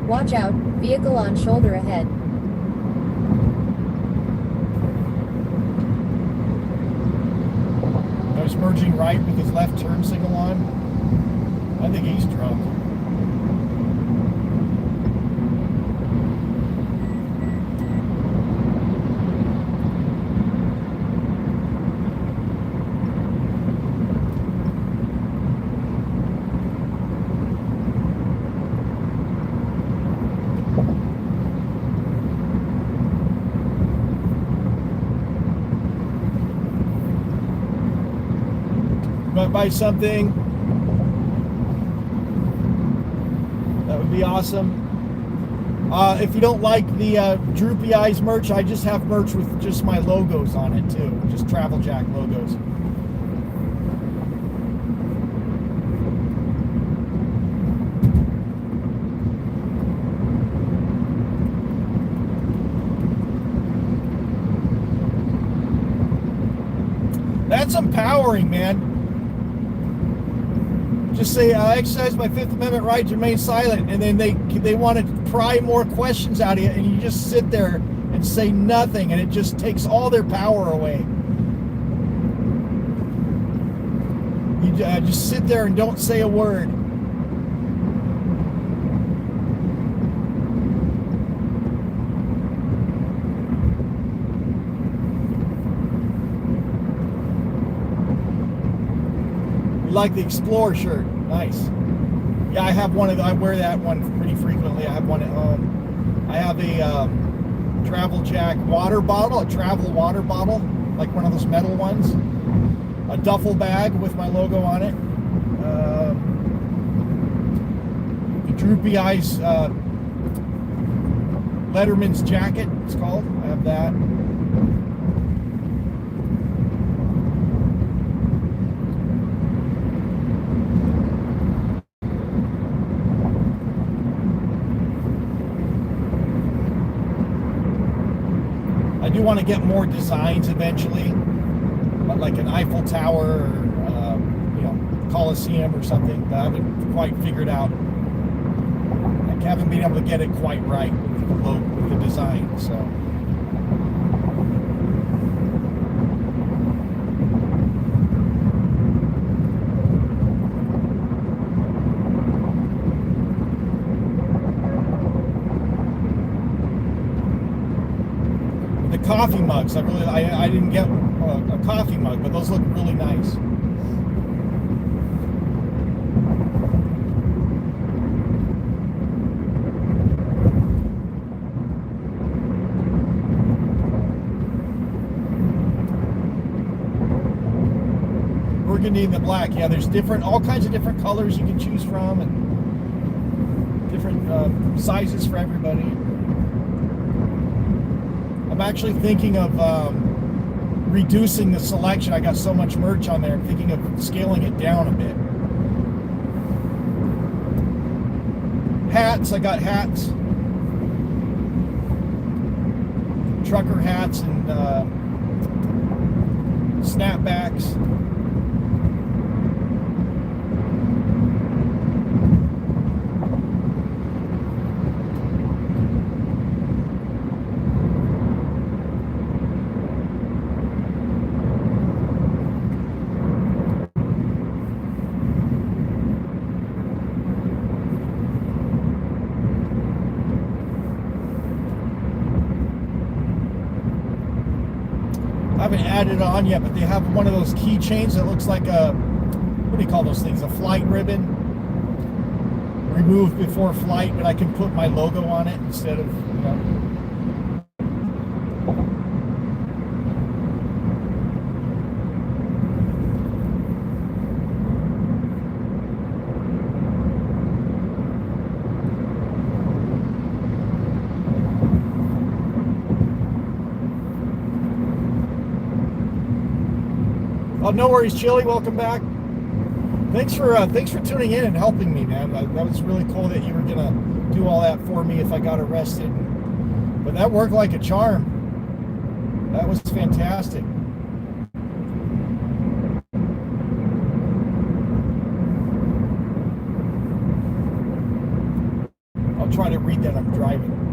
Watch out, vehicle on shoulder ahead. I was merging right with his left turn signal on. I think he's drunk. Buy something, that would be awesome. If you don't like the droopy eyes merch, I just have merch with just my logos on it too, just Travel Jack logos. That's empowering, man. Just say, I exercise my Fifth Amendment right to remain silent, and then they want to pry more questions out of you, and you just sit there and say nothing, and it just takes all their power away. You just sit there and don't say a word. Like the Explorer shirt, nice. Yeah, I have one of. I wear that one pretty frequently. I have one at home. I have a Travel Jack water bottle, a travel water bottle, like one of those metal ones. A duffel bag with my logo on it. The Droopy Eyes Letterman's jacket, it's called. I have that. I do want to get more designs eventually, like an Eiffel Tower or Coliseum or something. But I haven't quite figured out. I haven't been able to get it quite right with the design. So. The coffee mugs, I didn't get a coffee mug, but those look really nice. Burgundy and the black, yeah. There's all kinds of different colors you can choose from, and different sizes for everybody. I'm actually thinking of reducing the selection. I got so much merch on there. I'm thinking of scaling it down a bit. Hats, I got hats. Trucker hats and snapbacks. I haven't added on yet, but they have one of those keychains that looks like a, what do you call those things? A flight ribbon. Removed before flight, but I can put my logo on it instead of, Oh, no worries, Chili. Welcome back. Thanks for tuning in and helping me, man. That was really cool that you were gonna do all that for me if I got arrested. But that worked like a charm. That was fantastic. I'll try to read that. I'm driving.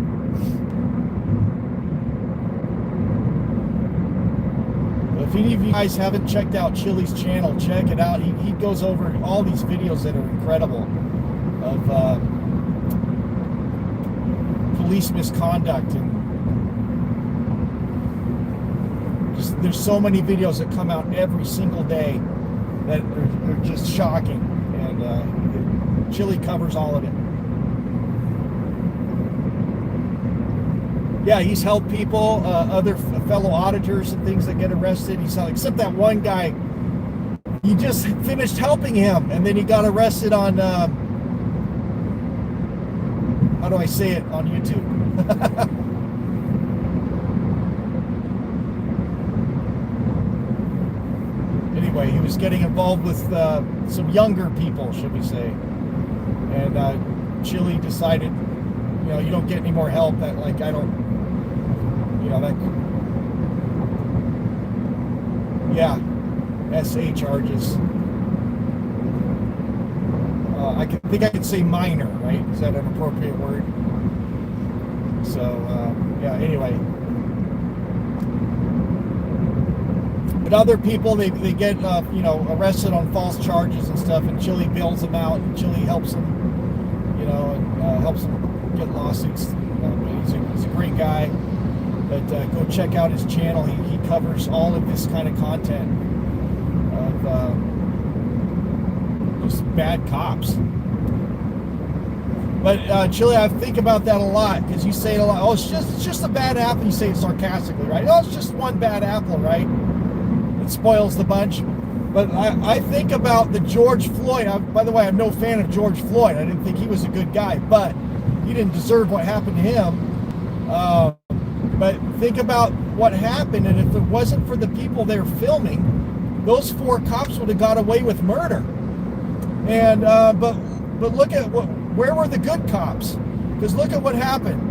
If any of you guys haven't checked out Chili's channel, check it out. He goes over all these videos that are incredible of police misconduct, and just there's so many videos that come out every single day that are just shocking, and Chili covers all of it. Yeah, he's helped people, other fellow auditors and things that get arrested. He's not, except that one guy, he just finished helping him, and then he got arrested on, how do I say it on YouTube? Anyway, he was getting involved with some younger people, should we say. And Chili decided, you don't get any more help. That, like, I don't, that, yeah, SA charges. I think I could say minor, right? Is that an appropriate word? So, yeah, anyway. But other people, they get, arrested on false charges and stuff, and Chili bails them out, and Chili helps them, and helps them get lawsuits. He's a great guy. But go check out his channel. He covers all of this kind of content of just bad cops. But Chili, I think about that a lot, because you say it a lot. Oh, it's just a bad apple. You say it sarcastically, right? Oh, it's just one bad apple, right? It spoils the bunch. But I think about the George Floyd. By the way, I'm no fan of George Floyd. I didn't think he was a good guy, but he didn't deserve what happened to him. But think about what happened, and if it wasn't for the people there filming, those 4 cops would have got away with murder. And but look at where were the good cops? Because look at what happened.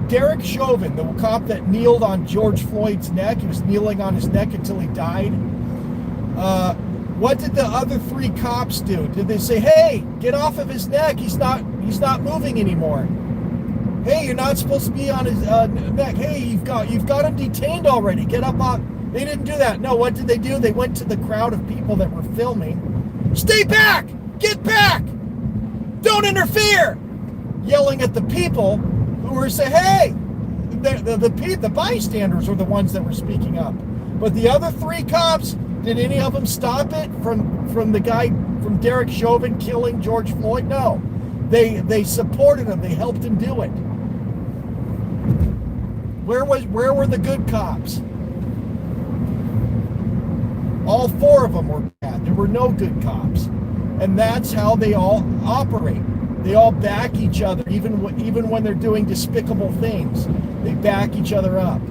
Derek Chauvin, the cop that kneeled on George Floyd's neck, he was kneeling on his neck until he died. What did the other 3 cops do? Did they say, "Hey, get off of his neck, he's not moving anymore"? "Hey, you're not supposed to be on his neck. Hey, you've got him detained already. Get up on." They didn't do that. No, what did they do? They went to the crowd of people that were filming. "Stay back! Get back! Don't interfere!" Yelling at the people who were saying, "Hey!" The bystanders were the ones that were speaking up. But the other 3 cops, did any of them stop it from the guy, from Derek Chauvin killing George Floyd? No. They supported him. They helped him do it. Where were the good cops? All 4 of them were bad. There were no good cops. And that's how they all operate. They all back each other, even when they're doing despicable things. They back each other up.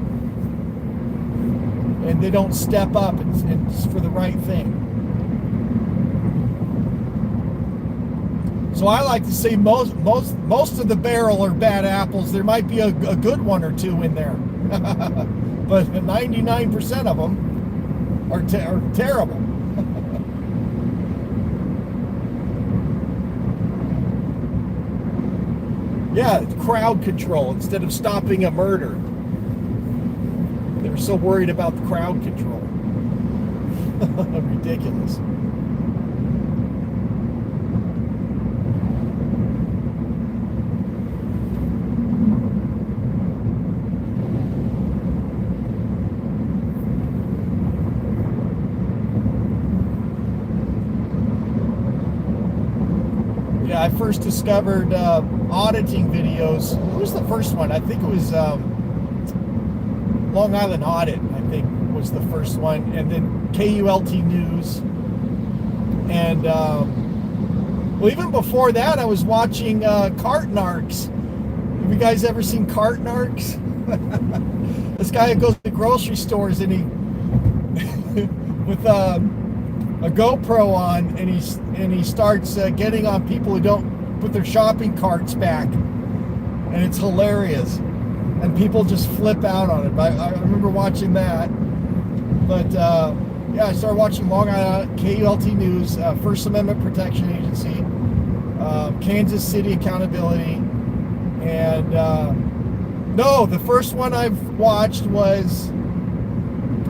And they don't step up and for the right thing. So I like to say most of the barrel are bad apples. There might be a good one or two in there. But 99% of them are terrible. Yeah, crowd control instead of stopping a murder. They were so worried about the crowd control. Ridiculous. Yeah, I first discovered auditing videos. What was the first one? I think it was Long Island Audit, I think, was the first one. And then KULT News. And, well, even before that, I was watching Cart Narcs. Have you guys ever seen Cart Narcs? This guy who goes to grocery stores and he, with a GoPro on, and he starts getting on people who don't put their shopping carts back, and it's hilarious, and people just flip out on it. I remember watching that, but yeah, I started watching Long Island, KULT News, First Amendment Protection Agency, Kansas City Accountability, and no, the first one I've watched was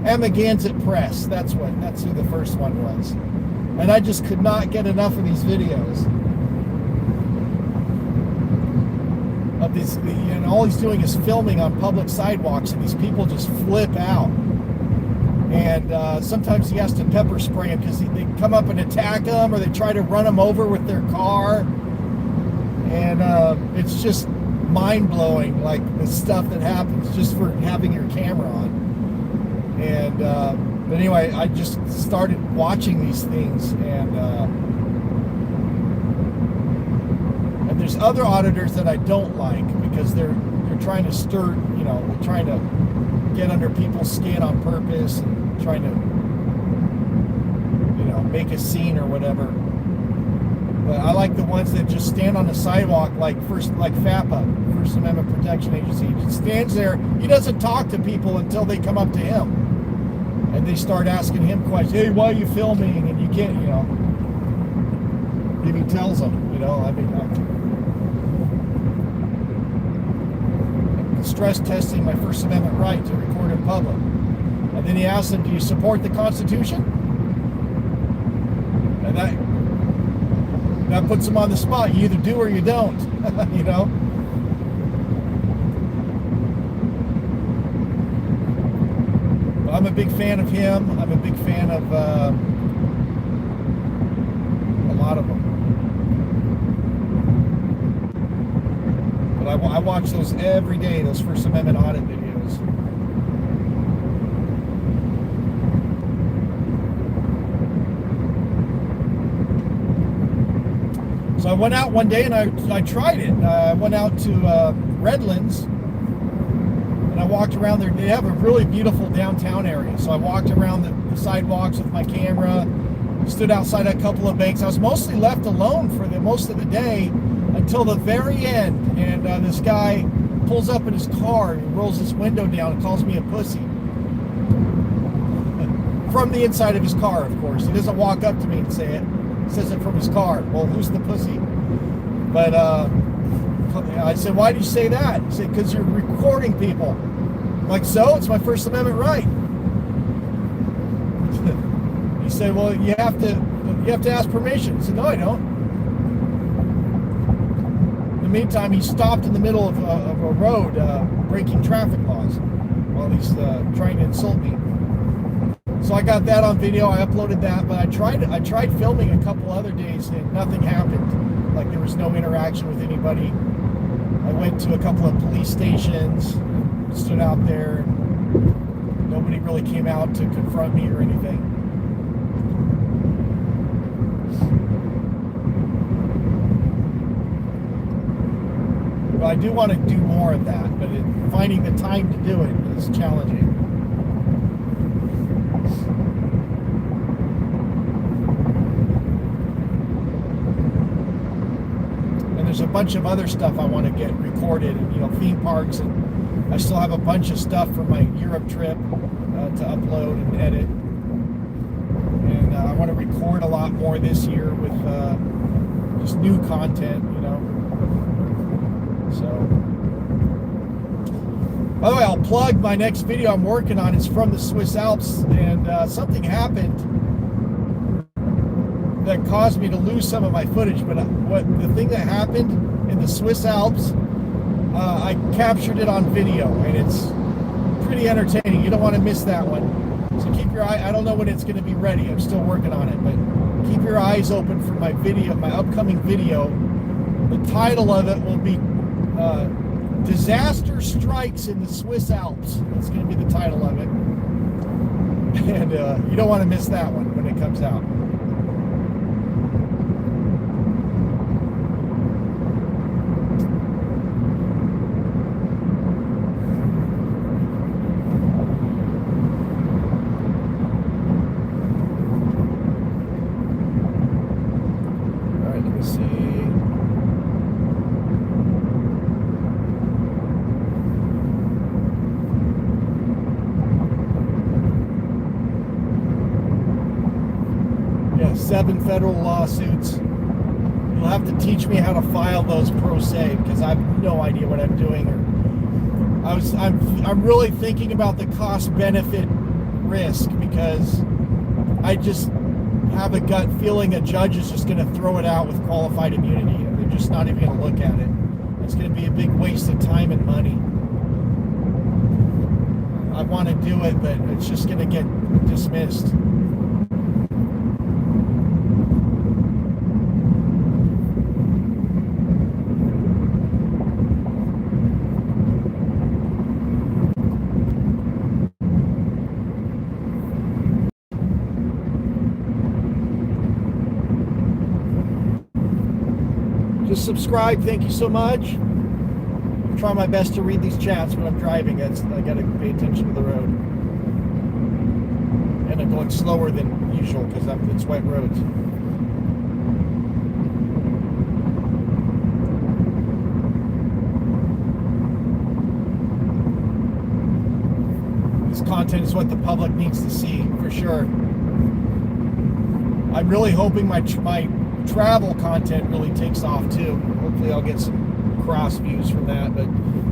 Amagansett Press. That's who the first one was. And I just could not get enough of these videos. Of this, and all he's doing is filming on public sidewalks, and these people just flip out. And sometimes he has to pepper spray them because they come up and attack him, or they try to run him over with their car. And it's just mind-blowing, like the stuff that happens just for having your camera on. And but anyway, I just started watching these things, and there's other auditors that I don't like because they're trying to stir, they're trying to get under people's skin on purpose and trying to, make a scene or whatever. But I like the ones that just stand on the sidewalk, like FAPA, First Amendment Protection Agency. He just stands there. He doesn't talk to people until they come up to him. And they start asking him questions. Hey, why are you filming? And you can't, and he tells them, I'm stress testing my First Amendment right to record in public. And then he asks them, do you support the Constitution? And that puts them on the spot. You either do or you don't, I'm a big fan of him. I'm a big fan of a lot of them. But I watch those every day, those First Amendment audit videos. So I went out one day and I tried it. I went out to Redlands. I walked around there. They have a really beautiful downtown area. So I walked around the sidewalks with my camera, stood outside a couple of banks. I was mostly left alone for most of the day until the very end. And this guy pulls up in his car and rolls his window down and calls me a pussy. From the inside of his car, of course. He doesn't walk up to me and say it. He says it from his car. Well, who's the pussy? But I said, why do you say that? He said, because you're recording people. I'm like, so? It's my First Amendment right. He said, well, you have to ask permission. I said, no, I don't. In the meantime, he stopped in the middle of a road, breaking traffic laws while he's trying to insult me. So I got that on video. I uploaded that, but I tried filming a couple other days and nothing happened. Like there was no interaction with anybody. I went to a couple of police stations, stood out there. Nobody really came out to confront me or anything. But I do want to do more of that, but finding the time to do it is challenging. There's a bunch of other stuff I want to get recorded, and theme parks, and I still have a bunch of stuff from my Europe trip to upload and edit. And I want to record a lot more this year with just new content, So, by the way, I'll plug my next video I'm working on. It's from the Swiss Alps, and something happened that caused me to lose some of my footage. But the thing that happened in the Swiss Alps, I captured it on video, and it's pretty entertaining. You don't want to miss that one. So keep your eye. I don't know when it's going to be ready. I'm still working on it, but keep your eyes open for my video, my upcoming video. The title of it will be "Disaster Strikes in the Swiss Alps." That's going to be the title of it, and you don't want to miss that one when it comes out. Yeah, 7 federal lawsuits. You'll have to teach me how to file those pro se, because I have no idea what I'm doing. I'm really thinking about the cost benefit risk, because I just have a gut feeling a judge is just going to throw it out with qualified immunity, and they're just not even going to look at it. It's going to be a big waste of time and money. I want to do it, but it's just going to get dismissed. Just subscribe. Thank you so much. I'm trying my best to read these chats when I'm driving. I got to pay attention to the road. And I'm going slower than usual because it's wet roads. This content is what the public needs to see, for sure. I'm really hoping my travel content really takes off too. Hopefully I'll get some cross views from that, but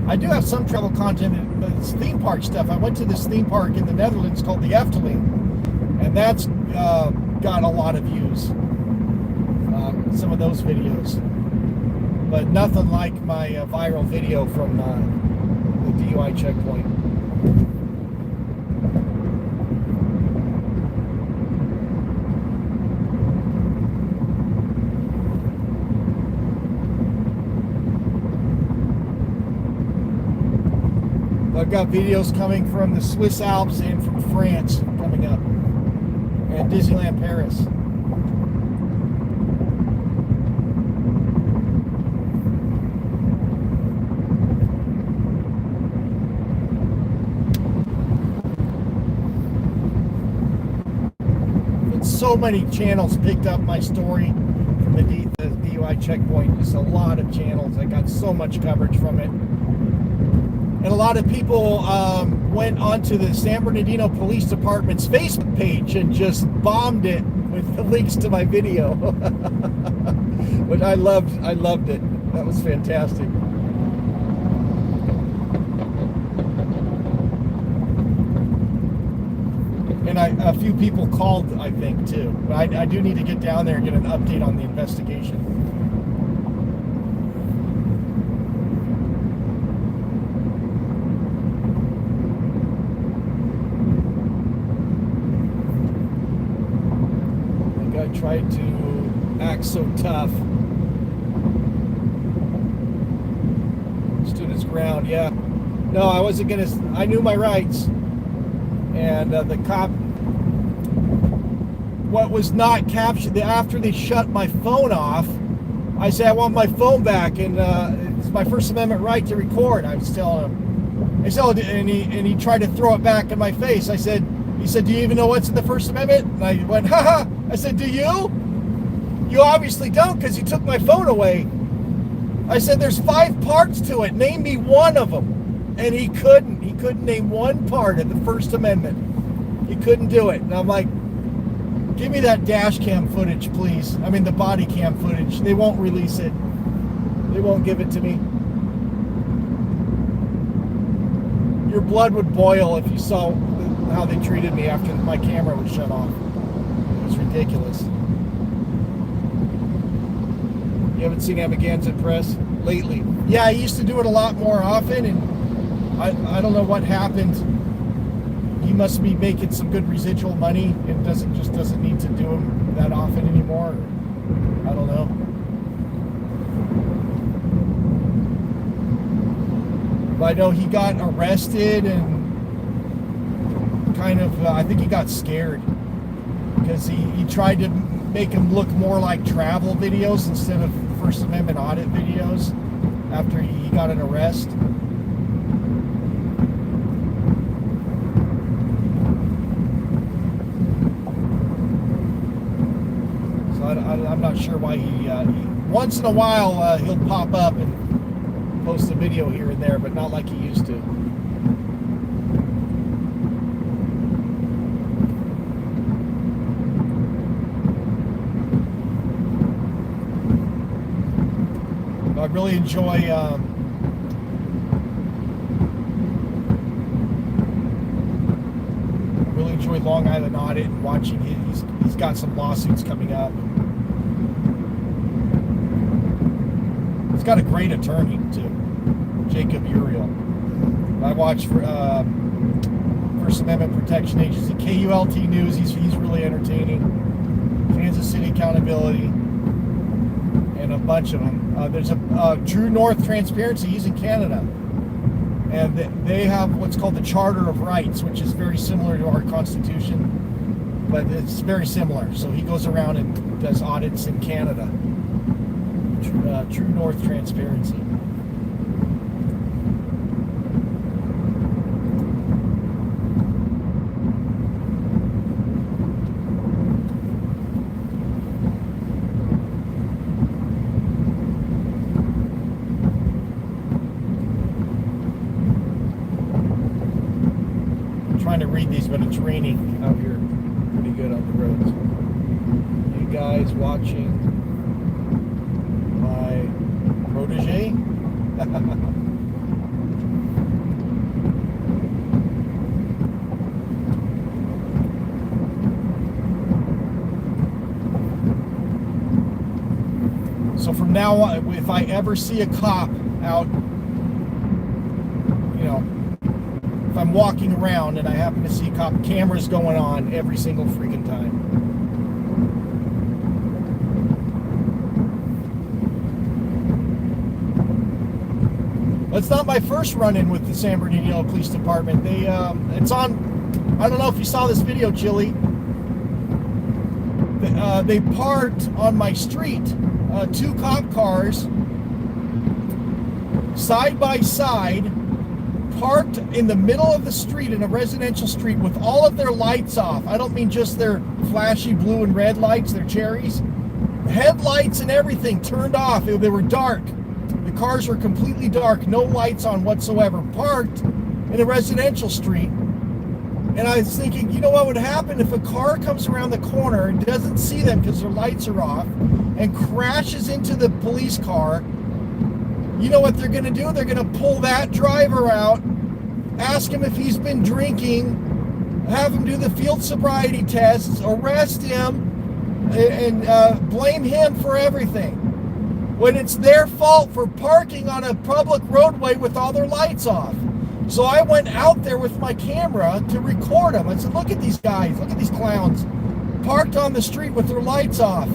I do have some travel content, but it's theme park stuff. I went to this theme park in the Netherlands called the Efteling, and that's got a lot of views, some of those videos, but nothing like my viral video from the DUI checkpoint. I've got videos coming from the Swiss Alps and from France coming up, and Disneyland Paris. But so many channels picked up my story from the DUI checkpoint. Just a lot of channels. I got so much coverage from it. And a lot of people went onto the San Bernardino Police Department's Facebook page and just bombed it with the links to my video. But I loved it. That was fantastic. And a few people called, I think, too. But I do need to get down there and get an update on the investigation. The guy tried to act so tough. Stood his ground, yeah. No, I wasn't gonna, I knew my rights. And the cop, what was not captured, after they shut my phone off, I said, I want my phone back, and it's my First Amendment right to record. I was telling him. I said, and he tried to throw it back in my face. He said, do you even know what's in the First Amendment? And I went, haha. I said, do you? You obviously don't, because you took my phone away. I said, there's 5 parts to it. Name me one of them. And he couldn't. He couldn't name one part of the First Amendment. He couldn't do it. And I'm like, give me that dash cam footage, please. I mean, the body cam footage. They won't release it. They won't give it to me. Your blood would boil if you saw how they treated me after my camera was shut off. It was ridiculous. You haven't seen Amagansett Press lately? Yeah, I used to do it a lot more often, and I don't know what happened. He must be making some good residual money and doesn't need to do them that often anymore. I don't know. But I know he got arrested and kind of, I think he got scared because he tried to make him look more like travel videos instead of First Amendment audit videos after he got an arrest. I'm not sure why he once in a while he'll pop up and post a video here and there, but not like he used to. I really enjoy Long Island Audit and watching he's got some lawsuits coming up. He's got a great attorney too, Jacob Uriel. I watch for First Amendment Protection Agency, KULT News. He's really entertaining. Kansas City Accountability, and a bunch of them. There's a True North Transparency. He's in Canada, and they have what's called the Charter of Rights, which is very similar to our Constitution, but it's very similar. So he goes around and does audits in Canada. True North Transparency. I'm trying to read these, but it's raining out here pretty good on the roads. You guys watching my protege? So from now on, if I ever see a cop out, you know, if I'm walking around and I happen to see a cop, cameras going on every single freaking time. It's not my first run-in with the San Bernardino Police Department. It's on, I don't know if you saw this video, Chili. They parked on my street, 2 cop cars, side by side, parked in the middle of the street in a residential street with all of their lights off. I don't mean just their flashy blue and red lights, their cherries. Headlights and everything turned off. They were dark. The cars were completely dark, no lights on whatsoever, parked in a residential street. And I was thinking, you know what would happen if a car comes around the corner and doesn't see them because their lights are off and crashes into the police car? You know what they're going to do? They're going to pull that driver out, ask him if he's been drinking, have him do the field sobriety tests, arrest him, and blame him for everything, when it's their fault for parking on a public roadway with all their lights off. So I went out there with my camera to record them. I said, look at these guys, look at these clowns, parked on the street with their lights off.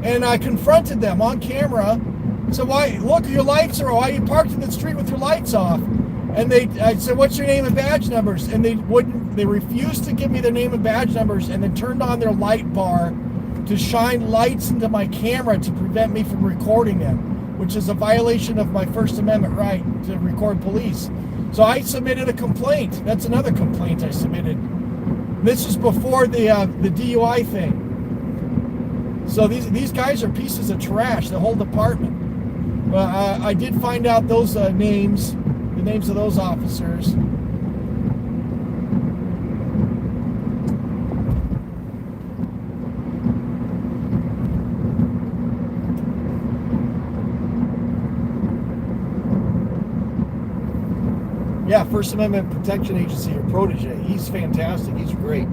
And I confronted them on camera. So why, look, your lights are off. Why are you parked in the street with your lights off? And I said, what's your name and badge numbers? And they refused to give me their name and badge numbers, and then turned on their light bar to shine lights into my camera to prevent me from recording them, which is a violation of my First Amendment right to record police. So I submitted a complaint. That's another complaint I submitted. This is before the DUI thing. So these guys are pieces of trash, the whole department. Well, I did find out those names, the names of those officers. Yeah, First Amendment Protection Agency, or protege. He's fantastic. He's great.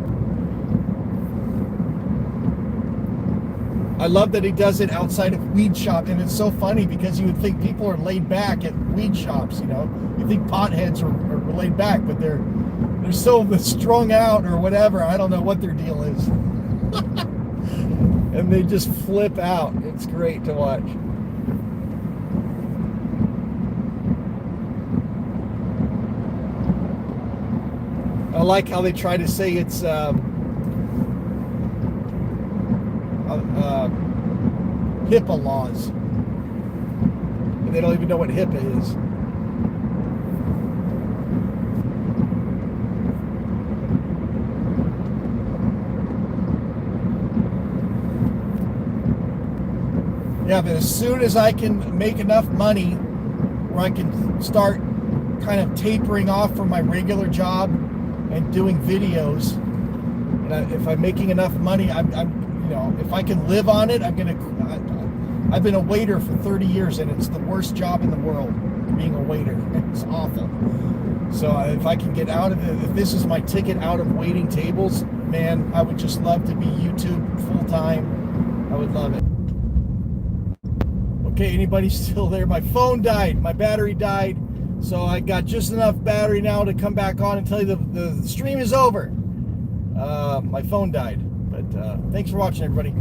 I love that he does it outside of weed shop, and it's so funny because you would think people are laid back at weed shops, you know. You think potheads are laid back, but they're so strung out or whatever. I don't know what their deal is. And they just flip out. It's great to watch. I like how they try to say it's HIPAA laws. And they don't even know what HIPAA is. Yeah, but as soon as I can make enough money where I can start kind of tapering off from my regular job and doing videos, and if I'm making enough money, I'm you know, if I can live on it, I've been a waiter for 30 years, and it's the worst job in the world, being a waiter. It's awful. So if I can get out of it, if this is my ticket out of waiting tables, man, I would just love to be YouTube full time. I would love it. Okay, anybody still there? My phone died, my battery died. So I got just enough battery now to come back on and tell you the stream is over. My phone died. But thanks for watching, everybody.